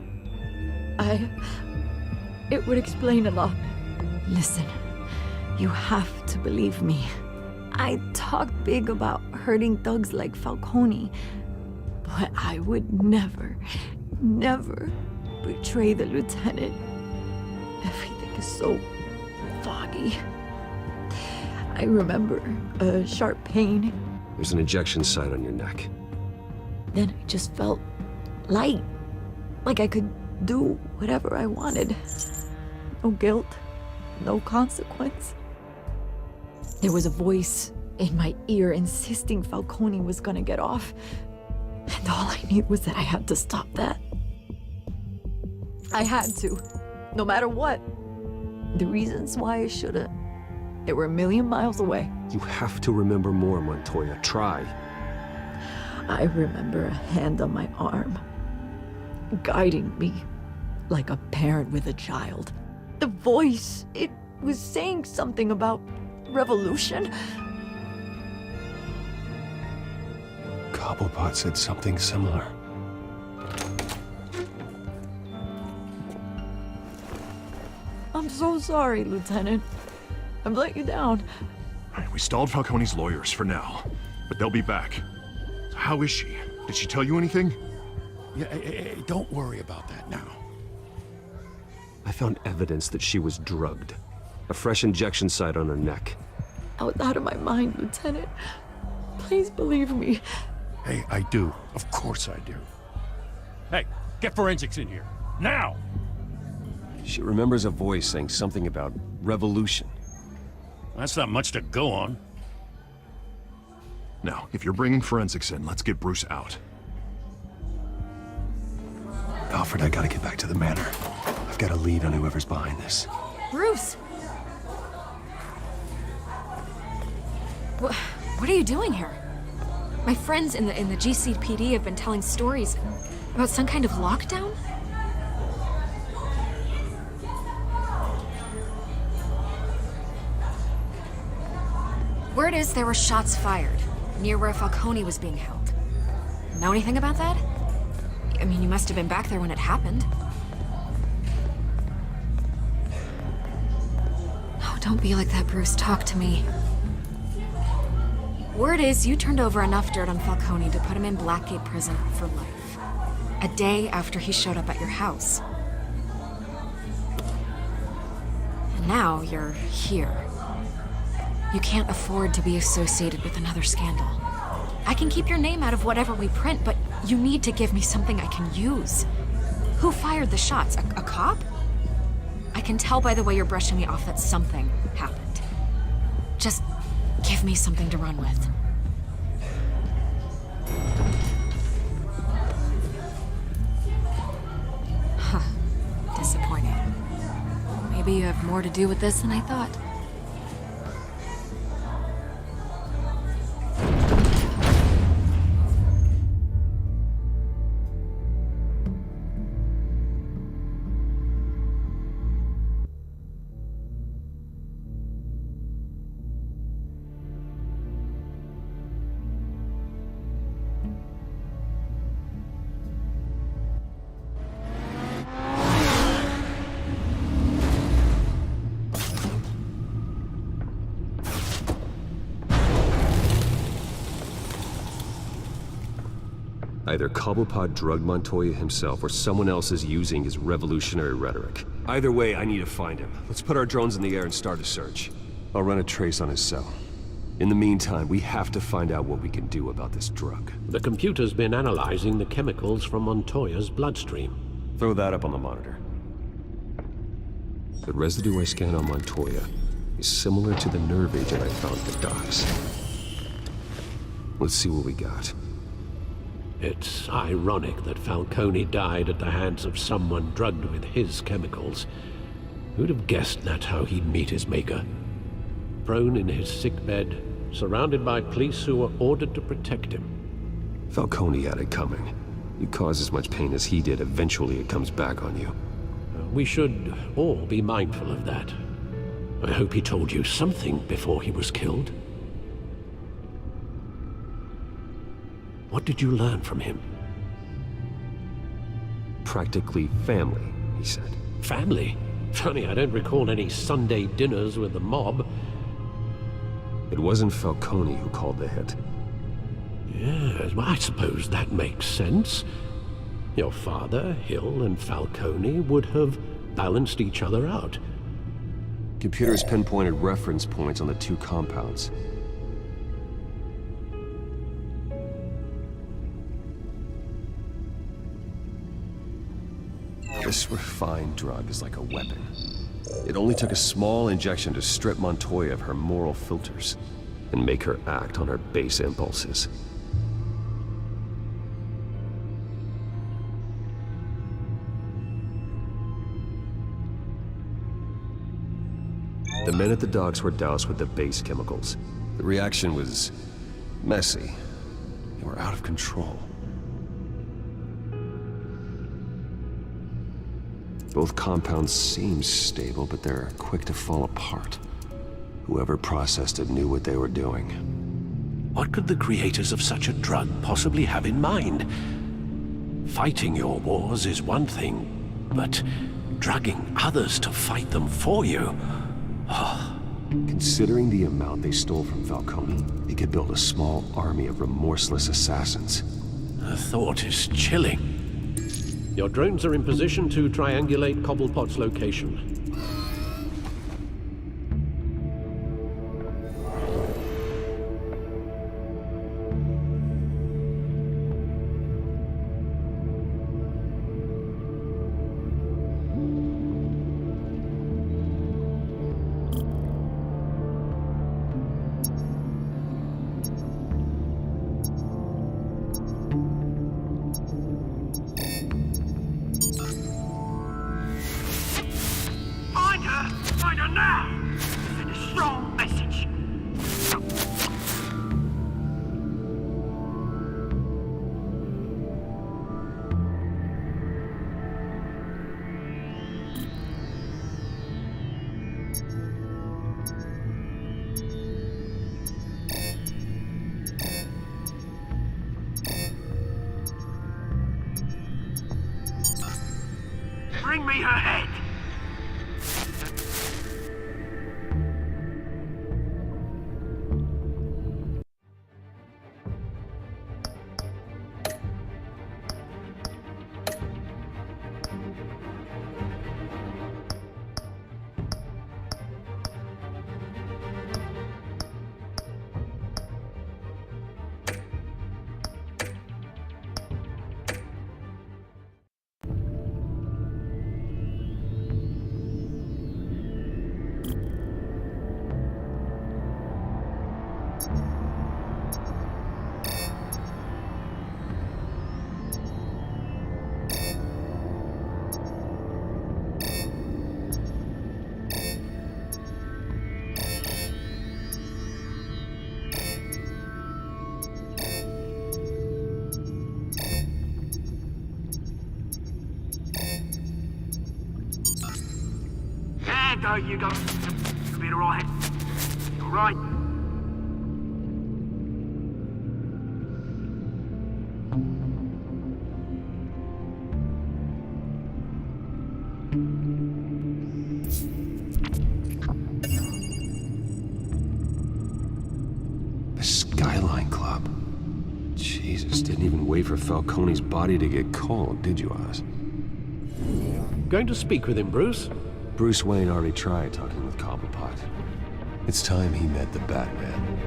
It would explain a lot. Listen, you have to believe me. I talk big about hurting thugs like Falcone, but I would never betray the lieutenant. Everything is so foggy. I remember a sharp pain. There's an injection site on your neck. Then I just felt light, like I could do whatever I wanted. No guilt, no consequence. There was a voice in my ear insisting Falcone was gonna get off. And all I knew was that I had to stop that. I had to, no matter what. The reasons why I should've, they were a million miles away. You have to remember more, Montoya. Try. I remember a hand on my arm, guiding me like a parent with a child. The voice, it was saying something about revolution. Cobblepot said something similar. I'm so sorry, Lieutenant. I've let you down. We stalled Falcone's lawyers for now, but they'll be back. How is she? Did she tell you anything? Yeah, don't worry about that now. I found evidence that she was drugged. A fresh injection site on her neck. I was out of my mind, Lieutenant. Please believe me. Hey, I do. Of course I do. Hey, get forensics in here. Now! She remembers a voice saying something about revolution. That's not much to go on. Now, if you're bringing forensics in, let's get Bruce out. Alfred, I gotta get back to the manor. I've got a lead on whoever's behind this. Bruce! What are you doing here? My friends in the GCPD have been telling stories about some kind of lockdown? Word is there were shots fired near where Falcone was being held. Know anything about that? I mean, you must have been back there when it happened. Oh, don't be like that, Bruce. Talk to me. Word is you turned over enough dirt on Falcone to put him in Blackgate Prison for life. A day after he showed up at your house. And now you're here. You can't afford to be associated with another scandal. I can keep your name out of whatever we print, but you need to give me something I can use. Who fired the shots? A cop? I can tell by the way you're brushing me off that something happened. Just give me something to run with. Huh. Disappointing. Maybe you have more to do with this than I thought. Either Cobblepot drugged Montoya himself, or someone else is using his revolutionary rhetoric. Either way, I need to find him. Let's put our drones in the air and start a search. I'll run a trace on his cell. In the meantime, we have to find out what we can do about this drug. The computer's been analyzing the chemicals from Montoya's bloodstream. Throw that up on the monitor. The residue I scanned on Montoya is similar to the nerve agent I found at the docks. Let's see what we got. It's ironic that Falcone died at the hands of someone drugged with his chemicals. Who'd have guessed that's how he'd meet his maker? Prone in his sickbed, surrounded by police who were ordered to protect him. Falcone had it coming. You cause as much pain as he did, eventually it comes back on you. We should all be mindful of that. I hope he told you something before he was killed. What did you learn from him? Practically family, he said. Family? Funny, I don't recall any Sunday dinners with the mob. It wasn't Falcone who called the hit. Yes, well, I suppose that makes sense. Your father, Hill, and Falcone would have balanced each other out. Computers pinpointed reference points on the two compounds. This refined drug is like a weapon. It only took a small injection to strip Montoya of her moral filters and make her act on her base impulses. The men at the docks were doused with the base chemicals. The reaction was messy. They were out of control. Both compounds seem stable, but they're quick to fall apart. Whoever processed it knew what they were doing. What could the creators of such a drug possibly have in mind? Fighting your wars is one thing, but drugging others to fight them for you? Oh. Considering the amount they stole from Falcone, they could build a small army of remorseless assassins. The thought is chilling. Your drones are in position to triangulate Cobblepot's location. Find her now! Send a strong message. Bring me her head! There you go. You'll be alright. Alright. The Skyline Club. Jesus, didn't even wait for Falcone's body to get cold, did you, Oz? Going to speak with him, Bruce? Bruce Wayne already tried talking with Cobblepot. It's time he met the Batman.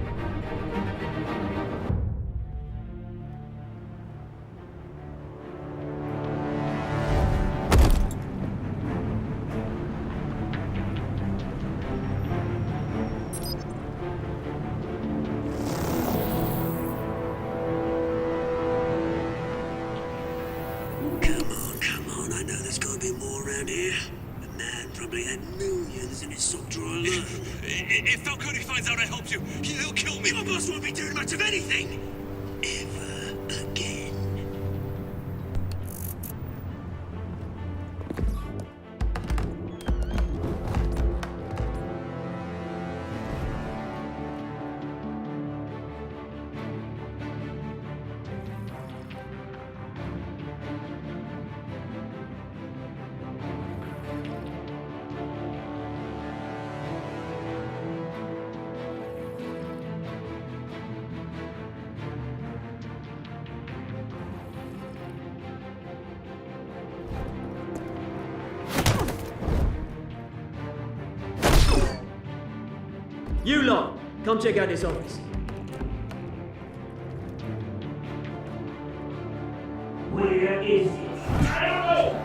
Come on, I know there's gotta be more around here. The man probably had millions in his sock drawer alone. If Falcone finds out I helped you, he'll kill me. Your boss won't be doing much of anything. Ever again. You lot, come check out this office. Where is it? I don't know!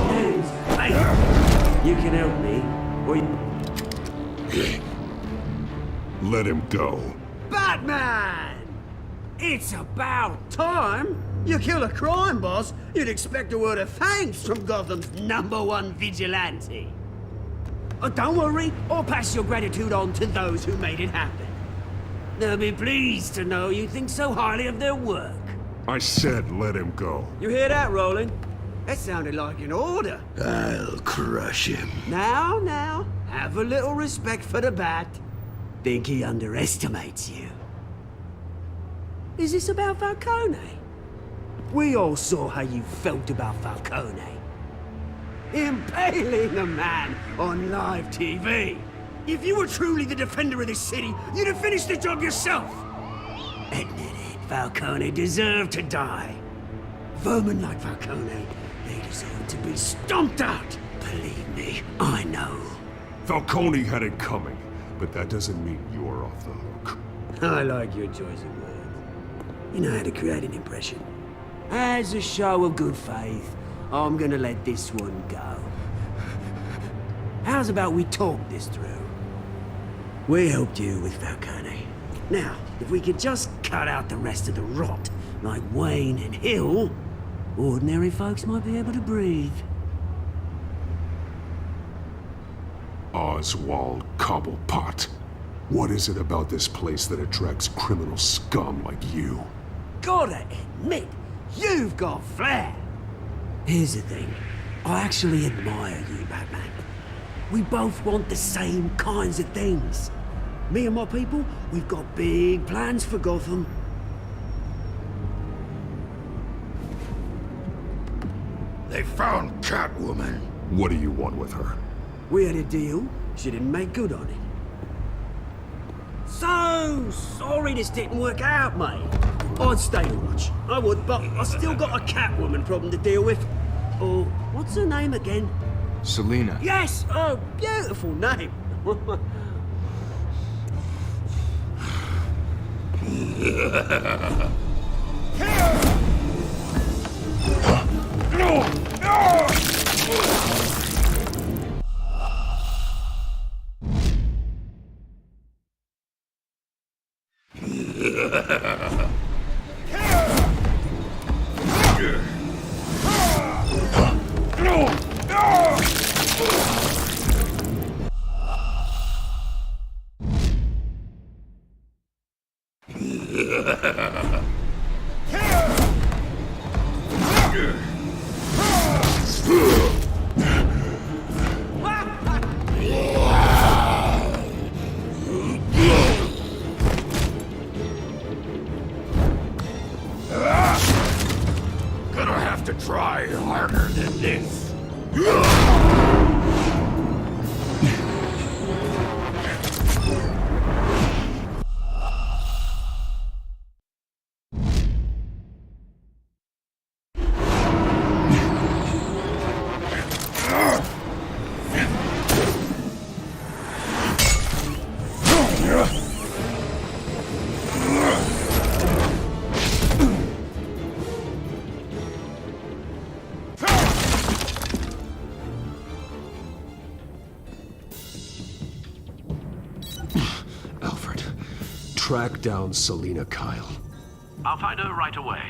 Please! Hey, you can help me, or you... Let him go. Batman! It's about time! You kill a crime boss, you'd expect a word of thanks from Gotham's #1 vigilante. Oh, don't worry, I'll pass your gratitude on to those who made it happen. They'll be pleased to know you think so highly of their work. I said let him go. You hear that, Roland? That sounded like an order. I'll crush him. Now, have a little respect for the Bat. Think he underestimates you. Is this about Falcone? We all saw how you felt about Falcone. Impaling a man on live TV. If you were truly the defender of this city, you'd have finished the job yourself. Admit it, Falcone deserved to die. Vermin like Falcone, they deserve to be stomped out. Believe me, I know. Falcone had it coming, but that doesn't mean you're off the hook. I like your choice of words. You know how to create an impression. As a show of good faith, I'm gonna let this one go. How's about we talk this through? We helped you with Falcone. Now, if we could just cut out the rest of the rot, like Wayne and Hill, ordinary folks might be able to breathe. Oswald Cobblepot. What is it about this place that attracts criminal scum like you? Gotta admit, you've got flair. Here's the thing. I actually admire you, Batman. We both want the same kinds of things. Me and my people, we've got big plans for Gotham. They found Catwoman. What do you want with her? We had a deal. She didn't make good on it. So sorry this didn't work out, mate. I'd stay to watch. I would, but I still got a Catwoman problem to deal with. Oh, what's her name again? Selina. Yes! Oh, beautiful name. Gonna have to try harder than this. Track down Selina Kyle. I'll find her right away.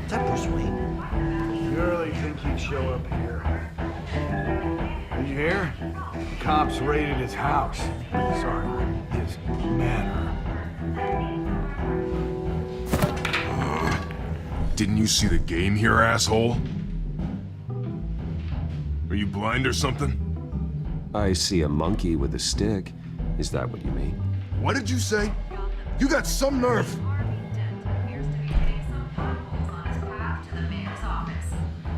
What's up, Bruce Wayne? You really think he'd show up here? Did you hear? The cops raided his house. Sorry, his manor. Didn't you see the game here, asshole? Are you blind or something? I see a monkey with a stick. Is that what you mean? What did you say? You got some nerve!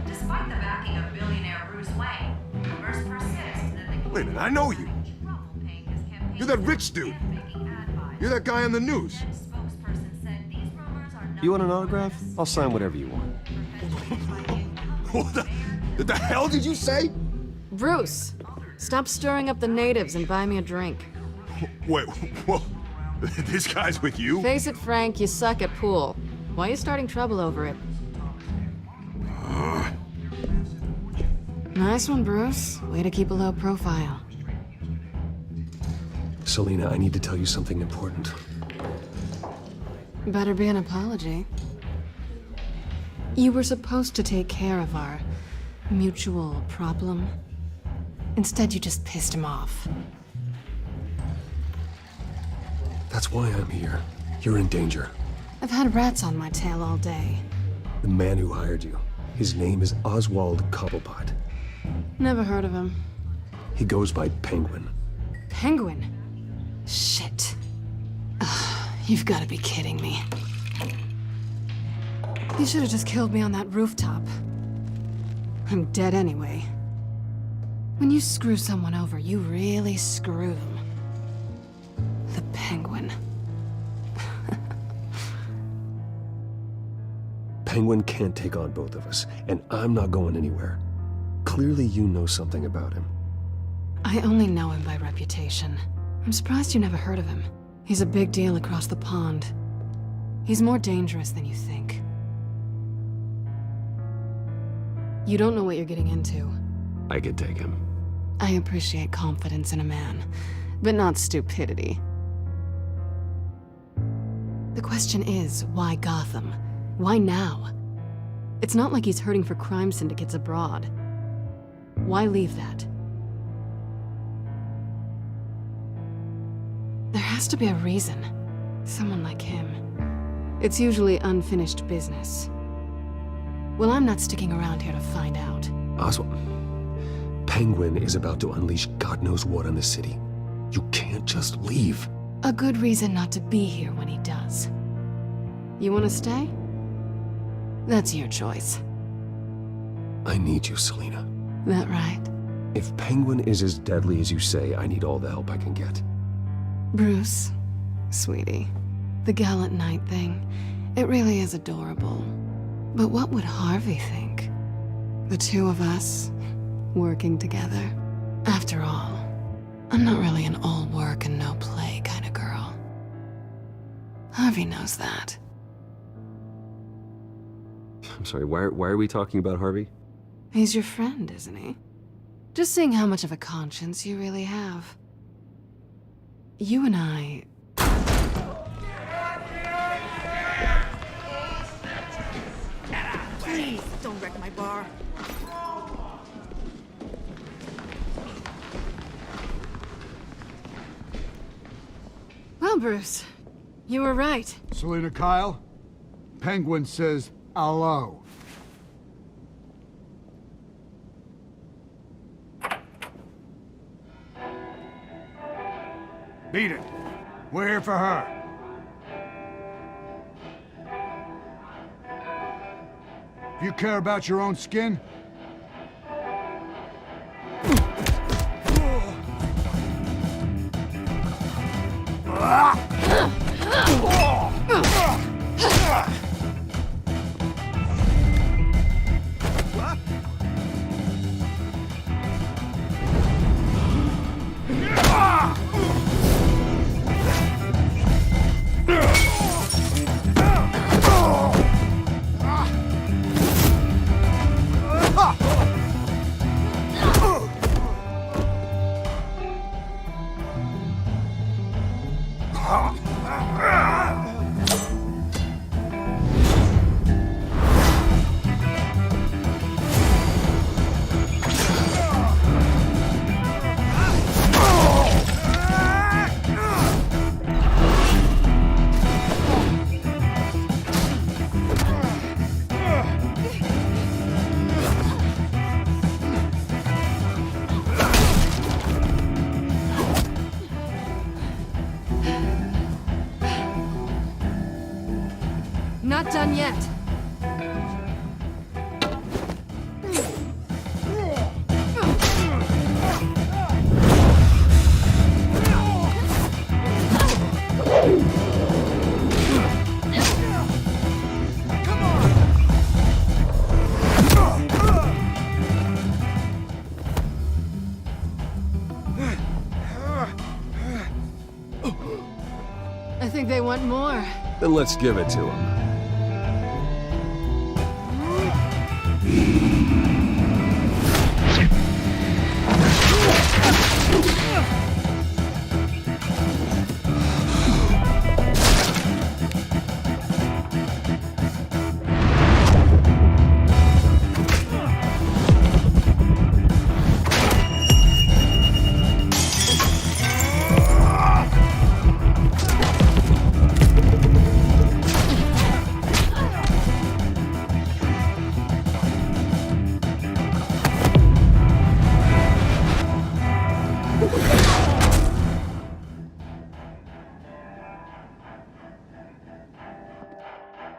Despite the backing of billionaire Bruce Wayne, rumors persist that the Wait a minute, I know you. You're that rich dude. You're that guy on the news. You want an autograph? I'll sign whatever you want. What the hell did you say? Bruce, stop stirring up the natives and buy me a drink. Wait, whoa. This guy's with you? Face it, Frank, you suck at pool. Why are you starting trouble over it? Nice one, Bruce. Way to keep a low profile. Selina, I need to tell you something important. Better be an apology. You were supposed to take care of our mutual problem. Instead, you just pissed him off. That's why I'm here. You're in danger. I've had rats on my tail all day. The man who hired you, his name is Oswald Cobblepot. Never heard of him. He goes by Penguin. Penguin? Shit. Ugh, you've got to be kidding me. You should have just killed me on that rooftop. I'm dead anyway. When you screw someone over, you really screw them. The Penguin. Penguin can't take on both of us, and I'm not going anywhere. Clearly you know something about him. I only know him by reputation. I'm surprised you never heard of him. He's a big deal across the pond. He's more dangerous than you think. You don't know what you're getting into. I could take him. I appreciate confidence in a man, but not stupidity. The question is, why Gotham? Why now? It's not like he's hurting for crime syndicates abroad. Why leave that? There has to be a reason. Someone like him. It's usually unfinished business. Well, I'm not sticking around here to find out. Oswald, Penguin is about to unleash God knows what on the city. You can't just leave. A good reason not to be here when he does. You want to stay? That's your choice. I need you, Selina. That right? If Penguin is as deadly as you say, I need all the help I can get. Bruce, sweetie, the gallant knight thing, it really is adorable. But what would Harvey think? The two of us, working together. After all, I'm not really an all work and no play kind of girl. Harvey knows that. I'm sorry, why are we talking about Harvey? He's your friend, isn't he? Just seeing how much of a conscience you really have. You and I... Please, don't wreck my bar. Well, Bruce, you were right. Selina Kyle, Penguin says hello. Beat it. We're here for her. If you care about your own skin, Not done yet. I think they want more. Then let's give it to them.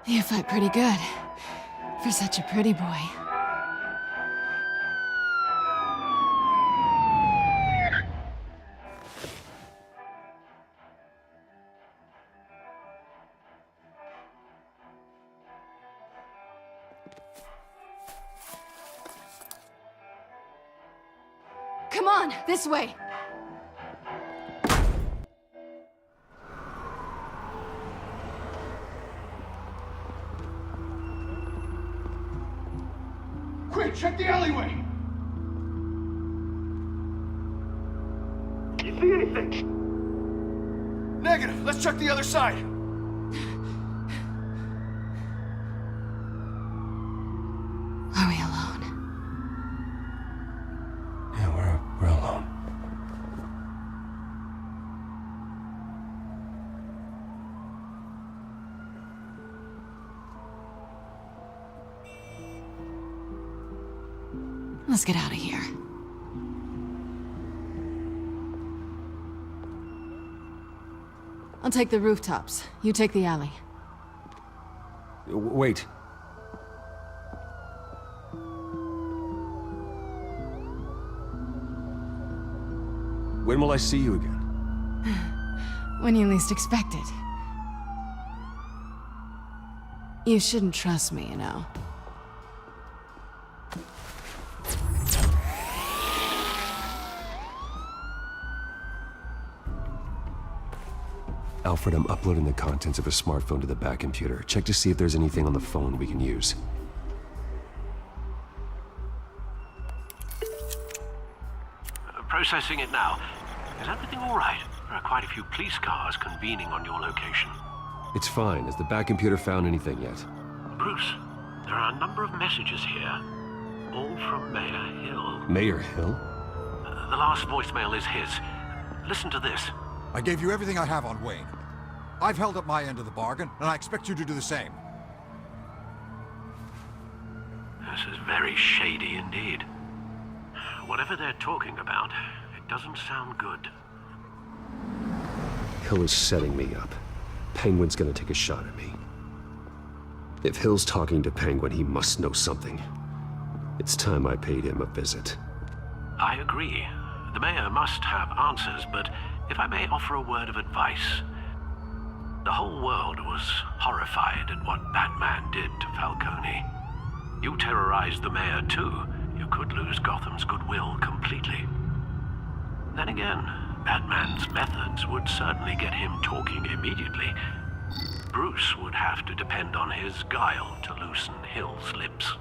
You fight pretty good. For such a pretty boy. Come on, this way! quick, check the alleyway! You see anything? Negative. Let's check the other side. Are we alone? Yeah, we're alone. Let's get out of here. I'll take the rooftops. You take the alley. Wait. When will I see you again? When you least expect it. You shouldn't trust me, you know. Alfred, I'm uploading the contents of a smartphone to the back computer. Check to see if there's anything on the phone we can use. Processing it now. Is everything all right? There are quite a few police cars convening on your location. It's fine. Has the back computer found anything yet? Bruce, there are a number of messages here. All from Mayor Hill. Mayor Hill? The last voicemail is his. Listen to this. I gave you everything I have on Wayne. I've held up my end of the bargain, and I expect you to do the same. This is very shady indeed. Whatever they're talking about, it doesn't sound good. Hill is setting me up. Penguin's gonna take a shot at me. If Hill's talking to Penguin, he must know something. It's time I paid him a visit. I agree. The mayor must have answers, but if I may offer a word of advice. The whole world was horrified at what Batman did to Falcone. You terrorized the mayor too. You could lose Gotham's goodwill completely. Then again, Batman's methods would certainly get him talking immediately. Bruce would have to depend on his guile to loosen Hill's lips.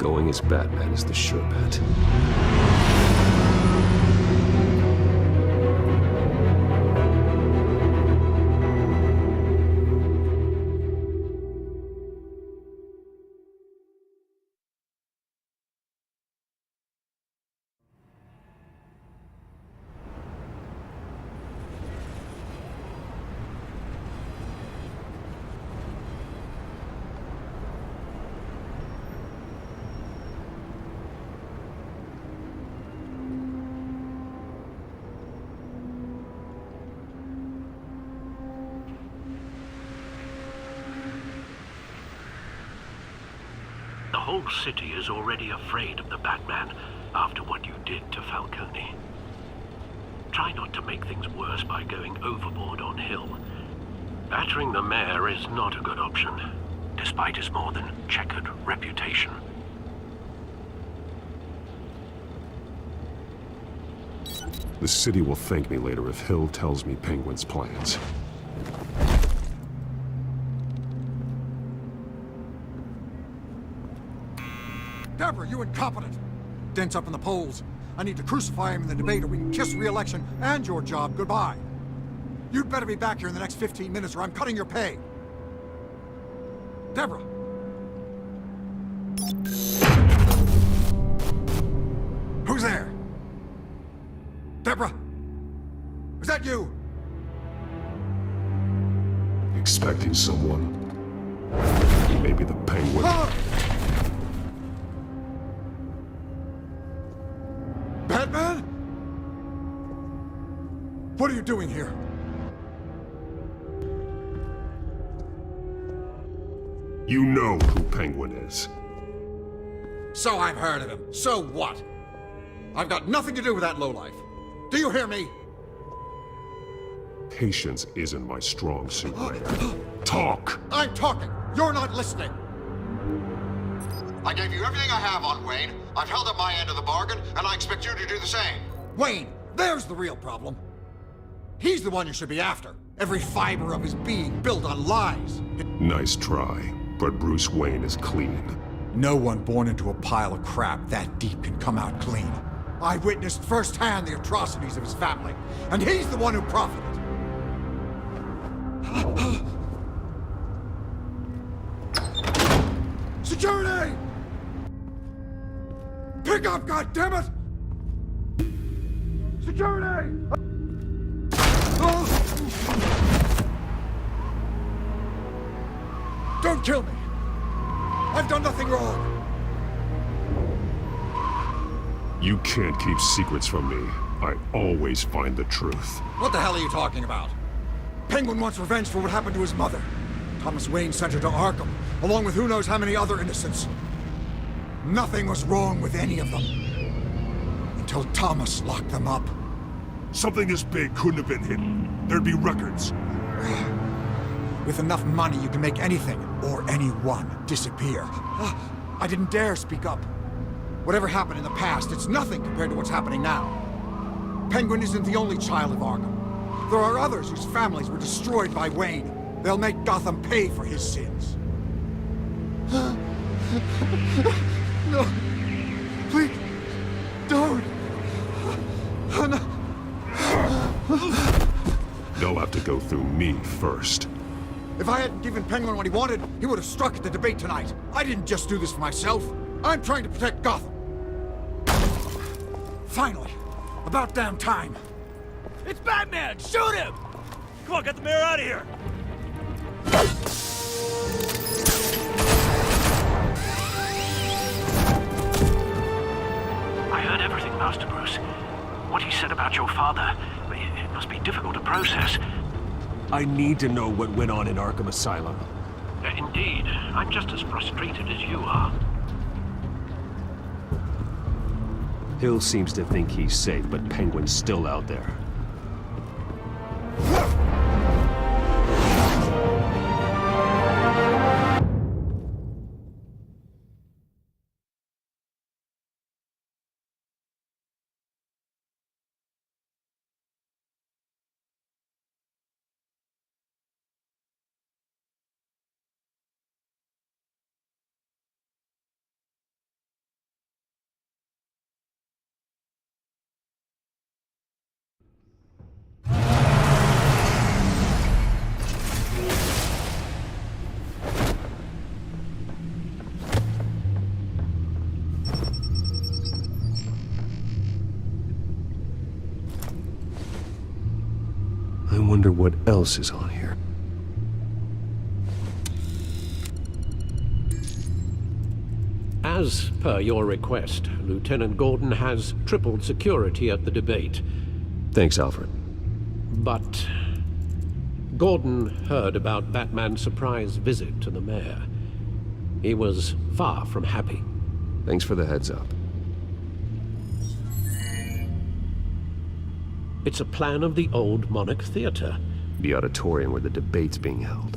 Going as Batman is the sure bet. The whole city is already afraid of the Batman after what you did to Falcone. Try not to make things worse by going overboard on Hill. Battering the mayor is not a good option, despite his more than checkered reputation. The city will thank me later if Hill tells me Penguin's plans. Deborah, you incompetent! Dent's up in the polls. I need to crucify him in the debate or we can kiss re-election and your job goodbye. You'd better be back here in the next 15 minutes or I'm cutting your pay. Deborah! Who's there? Deborah! Is that you? Expecting someone. He may be the Penguin. Batman? What are you doing here? You know who Penguin is. So I've heard of him. So what? I've got nothing to do with that lowlife. Do you hear me? Patience isn't my strong suit, Mayor. Talk! I'm talking. You're not listening. I gave you everything I have on Wayne. I've held up my end of the bargain, and I expect you to do the same. Wayne, there's the real problem. He's the one you should be after. Every fiber of his being built on lies. Nice try, but Bruce Wayne is clean. No one born into a pile of crap that deep can come out clean. I witnessed firsthand the atrocities of his family, and he's the one who profited. Security! Pick up, goddammit! Security! Don't kill me! I've done nothing wrong! You can't keep secrets from me. I always find the truth. What the hell are you talking about? Penguin wants revenge for what happened to his mother. Thomas Wayne sent her to Arkham, along with who knows how many other innocents. Nothing was wrong with any of them. Until Thomas locked them up. Something this big couldn't have been hidden. There'd be records. With enough money, you can make anything, or anyone, disappear. I didn't dare speak up. Whatever happened in the past, it's nothing compared to what's happening now. Penguin isn't the only child of Arkham. There are others whose families were destroyed by Wayne. They'll make Gotham pay for his sins. No. Please. Don't. No. They'll have to go through me first. If I hadn't given Penguin what he wanted, he would have struck at the debate tonight. I didn't just do this for myself. I'm trying to protect Gotham. Finally. About damn time. It's Batman! Shoot him! Come on, get the mayor out of here! I heard everything, Master Bruce. What he said about your father, it must be difficult to process. I need to know what went on in Arkham Asylum. Indeed. I'm just as frustrated as you are. Hill seems to think he's safe, but Penguin's still out there. wonder what else is on here. As per your request, Lieutenant Gordon has tripled security at the debate. Thanks, Alfred. But Gordon heard about Batman's surprise visit to the mayor. He was far from happy. Thanks for the heads up. It's a plan of the old Monarch Theater. The auditorium where the debate's being held.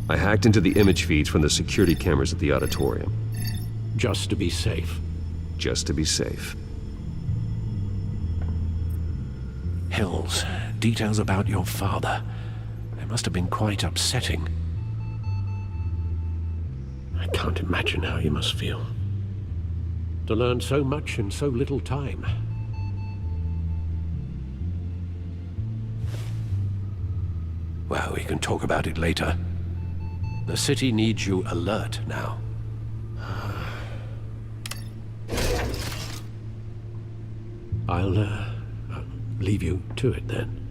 I hacked into the image feeds from the security cameras at the auditorium. Just to be safe. Just to be safe. Hills, details about your father. They must have been quite upsetting. I can't imagine how you must feel. To learn so much in so little time. Well, we can talk about it later. The city needs you alert now. I'll leave you to it then.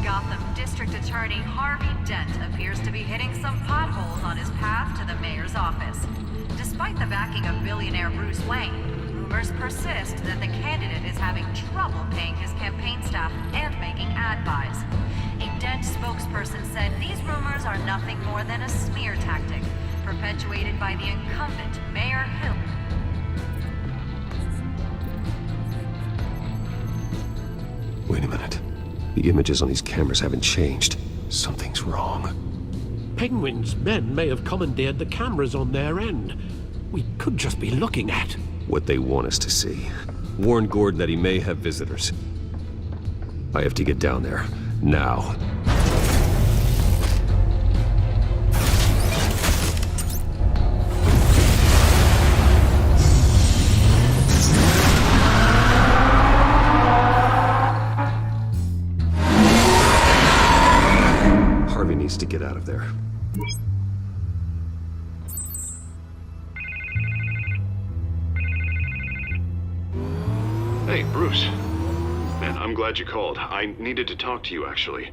Gotham District Attorney Harvey Dent appears to be hitting some potholes on his path to the mayor's office. Despite the backing of billionaire Bruce Wayne, rumors persist that the candidate is having trouble paying his campaign staff and making ad buys. A Dent spokesperson said these rumors are nothing more than a smear tactic, perpetuated by the incumbent Mayor Hill. Wait a minute. The images on these cameras haven't changed. Something's wrong. Penguin's men may have commandeered the cameras on their end. We could just be looking at what they want us to see. Warn Gordon that he may have visitors. I have to get down there. Now. Harvey needs to get out of there. Hey, Bruce. Man, I'm glad you called. I needed to talk to you, actually.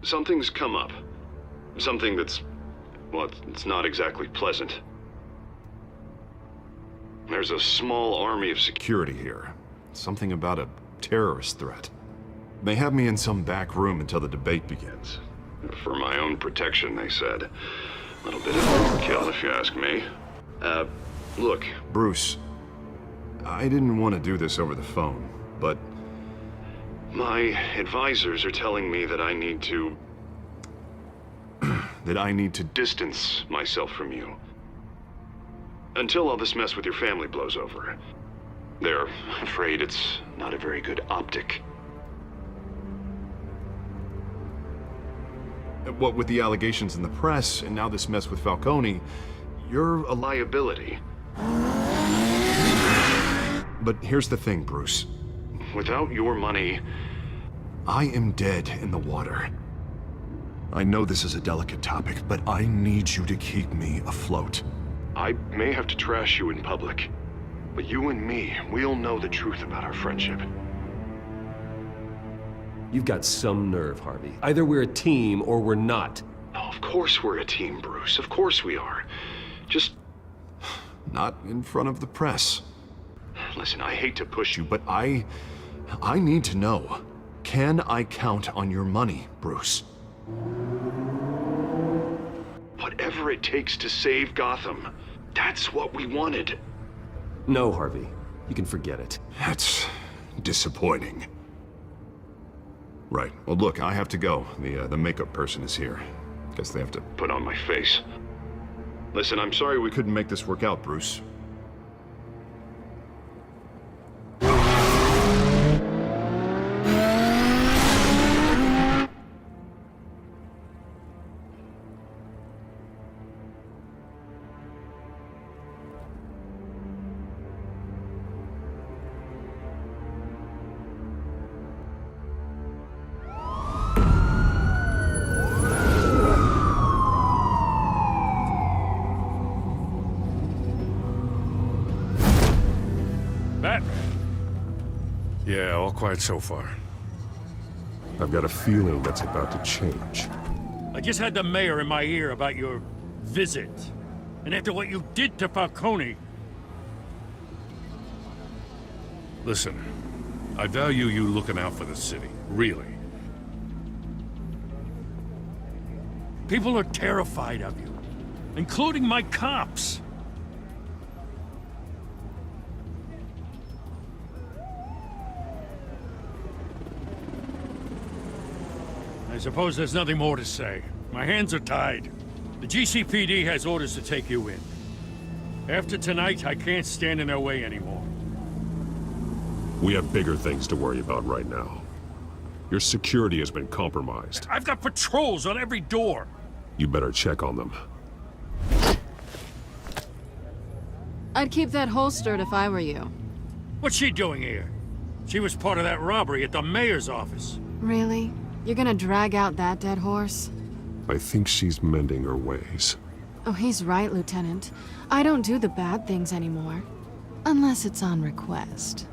Something's come up. Something that's... well, it's not exactly pleasant. There's a small army of security here. Something about a terrorist threat. They have me in some back room until the debate begins. For my own protection, they said. A little bit of overkill, if you ask me. Look. Bruce, I didn't want to do this over the phone, but... my advisors are telling me that I need to... that I need to distance myself from you. Until all this mess with your family blows over. They're afraid it's not a very good optic. What with the allegations in the press, and now this mess with Falcone, you're a liability. But here's the thing, Bruce. Without your money... I am dead in the water. I know this is a delicate topic, but I need you to keep me afloat. I may have to trash you in public, but you and me, we'll know the truth about our friendship. You've got some nerve, Harvey. Either we're a team or we're not. Oh, of course we're a team, Bruce. Of course we are. Just... not in front of the press. Listen, I hate to push you, but I need to know. Can I count on your money, Bruce? Whatever it takes to save Gotham. That's what we wanted. No, Harvey. You can forget it. That's disappointing. Right. Well, look, I have to go. The makeup person is here. Guess they have to put on my face. Listen, I'm sorry we couldn't make this work out, Bruce. Yeah, all quiet so far. I've got a feeling that's about to change. I just had the mayor in my ear about your visit. And after what you did to Falcone... Listen, I value you looking out for the city, really. People are terrified of you, including my cops. I suppose there's nothing more to say. My hands are tied. The GCPD has orders to take you in. After tonight, I can't stand in their way anymore. We have bigger things to worry about right now. Your security has been compromised. I've got patrols on every door. You better check on them. I'd keep that holstered if I were you. What's she doing here? She was part of that robbery at the mayor's office. Really? You're gonna drag out that dead horse? I think she's mending her ways. Oh, he's right, Lieutenant. I don't do the bad things anymore. Unless it's on request.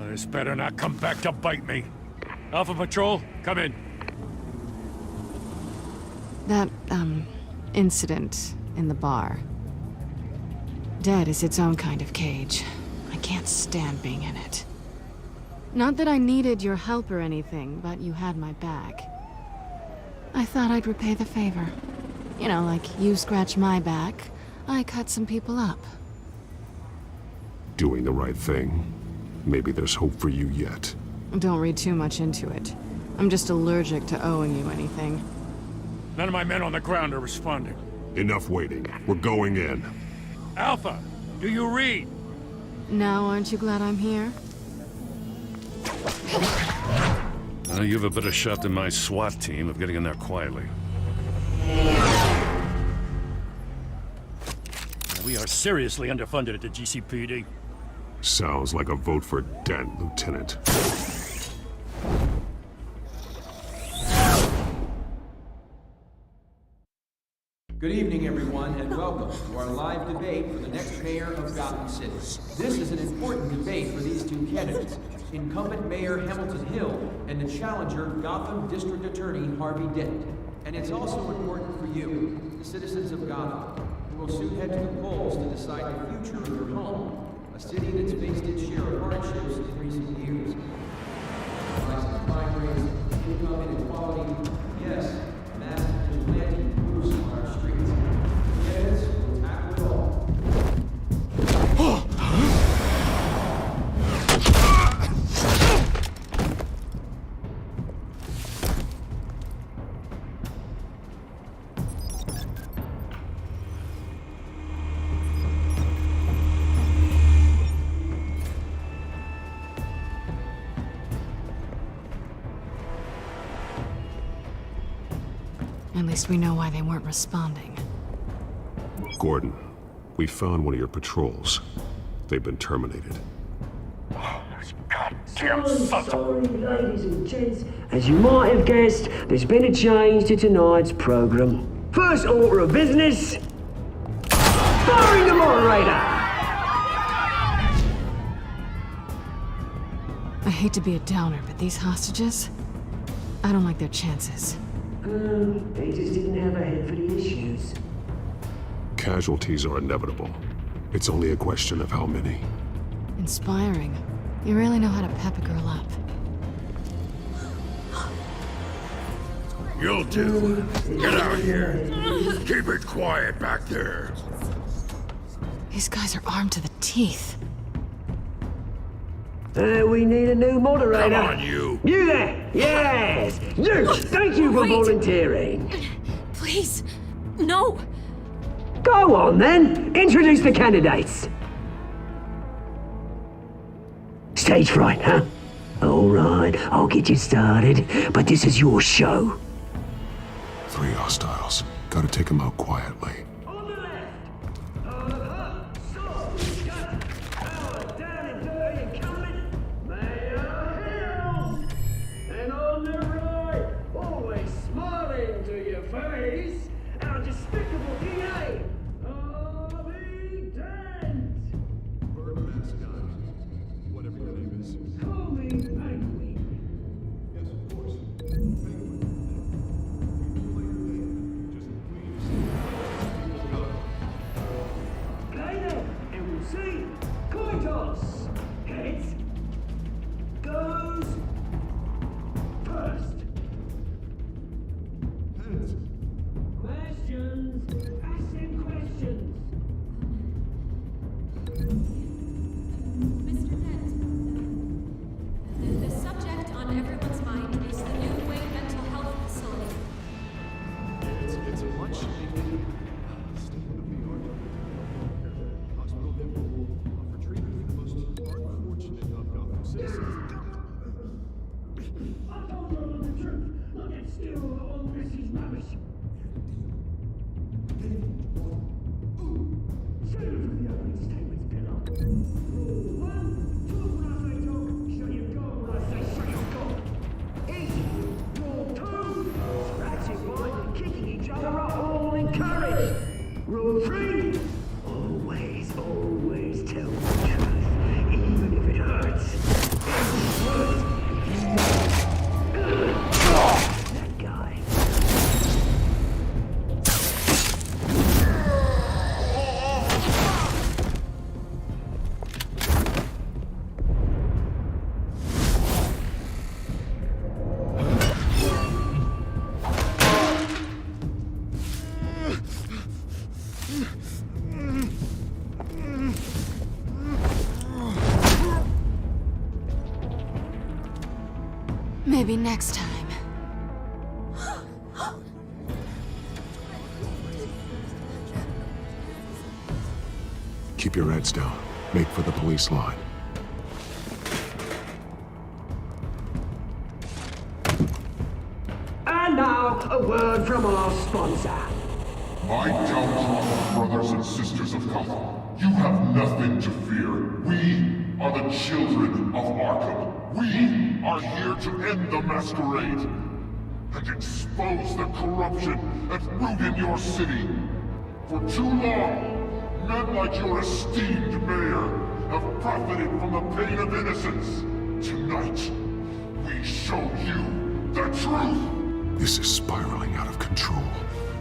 This better not come back to bite me. Alpha Patrol, come in. That, incident in the bar. Dead is its own kind of cage. I can't stand being in it. Not that I needed your help or anything, but you had my back. I thought I'd repay the favor. You know, like you scratch my back, I cut some people up. Doing the right thing. Maybe there's hope for you yet. Don't read too much into it. I'm just allergic to owing you anything. None of my men on the ground are responding. Enough waiting. We're going in. Alpha, do you read? Now aren't you glad I'm here? You have a better shot than my SWAT team of getting in there quietly. We are seriously underfunded at the GCPD. Sounds like a vote for Dent, Lieutenant. Good evening, everyone, and welcome to our live debate for the next mayor of Gotham City. This is an important debate for these two candidates, incumbent Mayor Hamilton Hill and the challenger Gotham District Attorney Harvey Dent. And it's also important for you, the citizens of Gotham, who will soon head to the polls to decide the future of your home, a city that's faced its share of hardships in recent years. Rising crime rates, income inequality, yes, massive vigilante groups on our streets. Candidates will tackle it all. At least we know why they weren't responding. Gordon, we found one of your patrols. They've been terminated. Sorry, ladies and gents. As you might have guessed, there's been a change to tonight's program. First order of business, firing the moderator! I hate to be a downer, but these hostages? I don't like their chances. They just didn't have a head for the issues. Casualties are inevitable. It's only a question of how many. Inspiring. You really know how to pep a girl up. You'll do. Get out here. Keep it quiet back there. These guys are armed to the teeth. We need a new moderator. Come on, you. You there! Yes! You! Thank you for Wait. volunteering. Please, no. Go on, then. Introduce the candidates. Stage fright, huh? All right, I'll get you started, but this is your show. 3 hostiles. Gotta take them out quietly. Whatever your name is. Rule 3. Always tell the truth, even if it hurts. That guy. Maybe next time. Keep your heads down. Make for the police line. And now, a word from our sponsor. My downtrodden brothers and sisters of Gotham, you have nothing to fear. We are the children of Arkham. We are here to end the masquerade and expose the corruption at root in your city. For too long, men like your esteemed mayor have profited from the pain of innocence. Tonight, we show you the truth. This is spiraling out of control.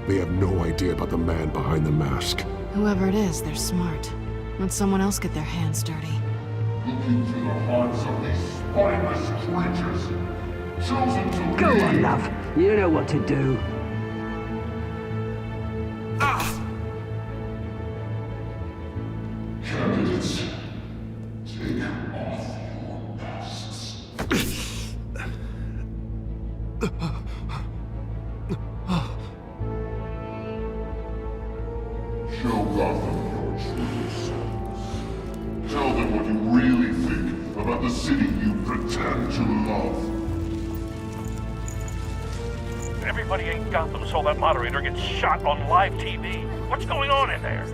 They have no idea about the man behind the mask. Whoever it is, they're smart. Let someone else get their hands dirty. Look into the hearts of these spineless creatures, chosen to Go lead. on, love. You know what to do. Candidates, take off your masks. Show Gotham your true selves. Tell them what you really think about the city you pretend to love. Everybody in Gotham saw that moderator get shot on live TV. What's going on in there?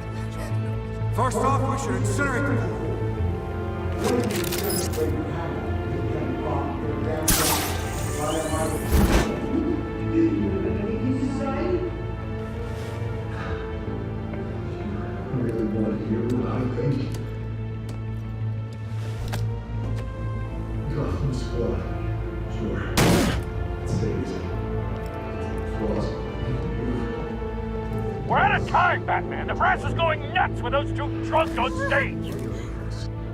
First off, we should incinerate the pool. Really want to hear what I think? Gotham's blood. Sure. Say it. We're out of time, Batman. The press is going nuts with those two drunks on stage.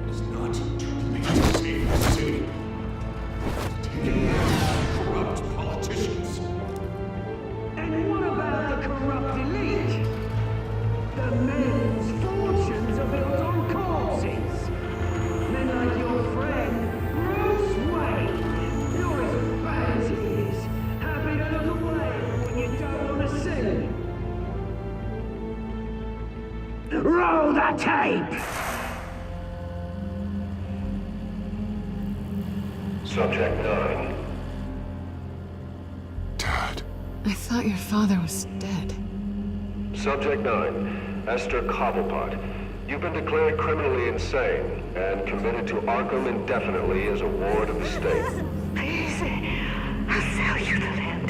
It's not to play to save the city. Taking out corrupt politicians. And what about the corrupt elite? The men's fortunes are built on corpses. Men like your friend, Bruce Wayne. You're as bad as he is. Happy to look away when you don't want to see. Roll the tape! Subject 9. I thought your father was dead. Subject 9, Esther Cobblepot. You've been declared criminally insane and committed to Arkham indefinitely as a ward of the state. Please, I'll sell you the land.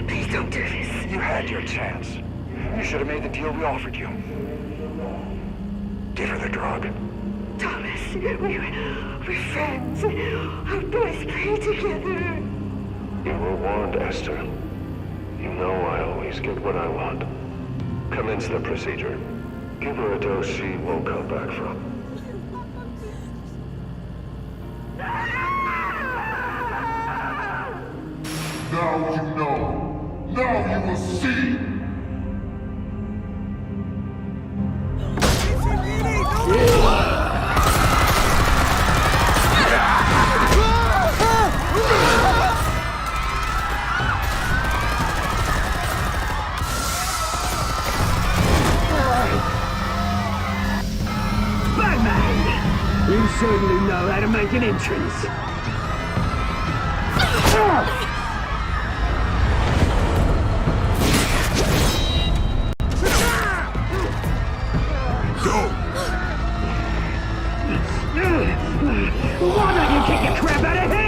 Please don't do this. You had your chance. You should have made the deal we offered you. Give her the drug. Thomas, we're friends. Our boys play together. You were warned, Esther. You know I always get what I want. Commence the procedure. Give her a dose she won't come back from. Now you know. Now you will see. You certainly know how to make make an entrance. Why don't you kick your crap out of him?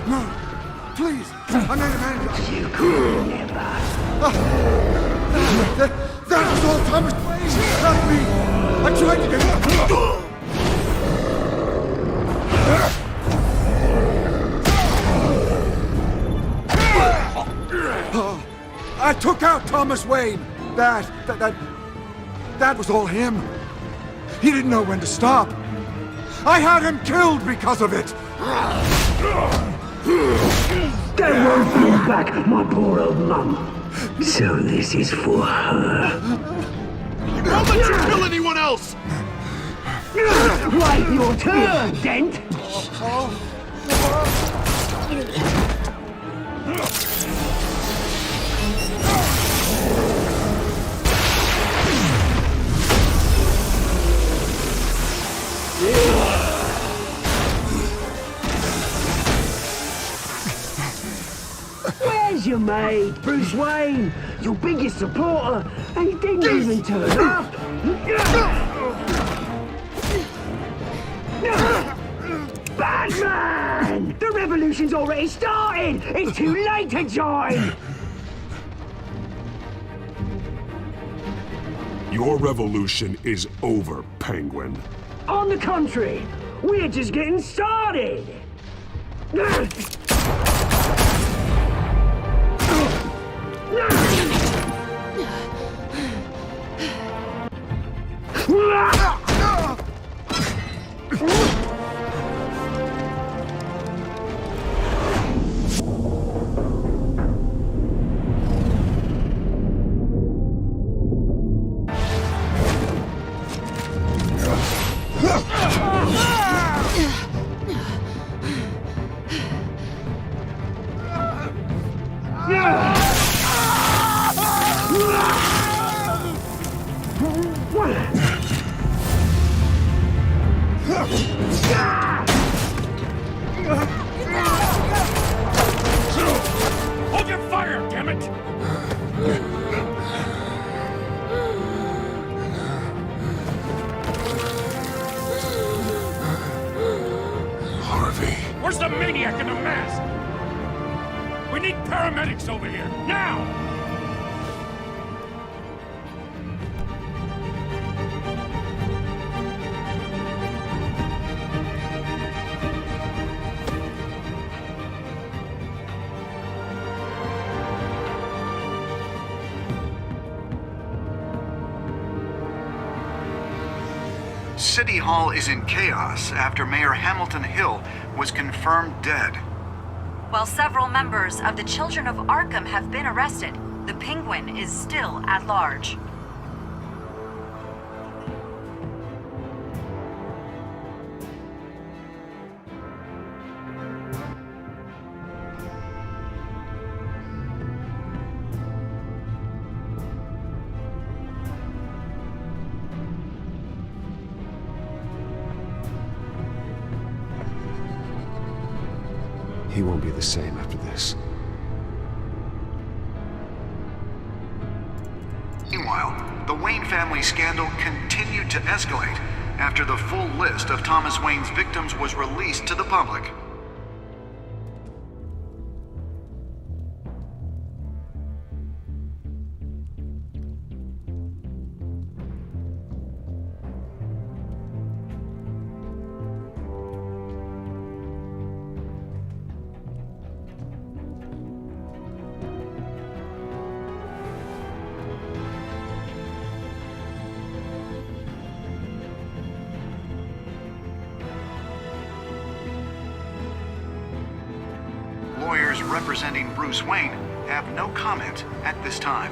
No, please, I made a man. You could never. That was all Thomas Wayne, not me. I tried to get him. I took out Thomas Wayne. That was all him. He didn't know when to stop. I had him killed because of it. That won't bring back my poor old mum. So this is for her. Don't let you kill anyone else! Wait your turn, Dent! Where's your mate, Bruce Wayne? Your biggest supporter, and he didn't even turn up. Batman! The revolution's already started! It's too late to join! Your revolution is over, Penguin. On the contrary, we're just getting started! Hold your fire, damn it! Harvey. Where's the maniac in the mask? We need paramedics over here, now! City Hall is in chaos after Mayor Hamilton Hill was confirmed dead. While several members of the Children of Arkham have been arrested, the Penguin is still at large. He won't be the same after this. Meanwhile, the Wayne family scandal continued to escalate after the full list of Thomas Wayne's victims was released to the public. Lawyers representing Bruce Wayne have no comment at this time.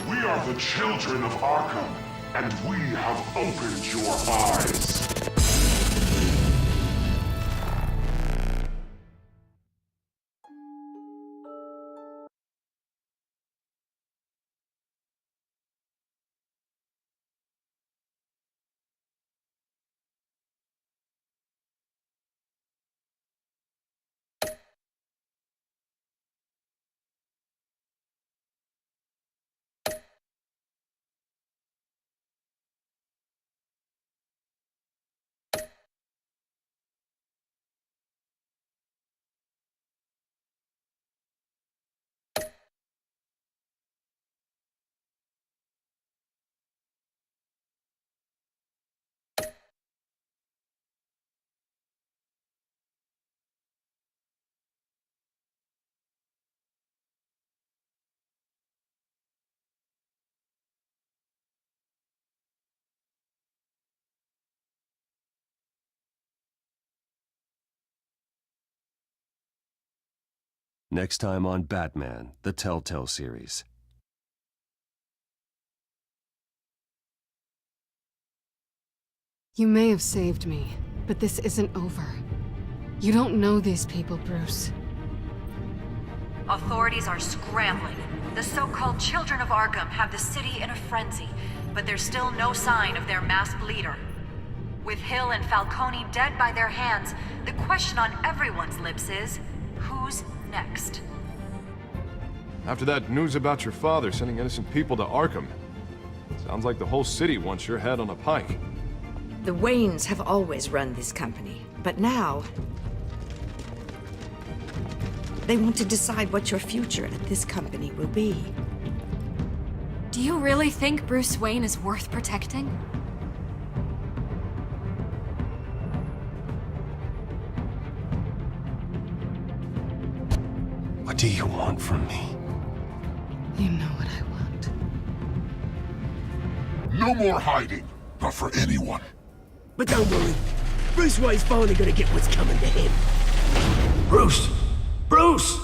We are the children of Arkham, and we have opened your eyes. Next time on Batman, the Telltale series. You may have saved me, but this isn't over. You don't know these people, Bruce. Authorities are scrambling. The so-called Children of Arkham have the city in a frenzy, but there's still no sign of their masked leader. With Hill and Falcone dead by their hands, the question on everyone's lips is, who's next? After that news about your father sending innocent people to Arkham, sounds like the whole city wants your head on a pike. The Waynes have always run this company, but now they want to decide what your future at this company will be. Do you really think Bruce Wayne is worth protecting? What do you want from me? You know what I want. No more hiding, not for anyone. But don't worry, Bruce Wayne's finally gonna get what's coming to him. Bruce! Bruce!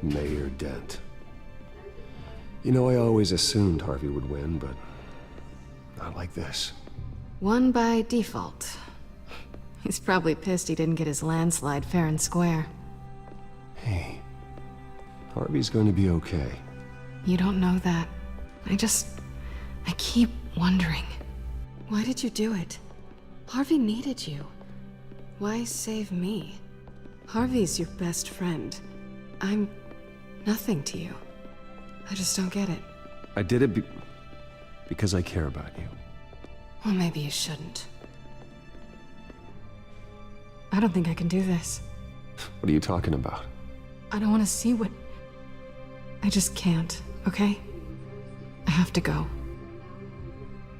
Mayor Dent. You know, I always assumed Harvey would win, but not like this. Won by default. He's probably pissed he didn't get his landslide fair and square. Hey, Harvey's going to be okay. You don't know that. I keep wondering. Why did you do it? Harvey needed you. Why save me? Harvey's your best friend. I'm nothing to you. I just don't get it. I did it because I care about you. Well, maybe you shouldn't. I don't think I can do this. What are you talking about? I don't want to see what... I just can't, okay? I have to go.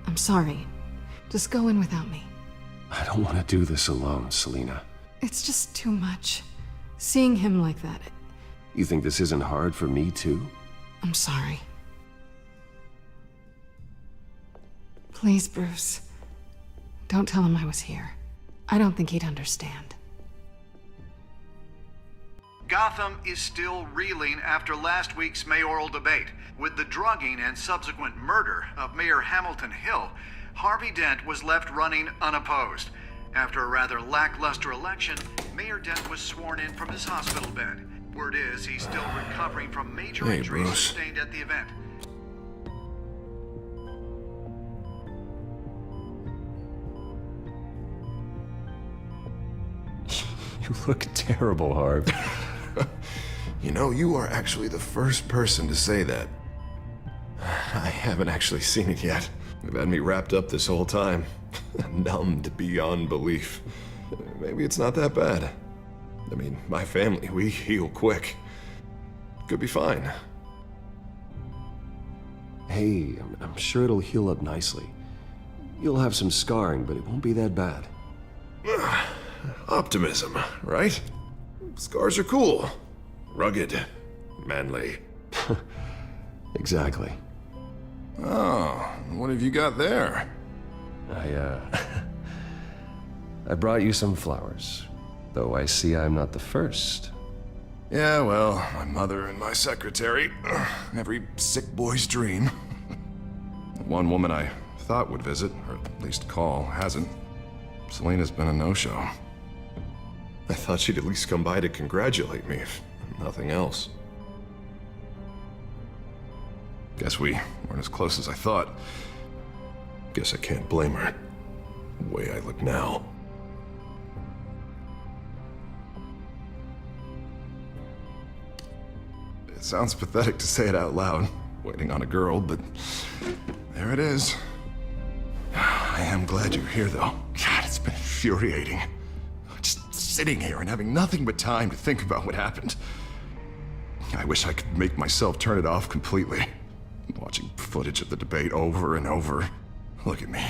I'm sorry. Just go in without me. I don't want to do this alone, Selina. It's just too much. Seeing him like that... You think this isn't hard for me, too? I'm sorry. Please, Bruce. Don't tell him I was here. I don't think he'd understand. Gotham is still reeling after last week's mayoral debate. With the drugging and subsequent murder of Mayor Hamilton Hill, Harvey Dent was left running unopposed. After a rather lackluster election, Mayor Dent was sworn in from his hospital bed. Word is he's still recovering from major injuries sustained at the event. You look terrible, Harv. You know, you are actually the first person to say that. I haven't actually seen it yet. They've had me wrapped up this whole time. Numbed beyond belief. Maybe it's not that bad. I mean, my family, we heal quick. Could be fine. Hey, I'm sure it'll heal up nicely. You'll have some scarring, but it won't be that bad. Optimism, right? Scars are cool. Rugged. Manly. Exactly. Oh, what have you got there? I brought you some flowers. Though I see I'm not the first. Yeah, well, my mother and my secretary. Every sick boy's dream. One woman I thought would visit, or at least call, hasn't. Selina's been a no-show. I thought she'd at least come by to congratulate me, if nothing else. Guess we weren't as close as I thought. Guess I can't blame her. The way I look now. It sounds pathetic to say it out loud, waiting on a girl, but there it is. I am glad you're here, though. God, it's been infuriating. Just sitting here and having nothing but time to think about what happened. I wish I could make myself turn it off completely. Watching footage of the debate over and over. Look at me,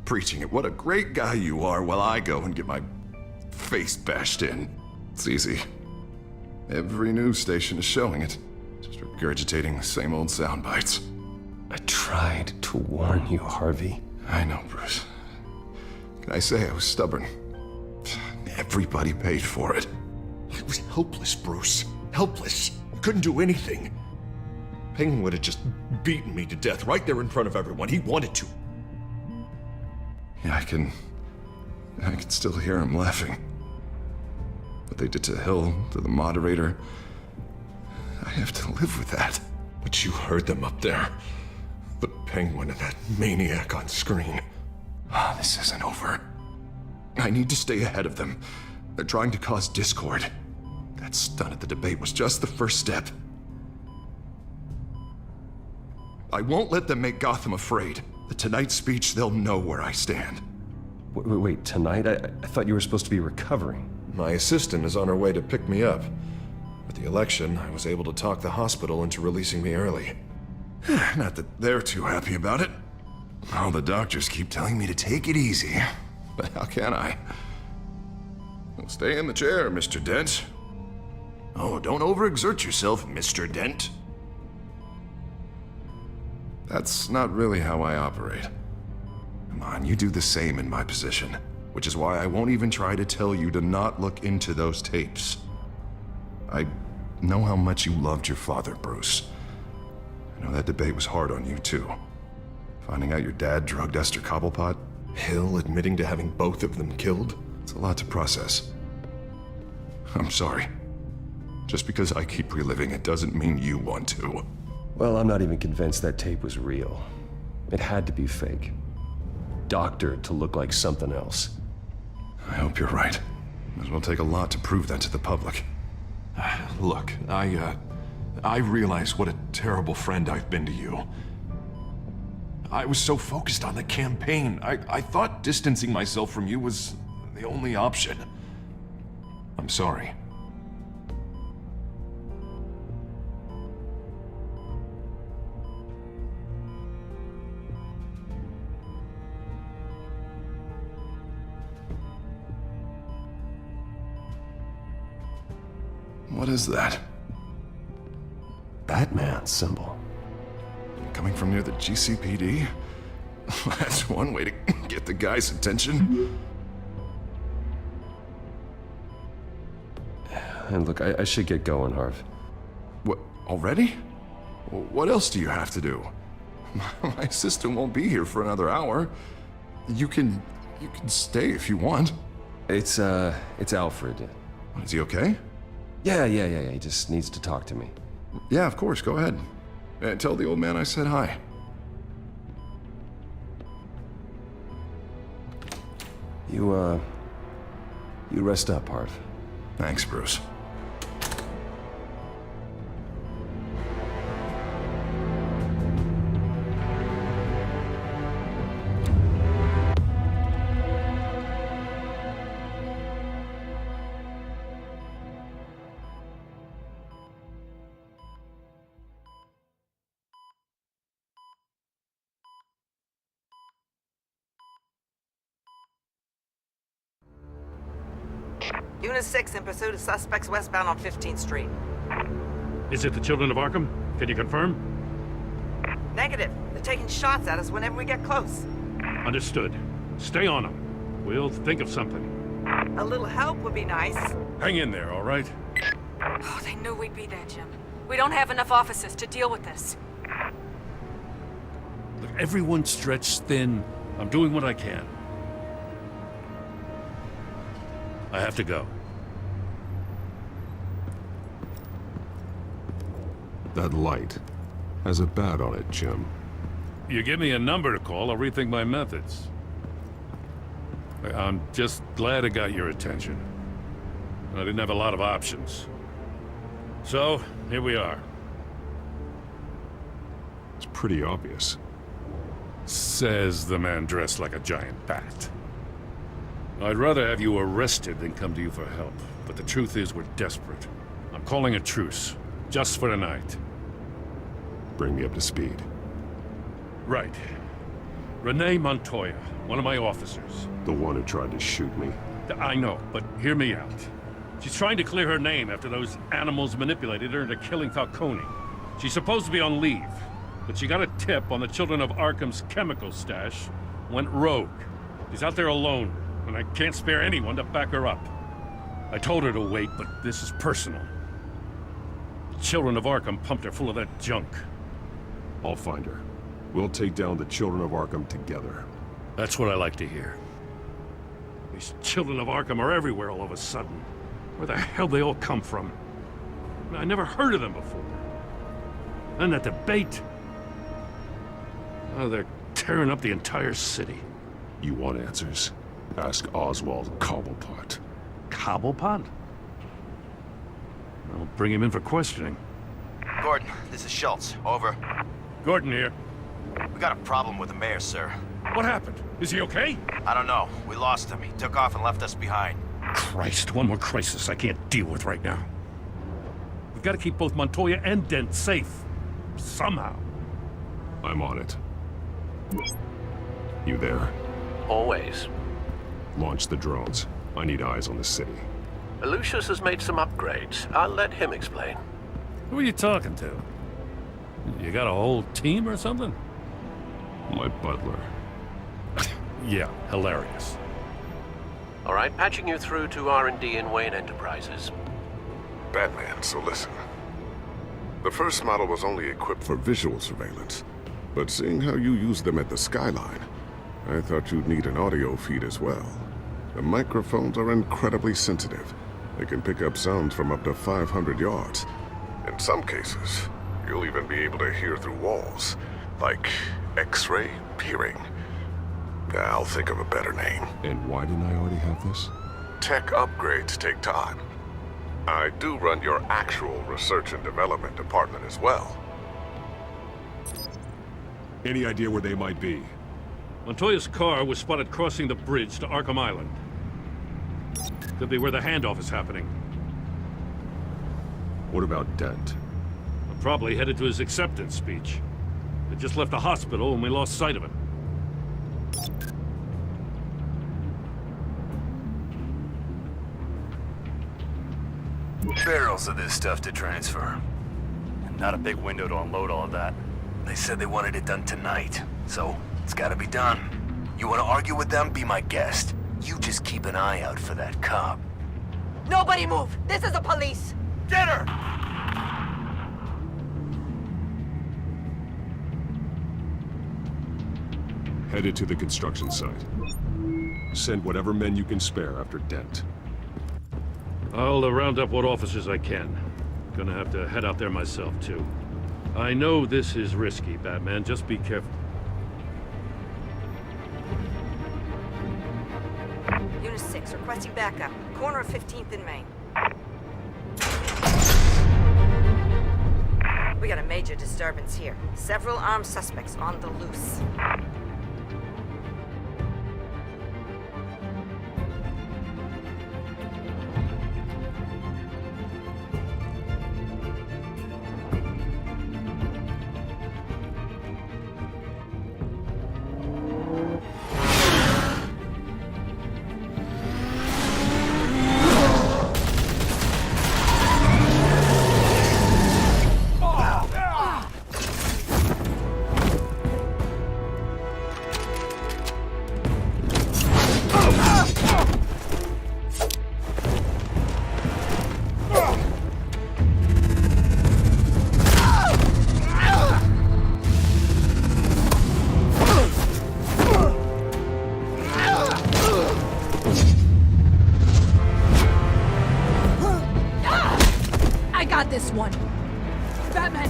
preaching it. What a great guy you are, while I go and get my face bashed in. It's easy. Every news station is showing it. Just regurgitating the same old sound bites. I tried to warn you, Harvey. I know, Bruce. Can I say I was stubborn? Everybody paid for it. I was helpless, Bruce. Helpless. I couldn't do anything. Penguin would have just beaten me to death right there in front of everyone. He wanted to. Yeah, I can still hear him laughing. What they did to Hill, to the moderator, I have to live with that. But you heard them up there. The Penguin and that maniac on screen. This isn't over. I need to stay ahead of them. They're trying to cause discord. That stunt at the debate was just the first step. I won't let them make Gotham afraid. The tonight's speech, they'll know where I stand. Wait, tonight? I thought you were supposed to be recovering. My assistant is on her way to pick me up. With the election, I was able to talk the hospital into releasing me early. Not that they're too happy about it. All the doctors keep telling me to take it easy. But how can I? Well, stay in the chair, Mr. Dent. Oh, don't overexert yourself, Mr. Dent. That's not really how I operate. Come on, you do the same in my position. Which is why I won't even try to tell you to not look into those tapes. I know how much you loved your father, Bruce. I know that debate was hard on you, too. Finding out your dad drugged Esther Cobblepot, Hill admitting to having both of them killed, it's a lot to process. I'm sorry. Just because I keep reliving it doesn't mean you want to. Well, I'm not even convinced that tape was real. It had to be fake. Doctored to look like something else. I hope you're right. It will take a lot to prove that to the public. Look, I realize what a terrible friend I've been to you. I was so focused on the campaign. I thought distancing myself from you was the only option. I'm sorry. What is that? Batman symbol. Coming from near the GCPD? That's one way to get the guy's attention. And look, I should get going, Harv. What, already? What else do you have to do? My sister won't be here for another hour. You can stay if you want. It's Alfred. Is he okay? Yeah. He just needs to talk to me. Yeah, of course, go ahead. Tell the old man I said hi. You rest up, Harv. Thanks, Bruce. Unit 6 in pursuit of suspects westbound on 15th Street. Is it the Children of Arkham? Can you confirm? Negative. They're taking shots at us whenever we get close. Understood. Stay on them. We'll think of something. A little help would be nice. Hang in there, all right? Oh, they knew we'd be there, Jim. We don't have enough officers to deal with this. Look, everyone's stretched thin. I'm doing what I can. I have to go. That light has a bat on it, Jim. You give me a number to call, I'll rethink my methods. I'm just glad it got your attention. I didn't have a lot of options. So, here we are. It's pretty obvious. Says the man dressed like a giant bat. I'd rather have you arrested than come to you for help, but the truth is we're desperate. I'm calling a truce, just for tonight. Bring me up to speed. Right. Renee Montoya, one of my officers. The one who tried to shoot me. I know, but hear me out. She's trying to clear her name after those animals manipulated her into killing Falcone. She's supposed to be on leave, but she got a tip on the Children of Arkham's chemical stash, went rogue. She's out there alone, and I can't spare anyone to back her up. I told her to wait, but this is personal. The Children of Arkham pumped her full of that junk. I'll find her. We'll take down the Children of Arkham together. That's what I like to hear. These Children of Arkham are everywhere all of a sudden. Where the hell they all come from? I never heard of them before. And that debate. Oh, they're tearing up the entire city. You want answers? Ask Oswald Cobblepot. Cobblepot? I'll bring him in for questioning. Gordon, this is Schultz. Over. Gordon here. We got a problem with the mayor, sir. What happened? Is he okay? I don't know. We lost him. He took off and left us behind. Christ, one more crisis I can't deal with right now. We've got to keep both Montoya and Dent safe. Somehow. I'm on it. You there? Always. Launch the drones. I need eyes on the city. Lucius has made some upgrades. I'll let him explain. Who are you talking to? You got a whole team or something? My butler. Yeah, hilarious. All right, patching you through to R&D in Wayne Enterprises. Batman, so listen. The first model was only equipped for visual surveillance, but seeing how you use them at the skyline, I thought you'd need an audio feed as well. The microphones are incredibly sensitive. They can pick up sounds from up to 500 yards. In some cases, you'll even be able to hear through walls, like X-ray peering. I'll think of a better name. And why didn't I already have this? Tech upgrades take time. I do run your actual research and development department as well. Any idea where they might be? Montoya's car was spotted crossing the bridge to Arkham Island. Could be where the handoff is happening. What about Dent? Probably headed to his acceptance speech. He just left the hospital and we lost sight of him. Barrels of this stuff to transfer. And not a big window to unload all of that. They said they wanted it done tonight, so it's gotta be done. You wanna argue with them? Be my guest. You just keep an eye out for that cop. Nobody move! This is the police! Get her! Headed to the construction site. Send whatever men you can spare after Dent. I'll round up what officers I can. Gonna have to head out there myself, too. I know this is risky, Batman. Just be careful. Unit 6, requesting backup. Corner of 15th and Main. We got a major disturbance here. Several armed suspects on the loose. This one. Batman,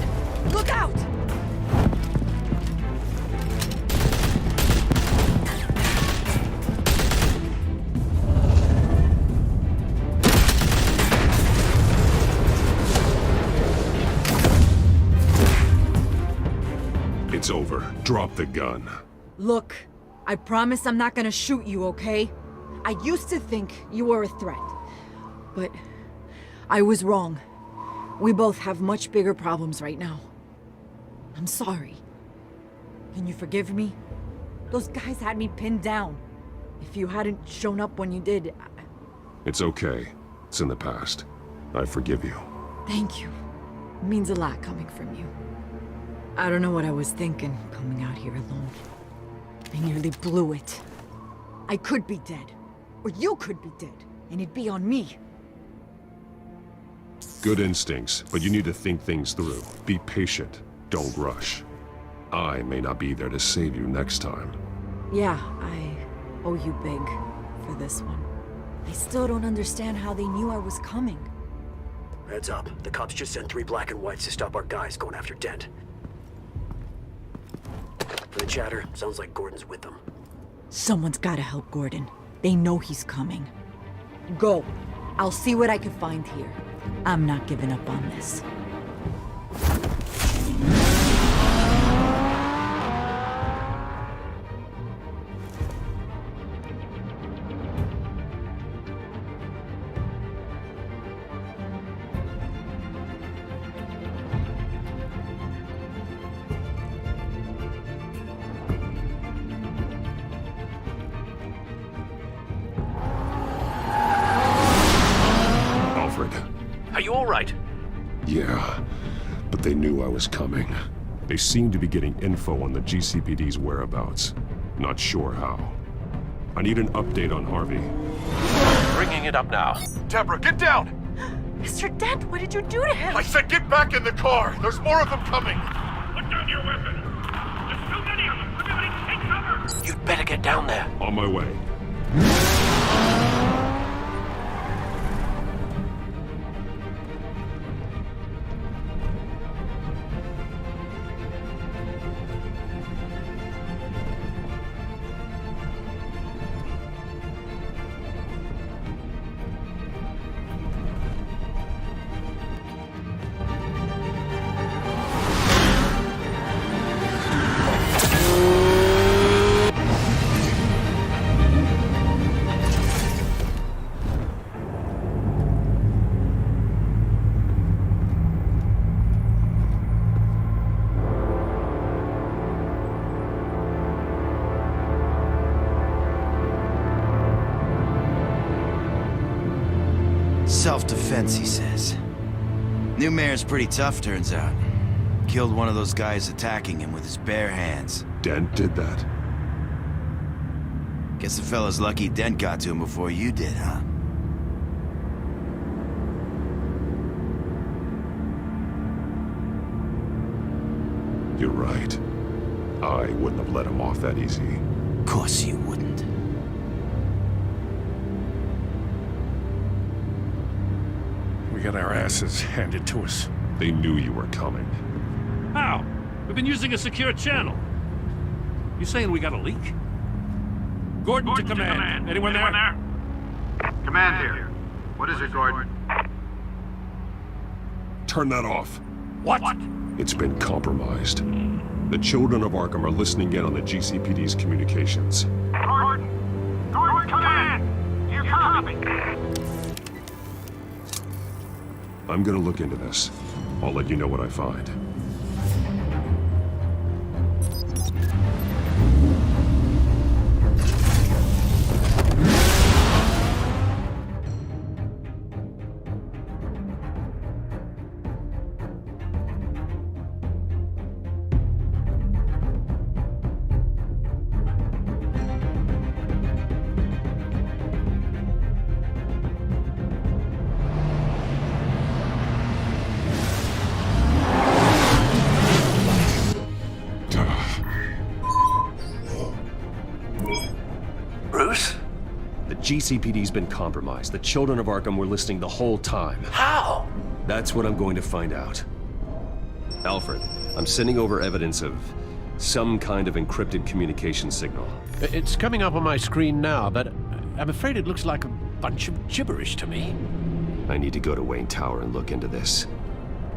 look out! It's over. Drop the gun. Look, I promise I'm not gonna shoot you, okay? I used to think you were a threat, but I was wrong. We both have much bigger problems right now. I'm sorry. Can you forgive me? Those guys had me pinned down. If you hadn't shown up when you did, It's okay. It's in the past. I forgive you. Thank you. It means a lot coming from you. I don't know what I was thinking, coming out here alone. I nearly blew it. I could be dead. Or you could be dead, and it'd be on me. Good instincts, but you need to think things through. Be patient. Don't rush. I may not be there to save you next time. Yeah, I owe you big for this one. I still don't understand how they knew I was coming. Heads up. The cops just sent 3 black and whites to stop our guys going after Dent. For the chatter, sounds like Gordon's with them. Someone's gotta help Gordon. They know he's coming. Go. I'll see what I can find here. I'm not giving up on this. Are you all right? Yeah, but they knew I was coming. They seem to be getting info on the GCPD's whereabouts. Not sure how. I need an update on Harvey. Bringing it up now. Deborah, get down! Mr. Dent, what did you do to him? I said get back in the car! There's more of them coming! Put down your weapon! There's too many of them! Everybody take cover! You'd better get down there. On my way. Self-defense, he says. New mayor's pretty tough, turns out. Killed one of those guys attacking him with his bare hands. Dent did that? Guess the fella's lucky Dent got to him before you did, huh? You're right. I wouldn't have let him off that easy. Of course you wouldn't. We got our asses handed to us. They knew you were coming. How? We've been using a secure channel. You saying we got a leak? Gordon to command. Anyone there? Command here. What is it, Gordon? Turn that off. What? It's been compromised. The children of Arkham are listening in on the GCPD's communications. Gordon! Gordon, command! You copy! I'm gonna look into this. I'll let you know what I find. GCPD's been compromised. The children of Arkham were listening the whole time. How? That's what I'm going to find out. Alfred, I'm sending over evidence of some kind of encrypted communication signal. It's coming up on my screen now, but I'm afraid it looks like a bunch of gibberish to me. I need to go to Wayne Tower and look into this.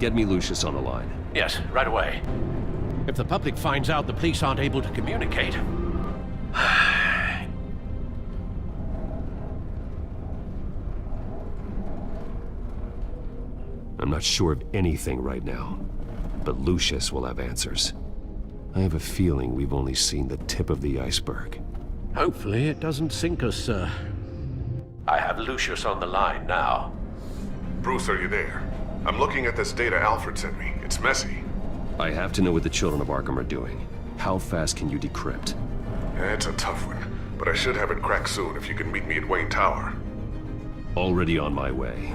Get me Lucius on the line. Yes, right away. If the public finds out the police aren't able to communicate... I'm not sure of anything right now, but Lucius will have answers. I have a feeling we've only seen the tip of the iceberg. Hopefully it doesn't sink us, sir. I have Lucius on the line now. Bruce, are you there? I'm looking at this data Alfred sent me. It's messy. I have to know what the children of Arkham are doing. How fast can you decrypt? It's a tough one, but I should have it cracked soon if you can meet me at Wayne Tower. Already on my way.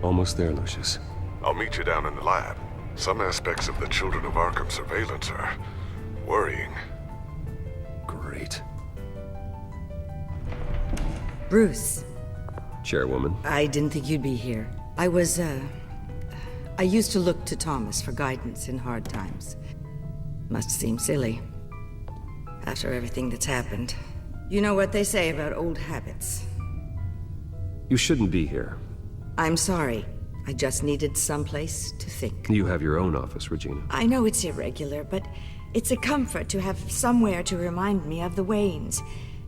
Almost there, Lucius. I'll meet you down in the lab. Some aspects of the Children of Arkham surveillance are worrying. Great. Bruce. Chairwoman. I didn't think you'd be here. I used to look to Thomas for guidance in hard times. Must seem silly. After everything that's happened. You know what they say about old habits. You shouldn't be here. I'm sorry. I just needed someplace to think. You have your own office, Regina. I know it's irregular, but it's a comfort to have somewhere to remind me of the Waynes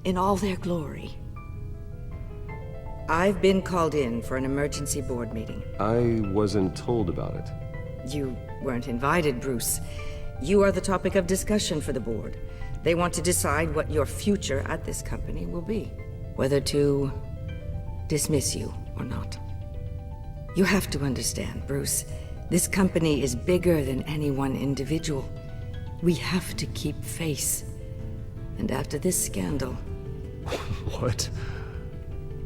in all their glory. I've been called in for an emergency board meeting. I wasn't told about it. You weren't invited, Bruce. You are the topic of discussion for the board. They want to decide what your future at this company will be. Whether to dismiss you or not. You have to understand, Bruce. This company is bigger than any one individual. We have to keep face. And after this scandal... What?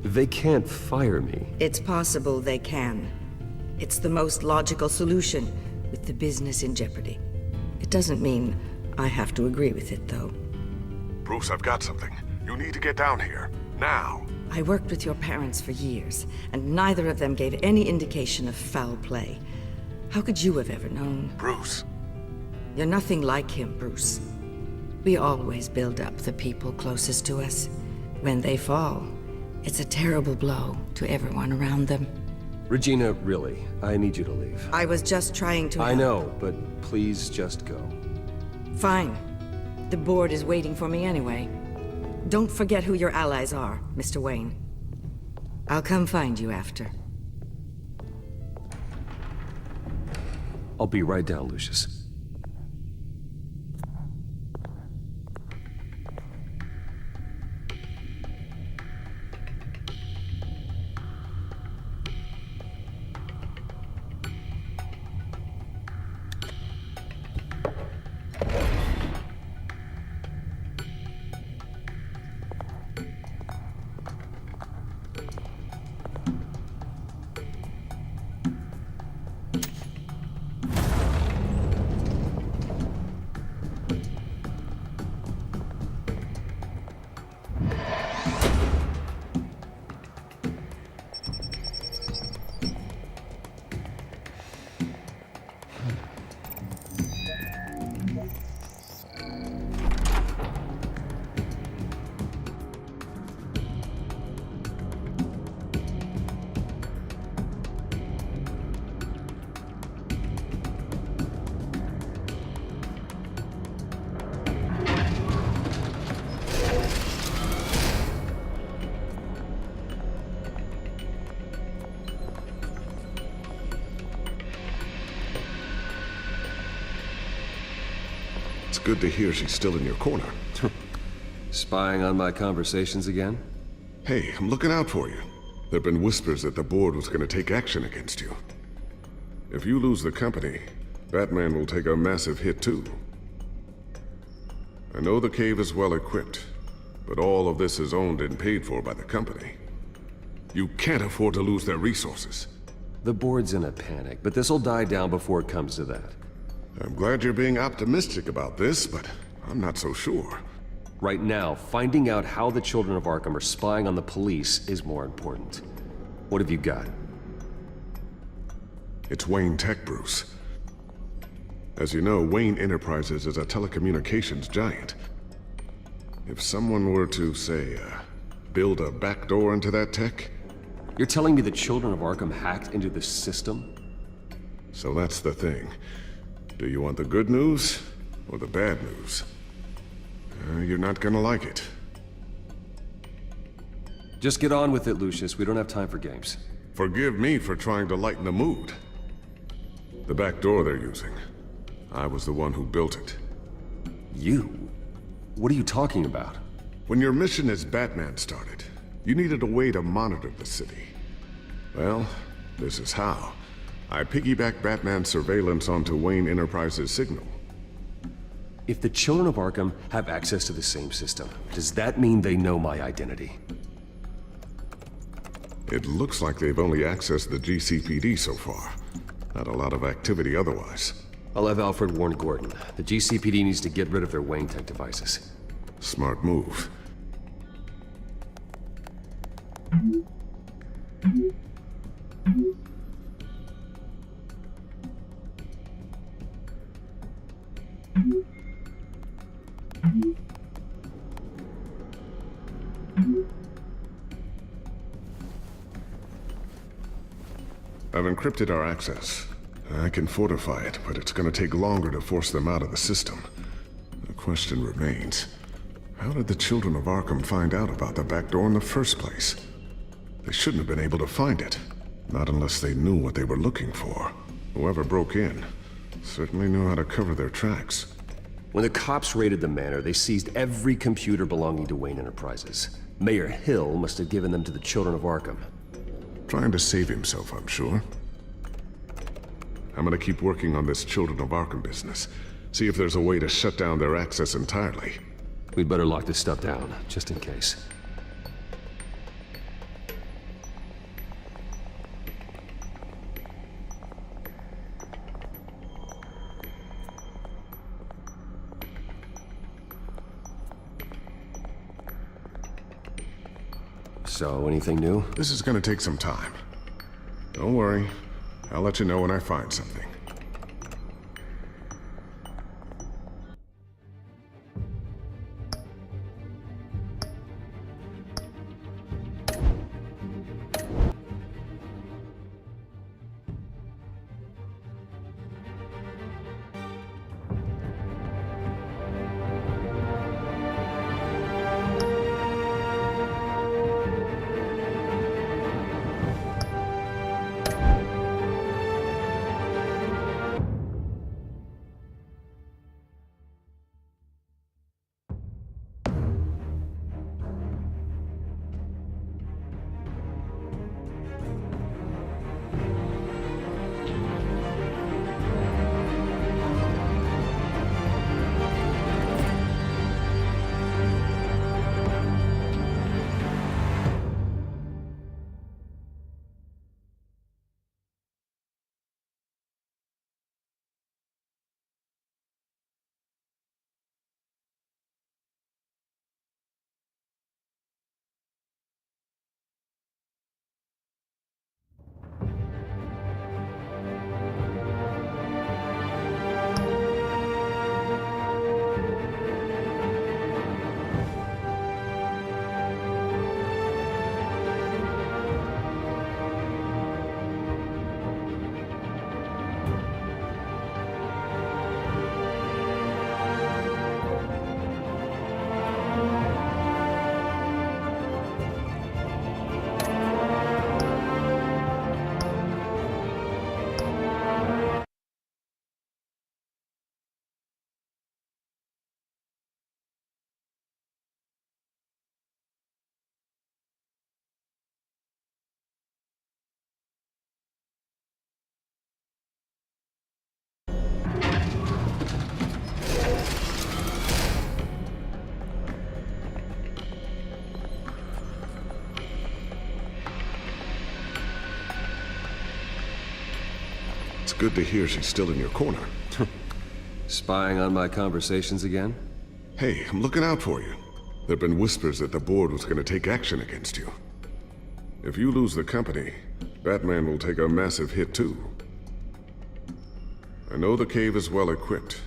They can't fire me. It's possible they can. It's the most logical solution with the business in jeopardy. It doesn't mean I have to agree with it, though. Bruce, I've got something. You need to get down here. Now. I worked with your parents for years, and neither of them gave any indication of foul play. How could you have ever known? Bruce. You're nothing like him, Bruce. We always build up the people closest to us. When they fall, it's a terrible blow to everyone around them. Regina, really, I need you to leave. I was just trying to... I know, but please just go. Fine. The board is waiting for me anyway. Don't forget who your allies are, Mr. Wayne. I'll come find you after. I'll be right down, Lucius. It's good to hear she's still in your corner. Spying on my conversations again? Hey, I'm looking out for you. There've been whispers that the board was going to take action against you. If you lose the company, Batman will take a massive hit too. I know the cave is well equipped, but all of this is owned and paid for by the company. You can't afford to lose their resources. The board's in a panic, but this'll die down before it comes to that. I'm glad you're being optimistic about this, but I'm not so sure. Right now, finding out how the children of Arkham are spying on the police is more important. What have you got? It's Wayne Tech, Bruce. As you know, Wayne Enterprises is a telecommunications giant. If someone were to, say, build a backdoor into that tech... You're telling me the children of Arkham hacked into the system? So that's the thing. Do you want the good news or the bad news? You're not gonna like it. Just get on with it, Lucius. We don't have time for games. Forgive me for trying to lighten the mood. The back door they're using. I was the one who built it. You? What are you talking about? When your mission as Batman started, you needed a way to monitor the city. Well, this is how. I piggybacked Batman's surveillance onto Wayne Enterprises' signal. If the children of Arkham have access to the same system, does that mean they know my identity? It looks like they've only accessed the GCPD so far. Not a lot of activity otherwise. I'll have Alfred warn Gordon. The GCPD needs to get rid of their Wayne Tech devices. Smart move. I've encrypted our access. I can fortify it, but it's gonna take longer to force them out of the system. The question remains, how did the children of Arkham find out about the back door in the first place? They shouldn't have been able to find it. Not unless they knew what they were looking for. Whoever broke in certainly knew how to cover their tracks. When the cops raided the manor, they seized every computer belonging to Wayne Enterprises. Mayor Hill must have given them to the children of Arkham. Trying to save himself, I'm sure. I'm gonna keep working on this Children of Arkham business. See if there's a way to shut down their access entirely. We'd better lock this stuff down, just in case. So, anything new? This is gonna take some time. Don't worry. I'll let you know when I find something. It's good to hear she's still in your corner. Spying on my conversations again? Hey, I'm looking out for you. There've been whispers that the board was gonna take action against you. If you lose the company, Batman will take a massive hit too. I know the cave is well equipped,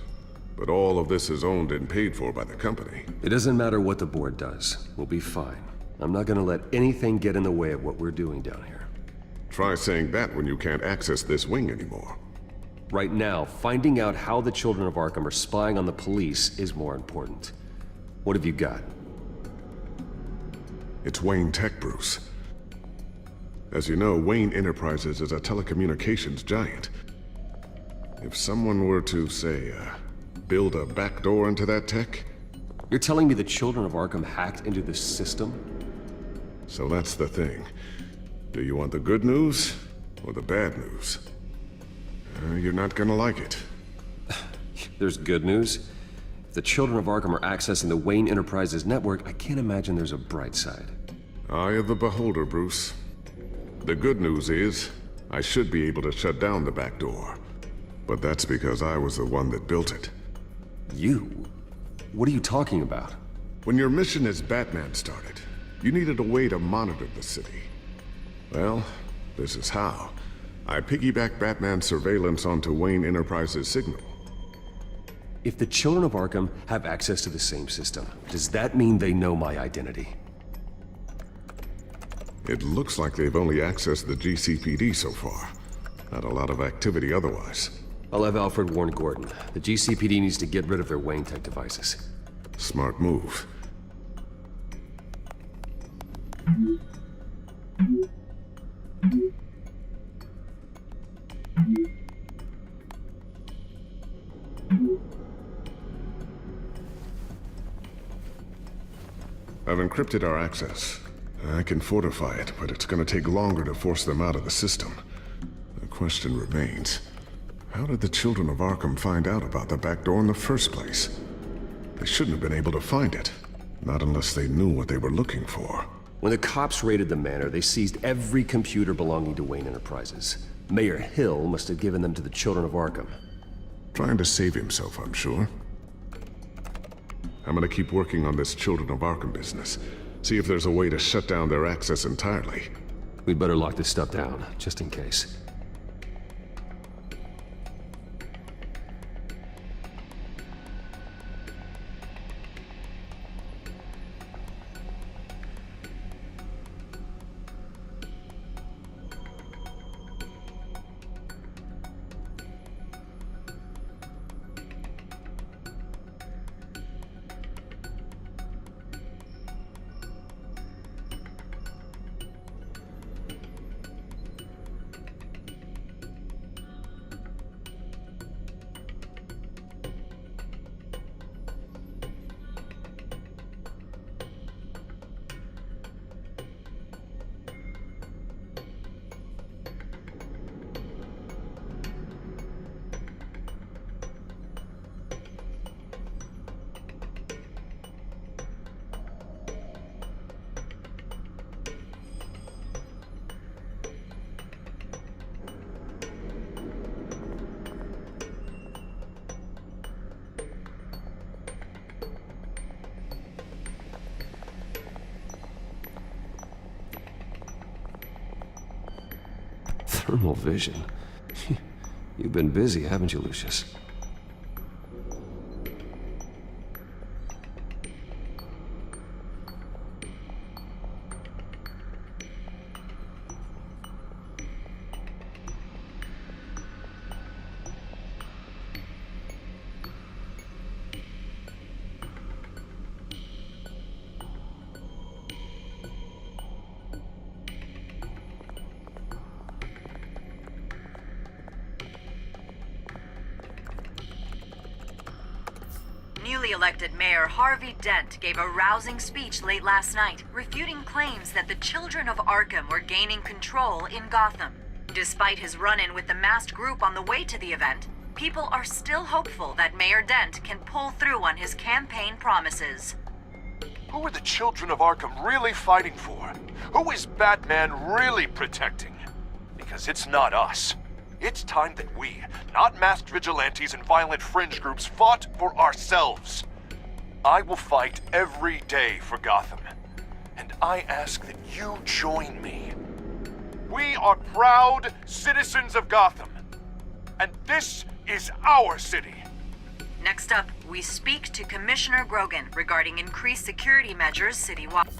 but all of this is owned and paid for by the company. It doesn't matter what the board does. We'll be fine. I'm not gonna let anything get in the way of what we're doing down here. Try saying that when you can't access this wing anymore. Right now, finding out how the children of Arkham are spying on the police is more important. What have you got? It's Wayne Tech, Bruce. As you know, Wayne Enterprises is a telecommunications giant. If someone were to, say, build a backdoor into that tech... You're telling me the children of Arkham hacked into this system? So that's the thing. Do you want the good news or the bad news? You're not gonna like it. There's good news. If the children of Arkham are accessing the Wayne Enterprises network, I can't imagine there's a bright side. Eye of the beholder, Bruce. The good news is, I should be able to shut down the back door. But that's because I was the one that built it. You? What are you talking about? When your mission as Batman started, you needed a way to monitor the city. Well, this is how. I piggybacked Batman's surveillance onto Wayne Enterprises' signal. If the children of Arkham have access to the same system, does that mean they know my identity? It looks like they've only accessed the GCPD so far. Not a lot of activity otherwise. I'll have Alfred warn Gordon. The GCPD needs to get rid of their Wayne Tech devices. Smart move. I've encrypted our access. I can fortify it, but it's gonna take longer to force them out of the system. The question remains, how did the children of Arkham find out about the back door in the first place? They shouldn't have been able to find it. Not unless they knew what they were looking for. When the cops raided the manor, they seized every computer belonging to Wayne Enterprises. Mayor Hill must have given them to the children of Arkham. Trying to save himself, I'm sure. I'm gonna keep working on this Children of Arkham business. See if there's a way to shut down their access entirely. We'd better lock this stuff down, just in case. Thermal vision? You've been busy, haven't you, Lucius? Newly elected Mayor Harvey Dent gave a rousing speech late last night, refuting claims that the children of Arkham were gaining control in Gotham. Despite his run-in with the masked group on the way to the event, people are still hopeful that Mayor Dent can pull through on his campaign promises. Who are the children of Arkham really fighting for? Who is Batman really protecting? Because it's not us. It's time that we, not masked vigilantes and violent fringe groups, fought for ourselves. I will fight every day for Gotham. And I ask that you join me. We are proud citizens of Gotham. And this is our city. Next up, we speak to Commissioner Grogan regarding increased security measures citywide.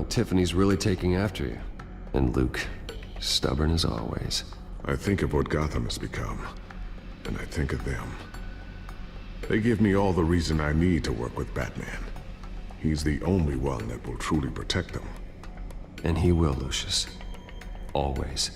Tiffany's really taking after you. And Luke, stubborn as always. I think of what Gotham has become, and I think of them. They give me all the reason I need to work with Batman. He's the only one that will truly protect them. And he will, Lucius. Always.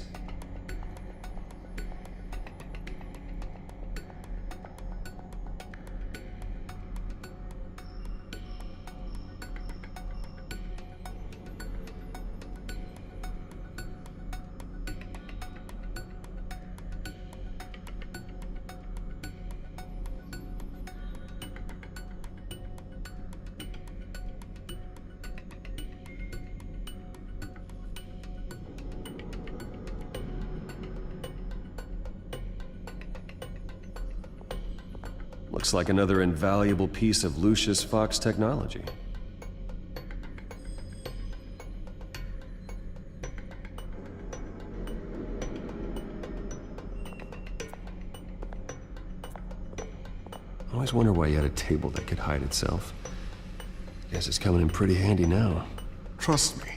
Looks like another invaluable piece of Lucius Fox technology. I always wonder why you had a table that could hide itself. Guess it's coming in pretty handy now. Trust me,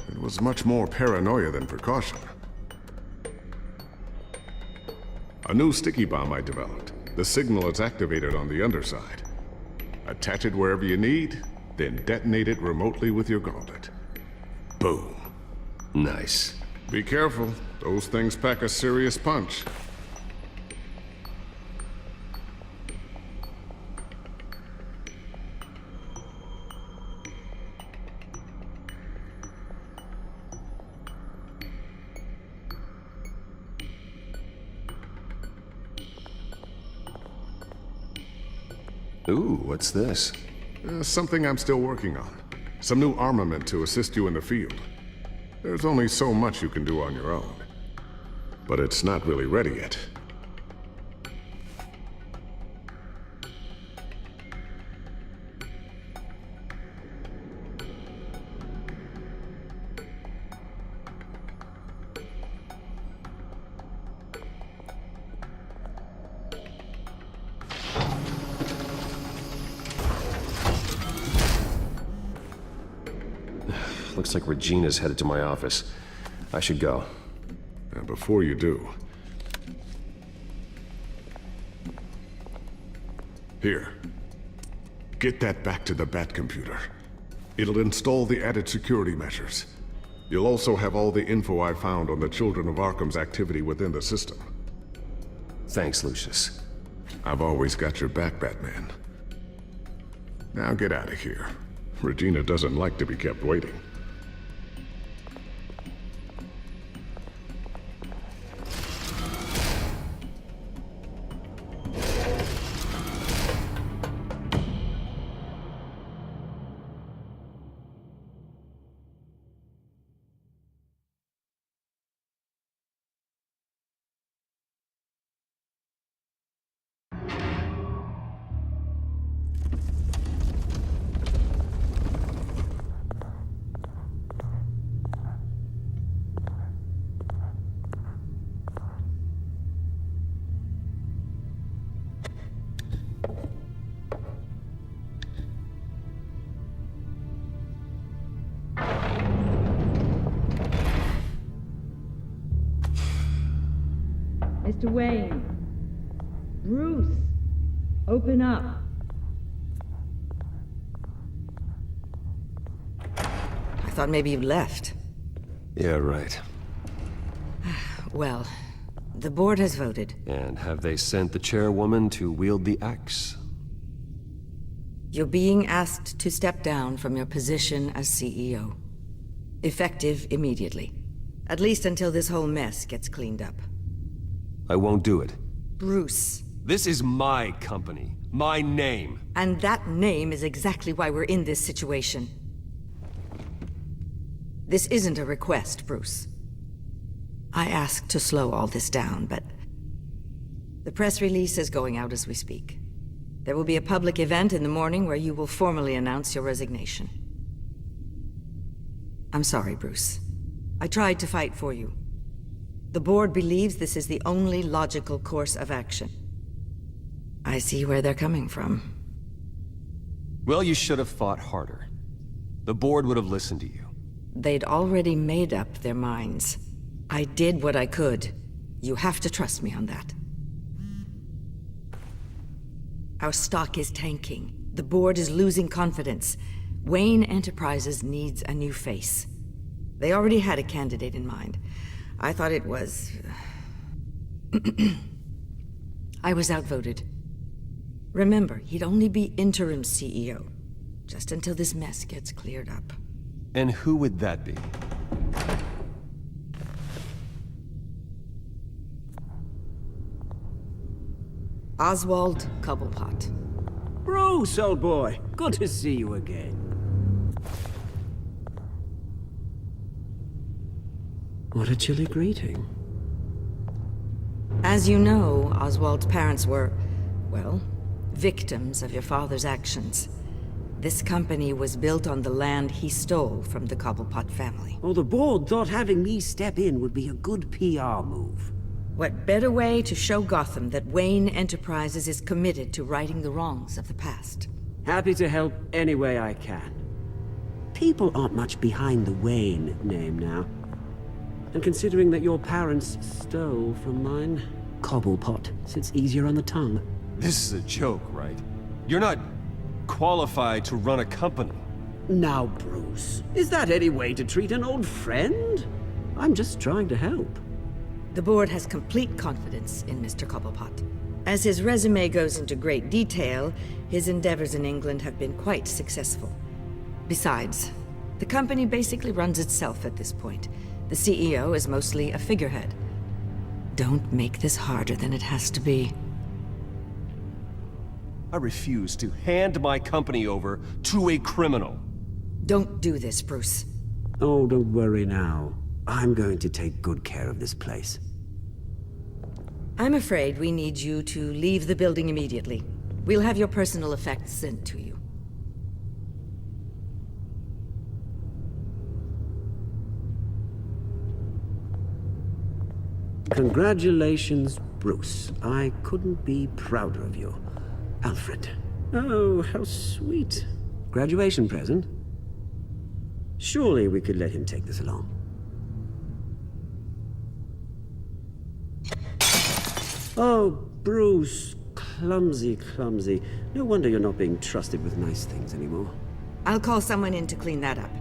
it was much more paranoia than precaution. A new sticky bomb I developed. The signal is activated on the underside. Attach it wherever you need, then detonate it remotely with your gauntlet. Boom. Nice. Be careful. Those things pack a serious punch. Ooh, what's this? Something I'm still working on. Some new armament to assist you in the field. There's only so much you can do on your own. But it's not really ready yet. Looks like Regina's headed to my office. I should go. And before you do... Here. Get that back to the Bat computer. It'll install the added security measures. You'll also have all the info I found on the Children of Arkham's activity within the system. Thanks, Lucius. I've always got your back, Batman. Now get out of here. Regina doesn't like to be kept waiting. Mr. Wayne. Bruce. Open up. I thought maybe you left. Yeah, right. Well, the board has voted. And have they sent the chairwoman to wield the axe? You're being asked to step down from your position as CEO. Effective immediately. At least until this whole mess gets cleaned up. I won't do it. Bruce. This is my company. My name. And that name is exactly why we're in this situation. This isn't a request, Bruce. I asked to slow all this down, but... the press release is going out as we speak. There will be a public event in the morning where you will formally announce your resignation. I'm sorry, Bruce. I tried to fight for you. The board believes this is the only logical course of action. I see where they're coming from. Well, you should have fought harder. The board would have listened to you. They'd already made up their minds. I did what I could. You have to trust me on that. Our stock is tanking. The board is losing confidence. Wayne Enterprises needs a new face. They already had a candidate in mind. I thought it was... I was outvoted. Remember, he'd only be interim CEO, just until this mess gets cleared up. And who would that be? Oswald Cobblepot. Bruce, old boy. Good to see you again. What a chilly greeting. As you know, Oswald's parents were, well, victims of your father's actions. This company was built on the land he stole from the Cobblepot family. Well, the board thought having me step in would be a good PR move. What better way to show Gotham that Wayne Enterprises is committed to righting the wrongs of the past? Happy to help any way I can. People aren't much behind the Wayne name now. And considering that your parents stole from mine, Cobblepot sits easier on the tongue. This is a joke, right? You're not qualified to run a company. Now, Bruce, is that any way to treat an old friend? I'm just trying to help. The board has complete confidence in Mr. Cobblepot. As his resume goes into great detail, his endeavors in England have been quite successful. Besides, the company basically runs itself at this point. The CEO is mostly a figurehead. Don't make this harder than it has to be. I refuse to hand my company over to a criminal. Don't do this, Bruce. Oh, don't worry now. I'm going to take good care of this place. I'm afraid we need you to leave the building immediately. We'll have your personal effects sent to you. Congratulations, Bruce. I couldn't be prouder of you. Alfred. Oh, how sweet. Graduation present? Surely we could let him take this along. Oh, Bruce. Clumsy, clumsy. No wonder you're not being trusted with nice things anymore. I'll call someone in to clean that up.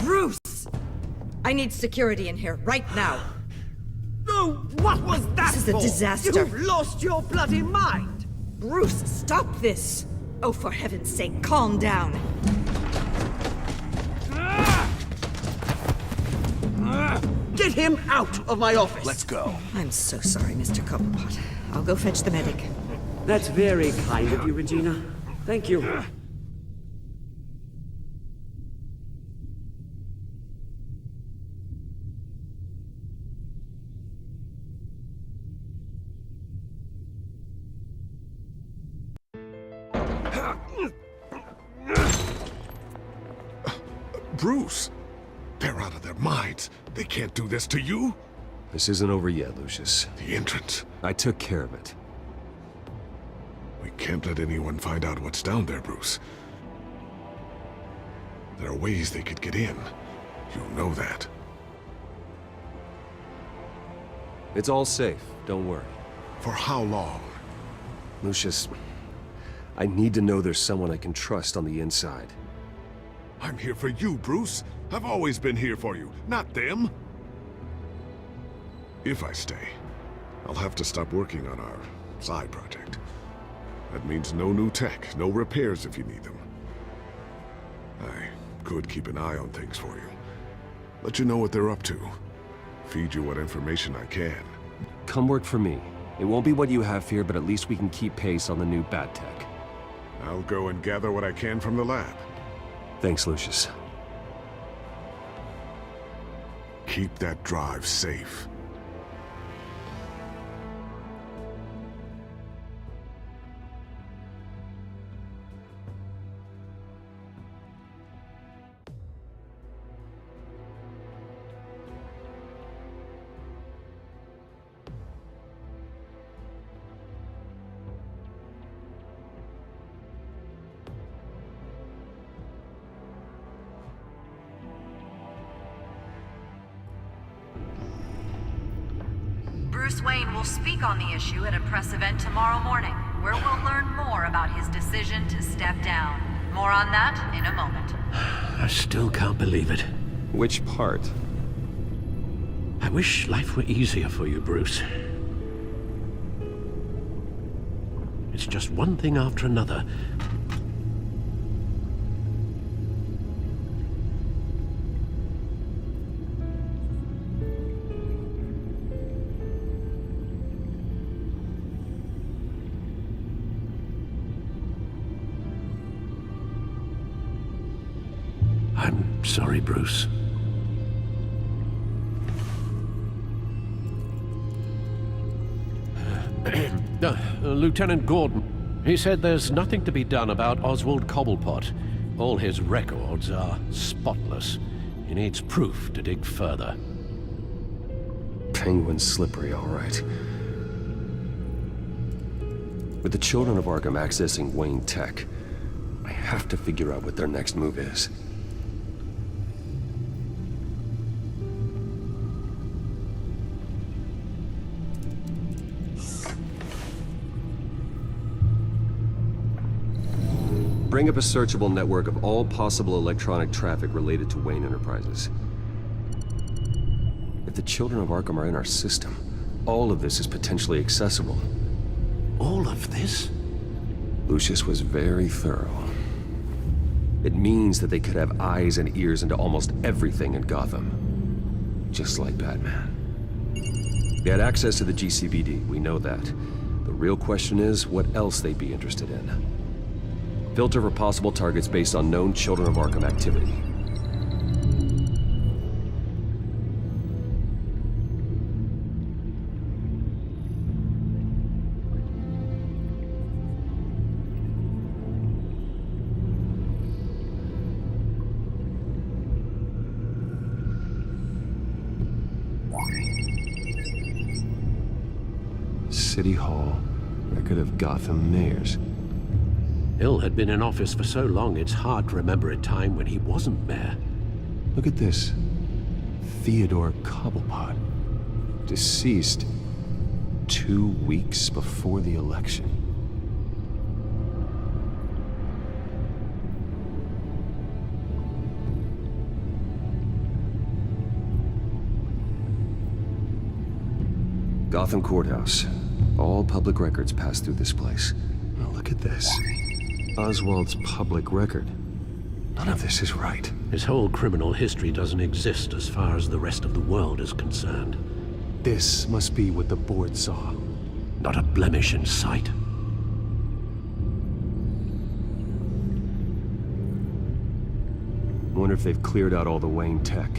Bruce! I need security in here, right now. No, what was that This is a disaster. You've lost your bloody mind! Bruce, stop this! Oh, for heaven's sake, calm down. Get him out of my office! Let's go. I'm so sorry, Mr. Cobblepot. I'll go fetch the medic. That's very kind of you, Regina. Thank you. Bruce, they're out of their minds. They can't do this to you. This isn't over yet, Lucius. The entrance. I took care of it. We can't let anyone find out what's down there, Bruce. There are ways they could get in. You know that. It's all safe, don't worry. For how long? Lucius, I need to know there's someone I can trust on the inside. I'm here for you, Bruce. I've always been here for you, not them. If I stay, I'll have to stop working on our side project. That means no new tech, no repairs if you need them. I could keep an eye on things for you. Let you know what they're up to. Feed you what information I can. Come work for me. It won't be what you have here, but at least we can keep pace on the new bad tech. I'll go and gather what I can from the lab. Thanks, Lucius. Keep that drive safe. Bruce Wayne will speak on the issue at a press event tomorrow morning, where we'll learn more about his decision to step down. More on that in a moment. I still can't believe it. Which part? I wish life were easier for you, Bruce. It's just one thing after another. I'm sorry, Bruce. Lieutenant Gordon, he said there's nothing to be done about Oswald Cobblepot. All his records are spotless. He needs proof to dig further. Penguin's slippery, all right. With the children of Arkham accessing Wayne Tech, I have to figure out what their next move is. Bring up a searchable network of all possible electronic traffic related to Wayne Enterprises. If the children of Arkham are in our system, all of this is potentially accessible. All of this? Lucius was very thorough. It means that they could have eyes and ears into almost everything in Gotham. Just like Batman. They had access to the GCPD, we know that. The real question is, what else they'd be interested in. Filter for possible targets based on known Children of Arkham activity. City Hall, record of Gotham mayors. Hill had been in office for so long, it's hard to remember a time when he wasn't mayor. Look at this. Theodore Cobblepot. Deceased 2 weeks before the election. Gotham Courthouse. All public records pass through this place. Now look at this. Oswald's public record. None of this is right. His whole criminal history doesn't exist as far as the rest of the world is concerned. This must be what the board saw. Not a blemish in sight. I wonder if they've cleared out all the Wayne tech.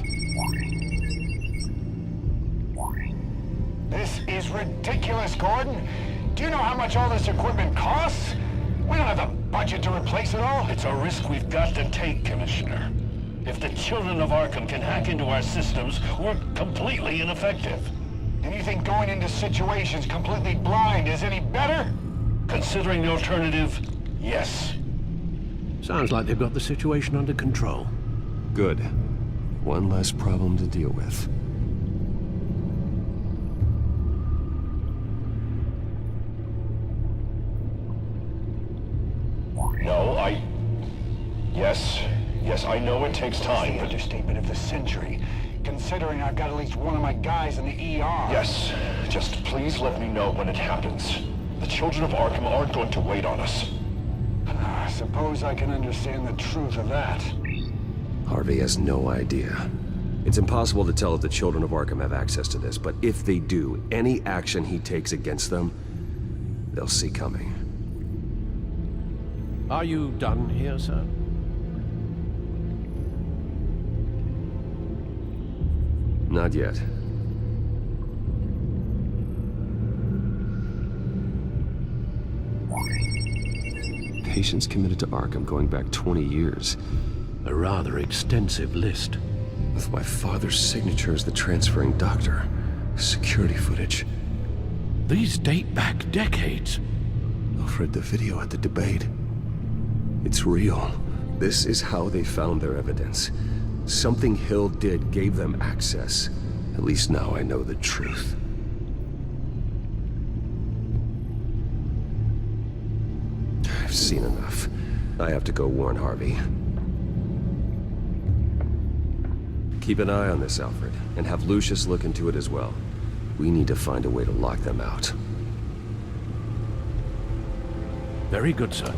This is ridiculous, Gordon. Do you know how much all this equipment costs? We don't have the budget to replace it all. It's a risk we've got to take, Commissioner. If the children of Arkham can hack into our systems, we're completely ineffective. And you think going into situations completely blind is any better? Considering the alternative, yes. Sounds like they've got the situation under control. Good. One less problem to deal with. No, Yes, I know it takes time, The but... understatement of the century, considering I've got at least one of my guys in the ER. Yes, just please let me know when it happens. The children of Arkham aren't going to wait on us. I suppose I can understand the truth of that. Harvey has no idea. It's impossible to tell if the children of Arkham have access to this, but if they do, any action he takes against them, they'll see coming. Are you done here, sir? Not yet. Patients committed to Arkham going back 20 years. A rather extensive list. With my father's signature as the transferring doctor. Security footage. These date back decades. Alfred, the video at the debate. It's real. This is how they found their evidence. Something Hill did gave them access. At least now I know the truth. seen enough. I have to go warn Harvey. Keep an eye on this, Alfred, and have Lucius look into it as well. We need to find a way to lock them out. Very good, sir.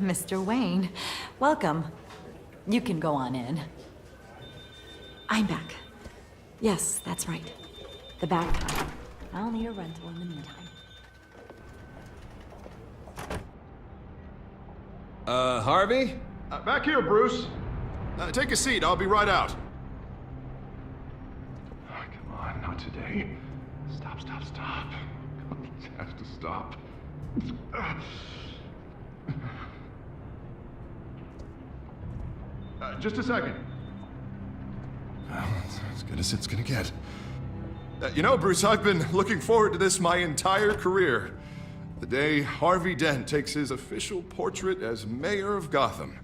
Mr. Wayne, welcome. You can go on in. I'm back. Yes, that's right. The back. I'll need a rental in the meantime. Harvey? Back here, Bruce. Take a seat, I'll be right out. Oh, come on, not today. Stop, stop, stop. It has to stop. Just a second. Well, that's as good as it's gonna get. You know, Bruce, I've been looking forward to this my entire career. The day Harvey Dent takes his official portrait as mayor of Gotham.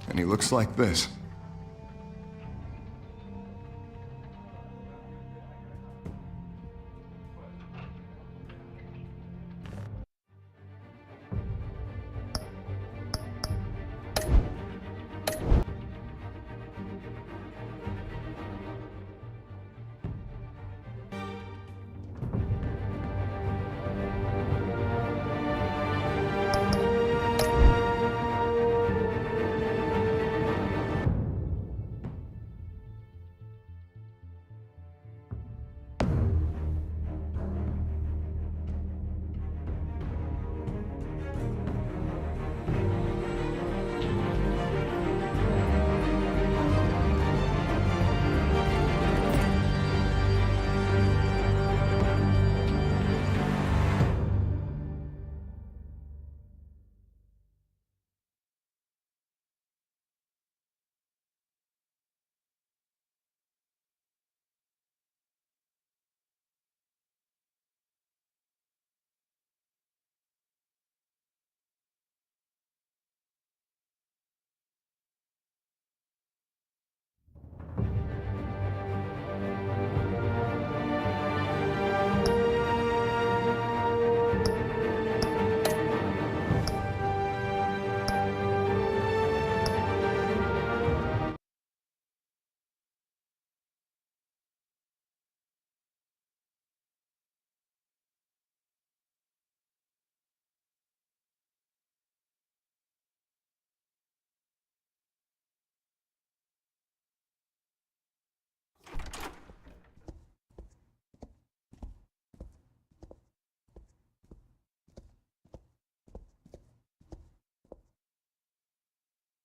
And he looks like this.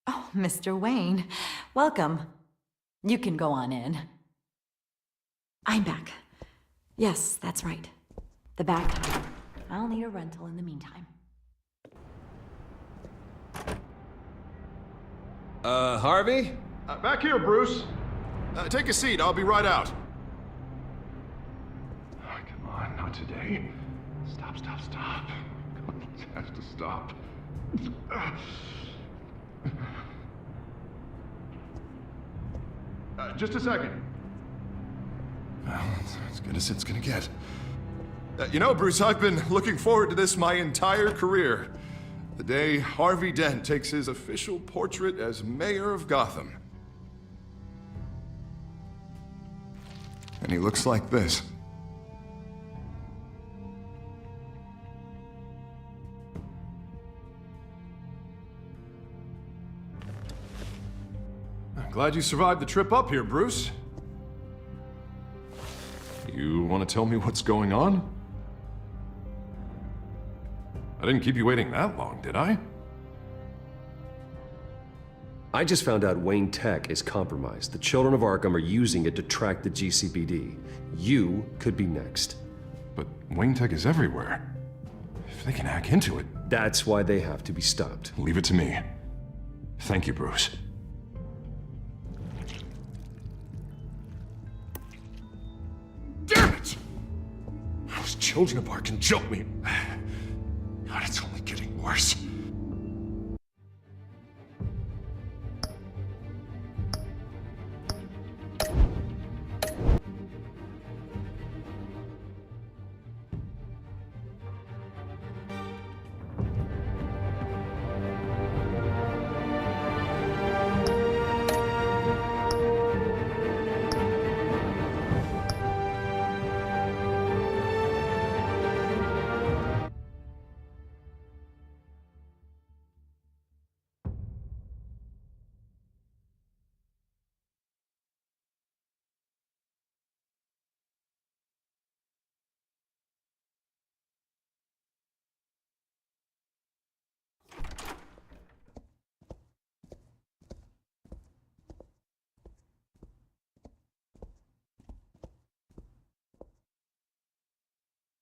Oh, Mr. Wayne, welcome. You can go on in. I'm back. Yes, that's right. The back. I'll need a rental in the meantime. Harvey? Back here, Bruce. Take a seat, I'll be right out. Oh, come on, not today. Stop, stop, stop. It has to stop. Just a second. Well, that's as good as it's gonna get. You know, Bruce, I've been looking forward to this my entire career. The day Harvey Dent takes his official portrait as mayor of Gotham. And he looks like this. I'm glad you survived the trip up here, Bruce. You want to tell me what's going on? I didn't keep you waiting that long, did I? I just found out Wayne Tech is compromised. The children of Arkham are using it to track the GCPD. You could be next. But Wayne Tech is everywhere. If they can hack into it... That's why they have to be stopped. Leave it to me. Thank you, Bruce. Damn it! Those children of Arkham jumped me. God, it's only getting worse.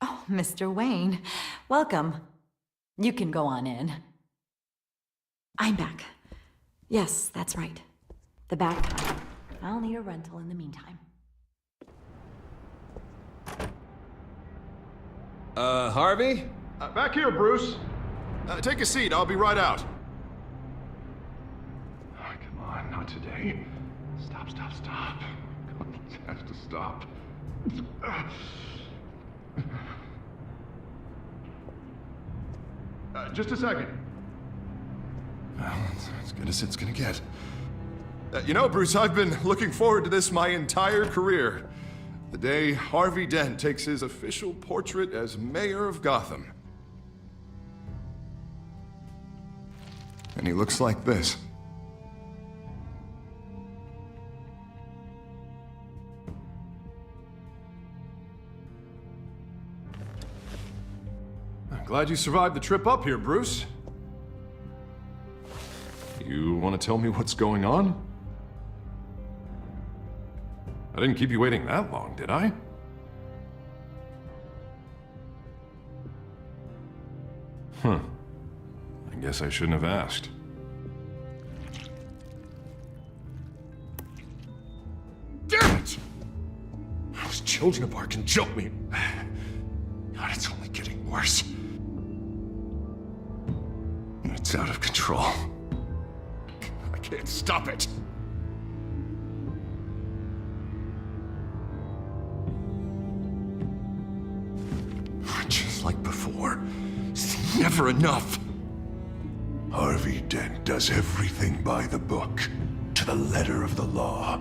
Oh, Mr. Wayne, welcome. You can go on in. I'm back. Yes, that's right. The back time. I'll need a rental in the meantime. Harvey? Back here, Bruce. Take a seat. I'll be right out. Oh, come on, not today. Stop. God, this has to stop. Just a second. Well, that's as good as it's gonna get. You know, Bruce, I've been looking forward to this my entire career. The day Harvey Dent takes his official portrait as mayor of Gotham. And he looks like this. I'm glad you survived the trip up here, Bruce. You want to tell me what's going on? I didn't keep you waiting that long, did I? I guess I shouldn't have asked. Damn it! Those children of Arkham jumped me. God, it's only getting worse. It's out of control. I can't stop it. Just like before. It's never enough. Harvey Dent does everything by the book, to the letter of the law.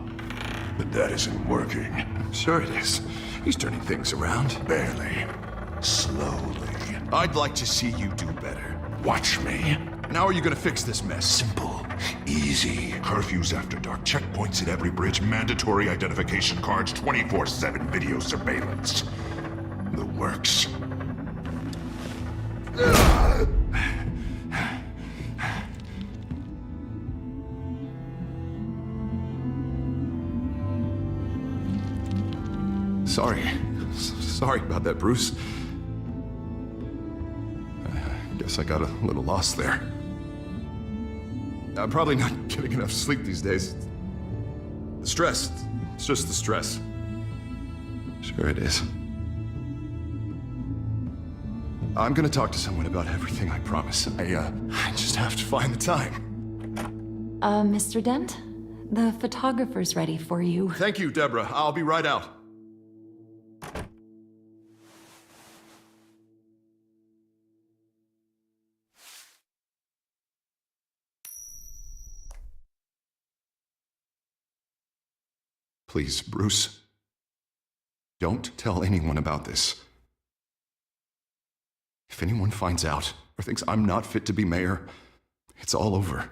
But that isn't working. Sure it is. He's turning things around. Barely. Slowly. I'd like to see you do better. Watch me. And how are you gonna fix this mess? Simple. Easy. Curfews after dark, checkpoints at every bridge, mandatory identification cards, 24/7 video surveillance. The works. Sorry about that, Bruce. I guess I got a little lost there. I'm probably not getting enough sleep these days. The stress. It's just the stress. Sure it is. I'm gonna talk to someone about everything, I promise. I just have to find the time. Mr. Dent? The photographer's ready for you. Thank you, Deborah. I'll be right out. Please, Bruce. Don't tell anyone about this. If anyone finds out or thinks I'm not fit to be mayor, it's all over.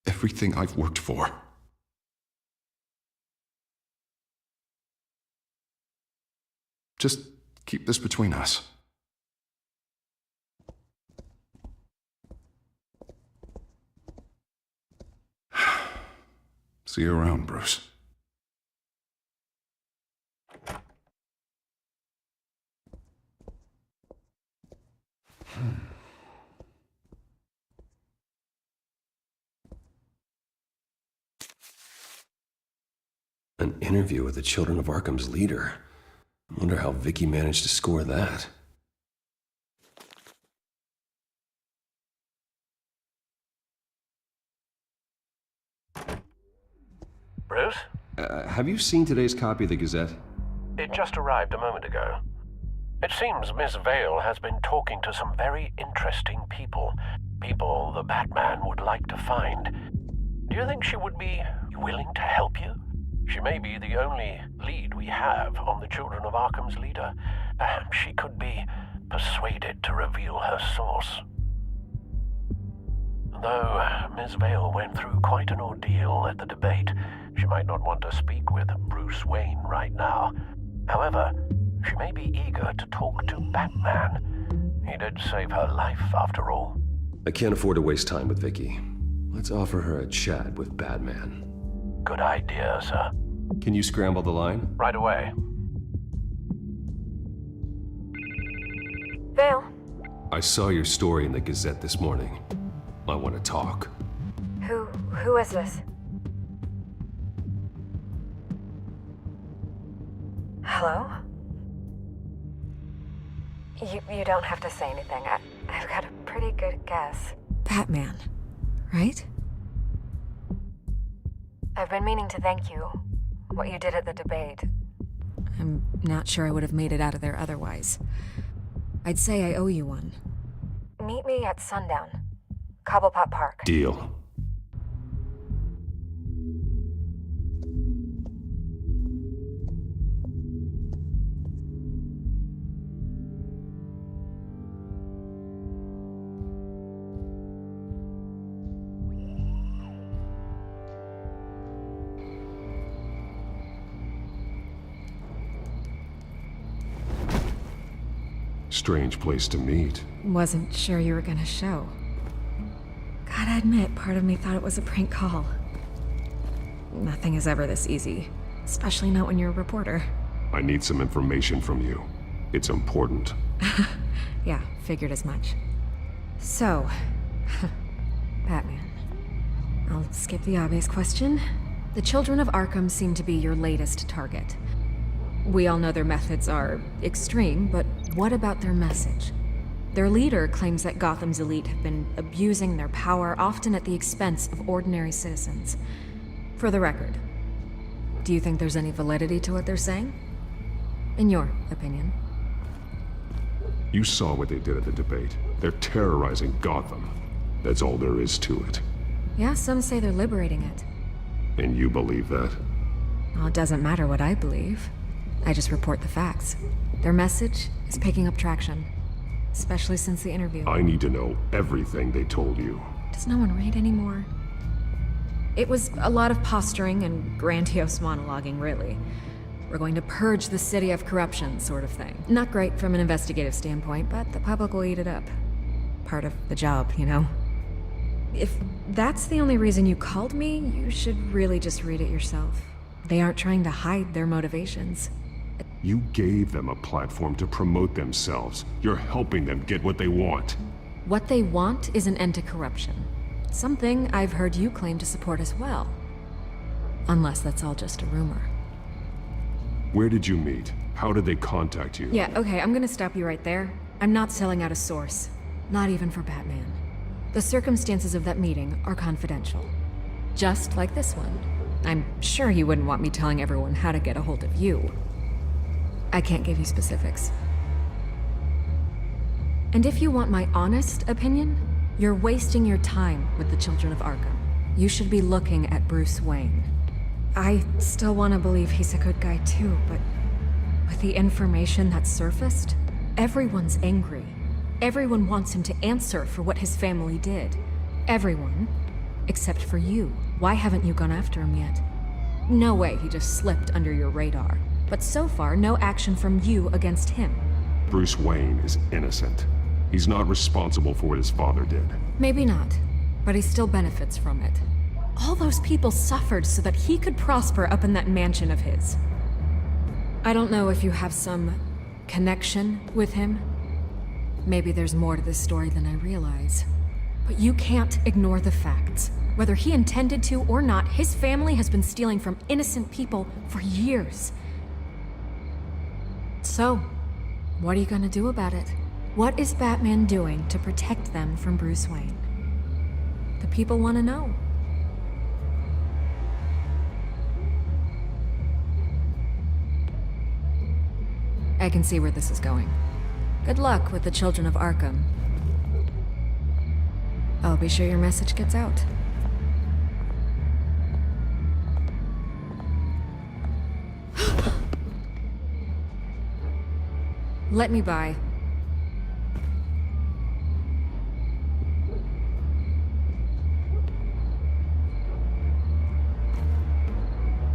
Everything I've worked for. Just keep this between us. See you around, Bruce. An interview with the Children of Arkham's leader. I wonder how Vicky managed to score that. Bruce? Have you seen today's copy of the Gazette? It just arrived a moment ago. It seems Miss Vale has been talking to some very interesting people. People the Batman would like to find. Do you think she would be willing to help you? She may be the only lead we have on the Children of Arkham's leader. Perhaps she could be persuaded to reveal her source. Though Miss Vale went through quite an ordeal at the debate, she might not want to speak with Bruce Wayne right now. However, she may be eager to talk to Batman. He did save her life, after all. I can't afford to waste time with Vicky. Let's offer her a chat with Batman. Good idea, sir. Can you scramble the line? Right away. Vale. I saw your story in the Gazette this morning. I want to talk. Who is this? Hello? You don't have to say anything. I've got a pretty good guess. Batman, right? I've been meaning to thank you. What you did at the debate. I'm not sure I would have made it out of there otherwise. I'd say I owe you one. Meet me at sundown. Cobblepot Park. Deal. Strange place to meet. Wasn't sure you were gonna show. Gotta admit, part of me thought it was a prank call. Nothing is ever this easy, especially not when you're a reporter. I need some information from you. It's important. Yeah, figured as much. So, Batman. I'll skip the obvious question. The Children of Arkham seem to be your latest target. We all know their methods are extreme, but what about their message? Their leader claims that Gotham's elite have been abusing their power, often at the expense of ordinary citizens. For the record, do you think there's any validity to what they're saying? In your opinion? You saw what they did at the debate. They're terrorizing Gotham. That's all there is to it. Yeah, some say they're liberating it. And you believe that? Well, it doesn't matter what I believe. I just report the facts. Their message is picking up traction, especially since the interview. I need to know everything they told you. Does no one read anymore? It was a lot of posturing and grandiose monologuing, really. We're going to purge the city of corruption, sort of thing. Not great from an investigative standpoint, but the public will eat it up. Part of the job, you know? If that's the only reason you called me, you should really just read it yourself. They aren't trying to hide their motivations. You gave them a platform to promote themselves. You're helping them get what they want. What they want is an end to corruption. Something I've heard you claim to support as well. Unless that's all just a rumor. Where did you meet? How did they contact you? Yeah, okay, I'm gonna stop you right there. I'm not selling out a source. Not even for Batman. The circumstances of that meeting are confidential. Just like this one. I'm sure you wouldn't want me telling everyone how to get a hold of you. I can't give you specifics. And if you want my honest opinion, you're wasting your time with the Children of Arkham. You should be looking at Bruce Wayne. I still want to believe he's a good guy too, but with the information that's surfaced, everyone's angry. Everyone wants him to answer for what his family did. Everyone, except for you. Why haven't you gone after him yet? No way he just slipped under your radar. But so far, no action from you against him. Bruce Wayne is innocent. He's not responsible for what his father did. Maybe not, but he still benefits from it. All those people suffered so that he could prosper up in that mansion of his. I don't know if you have some connection with him. Maybe there's more to this story than I realize. But you can't ignore the facts. Whether he intended to or not, his family has been stealing from innocent people for years. So, what are you gonna do about it? What is Batman doing to protect them from Bruce Wayne? The people want to know. I can see where this is going. Good luck with the children of Arkham. I'll be sure your message gets out. Let me by.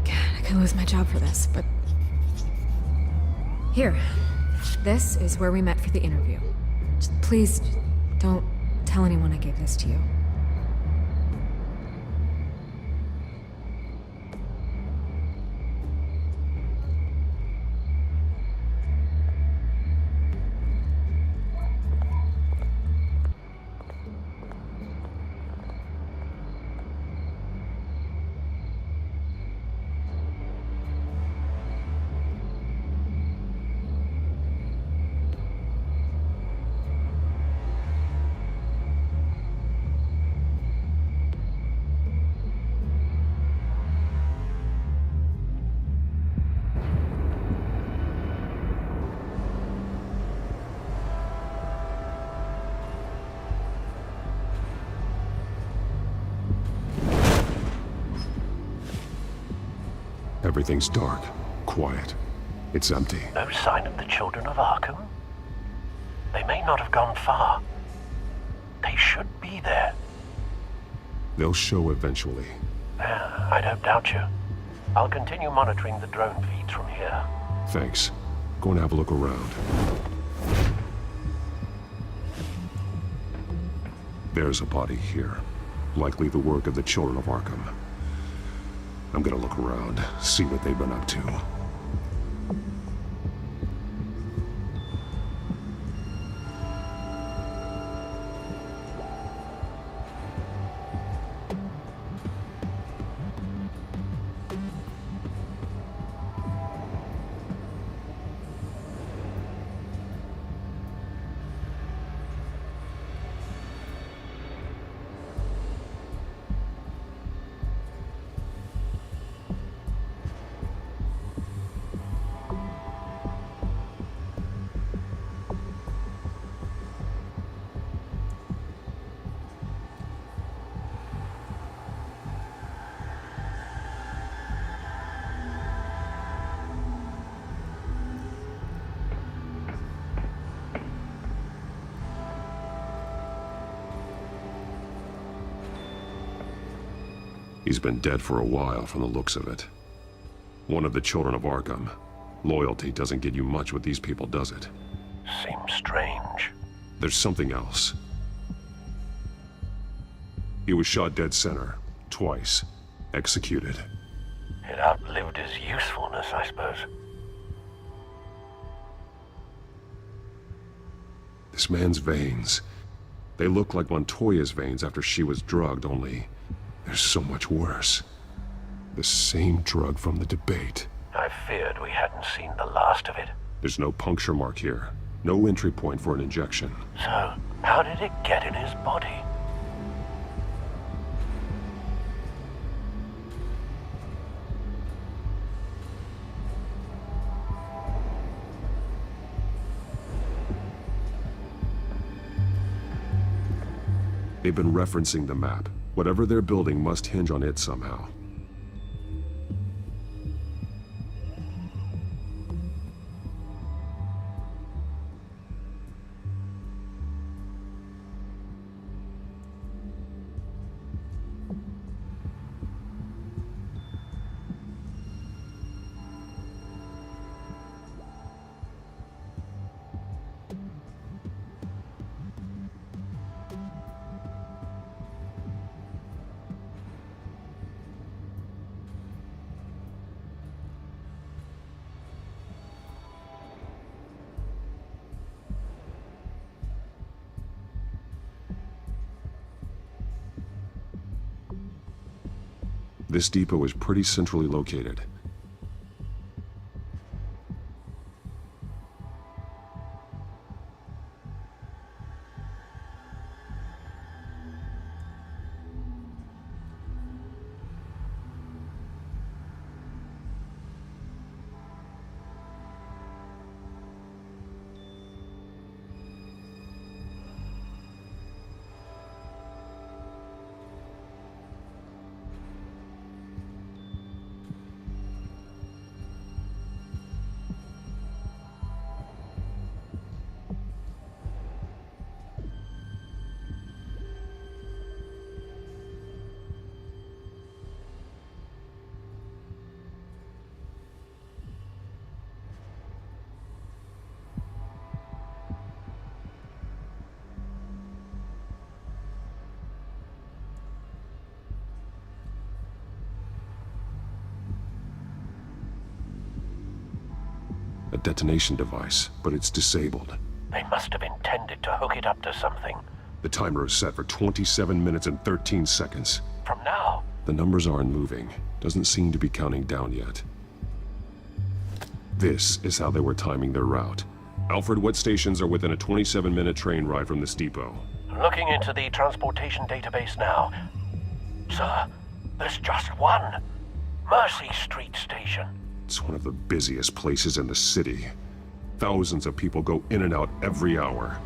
God, I could lose my job for this, but... Here. This is where we met for the interview. Just please, don't tell anyone I gave this to you. Everything's dark, quiet. It's empty. No sign of the children of Arkham? They may not have gone far. They should be there. They'll show eventually. I don't doubt you. I'll continue monitoring the drone feeds from here. Thanks. Go and have a look around. There's a body here. Likely the work of the children of Arkham. I'm gonna look around, see what they've been up to. He's been dead for a while from the looks of it. One of the children of Arkham. Loyalty doesn't get you much with these people, does it? Seems strange. There's something else. He was shot dead center, twice. Executed. It outlived his usefulness, I suppose. This man's veins. They look like Montoya's veins after she was drugged, only they're so much worse. The same drug from the debate. I feared we hadn't seen the last of it. There's no puncture mark here. No entry point for an injection. So, how did it get in his body? They've been referencing the map. Whatever they're building must hinge on it somehow. This depot is pretty centrally located. A detonation device, but it's disabled. They must have intended to hook it up to something. The timer is set for 27 minutes and 13 seconds. From now? The numbers aren't moving. Doesn't seem to be counting down yet. This is how they were timing their route. Alfred, what stations are within a 27-minute train ride from this depot? Looking into the transportation database now. Sir, there's just one. Mercy Street Station. It's one of the busiest places in the city. Thousands of people go in and out every hour.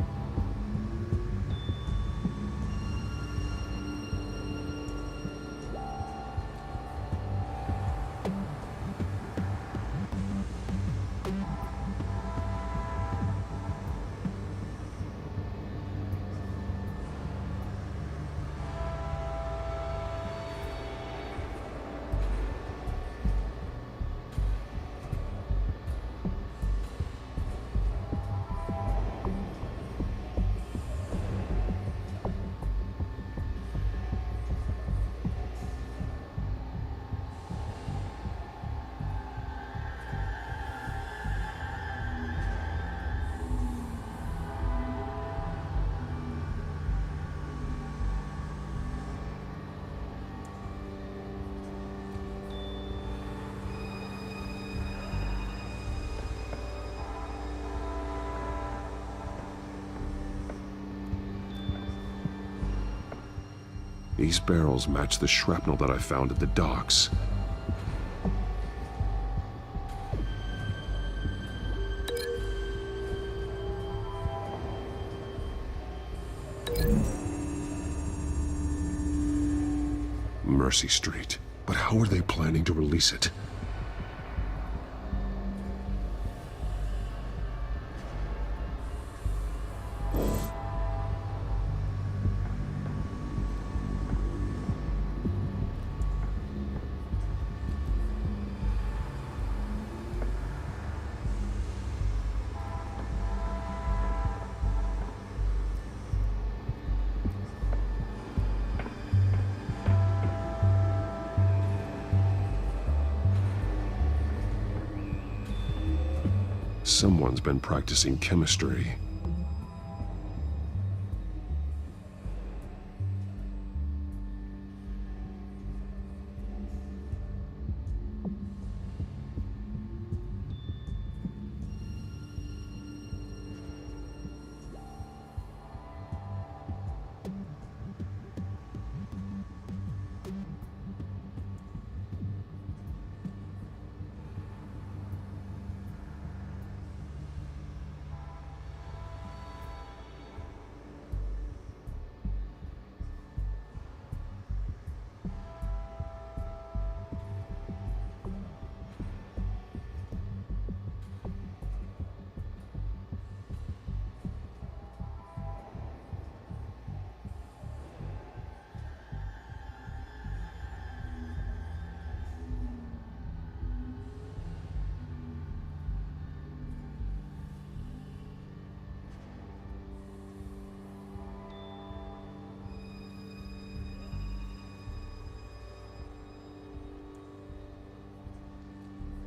These barrels match the shrapnel that I found at the docks. Mercy Street. But how are they planning to release it? Someone's been practicing chemistry.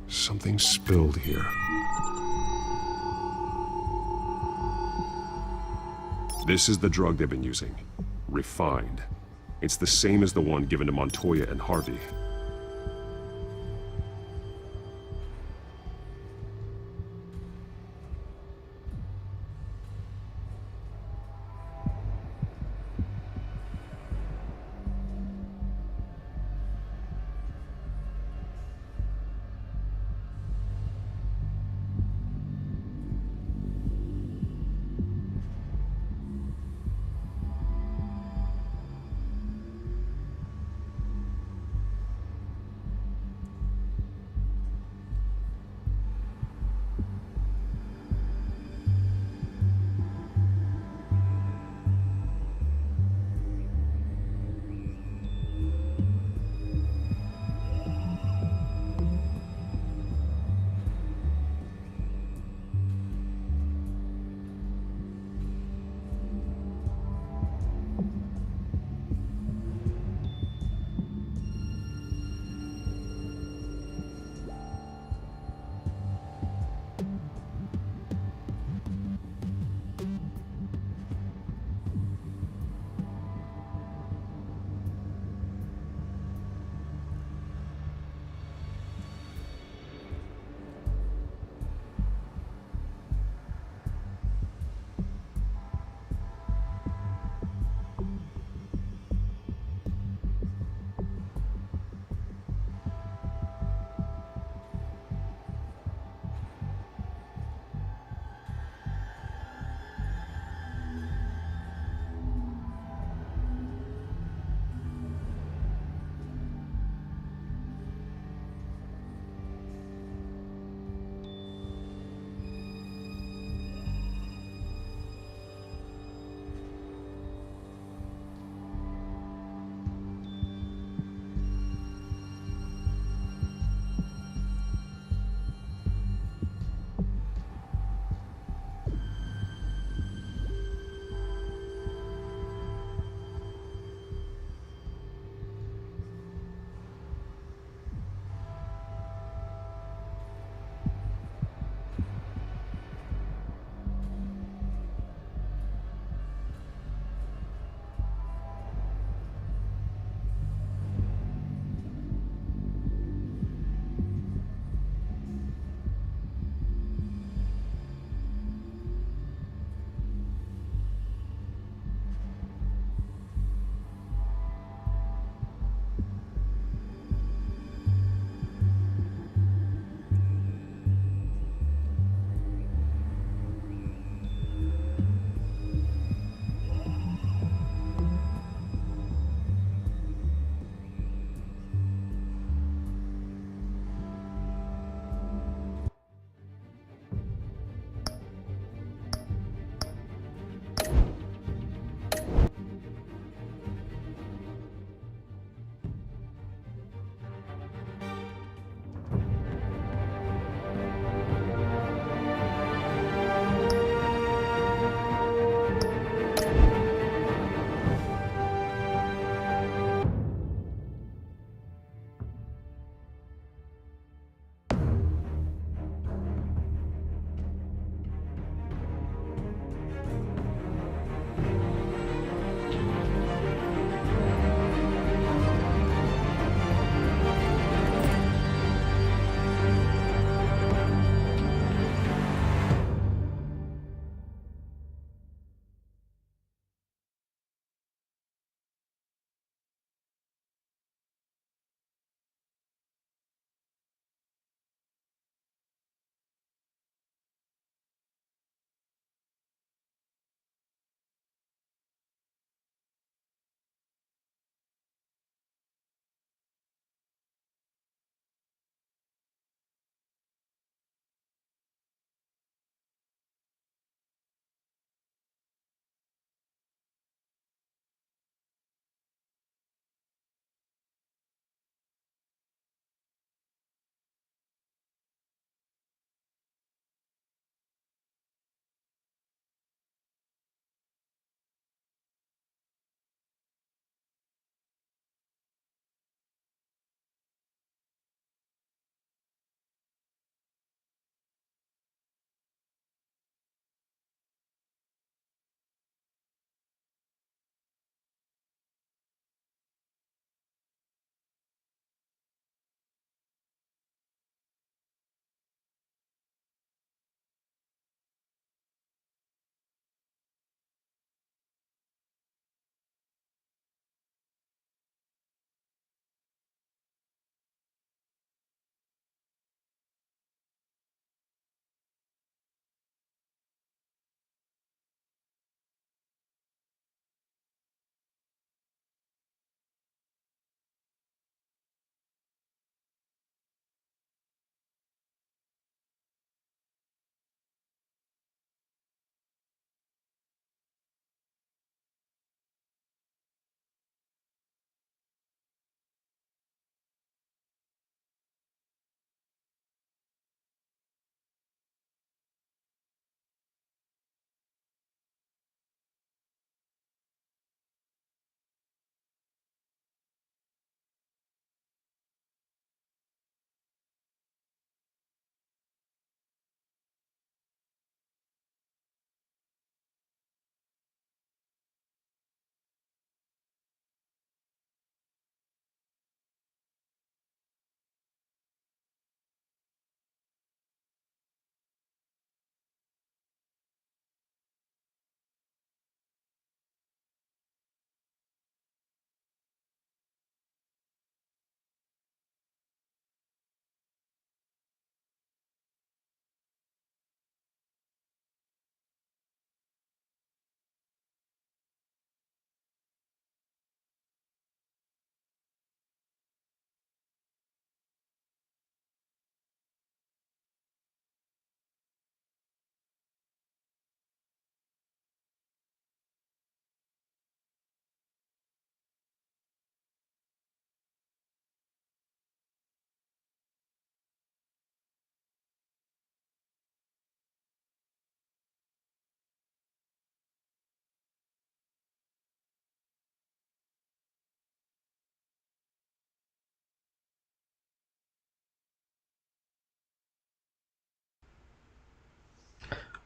Something spilled here. This is the drug they've been using. Refined. It's the same as the one given to Montoya and Harvey.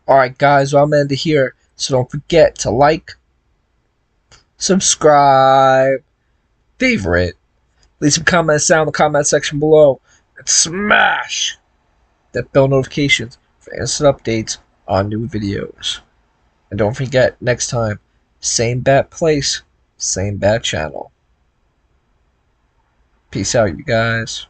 Alright guys, well, I'm going to end it here. So don't forget to like, subscribe, favorite, leave some comments down in the comment section below, and smash that bell notifications for instant updates on new videos. And don't forget, next time, same bat place, same bat channel. Peace out, you guys.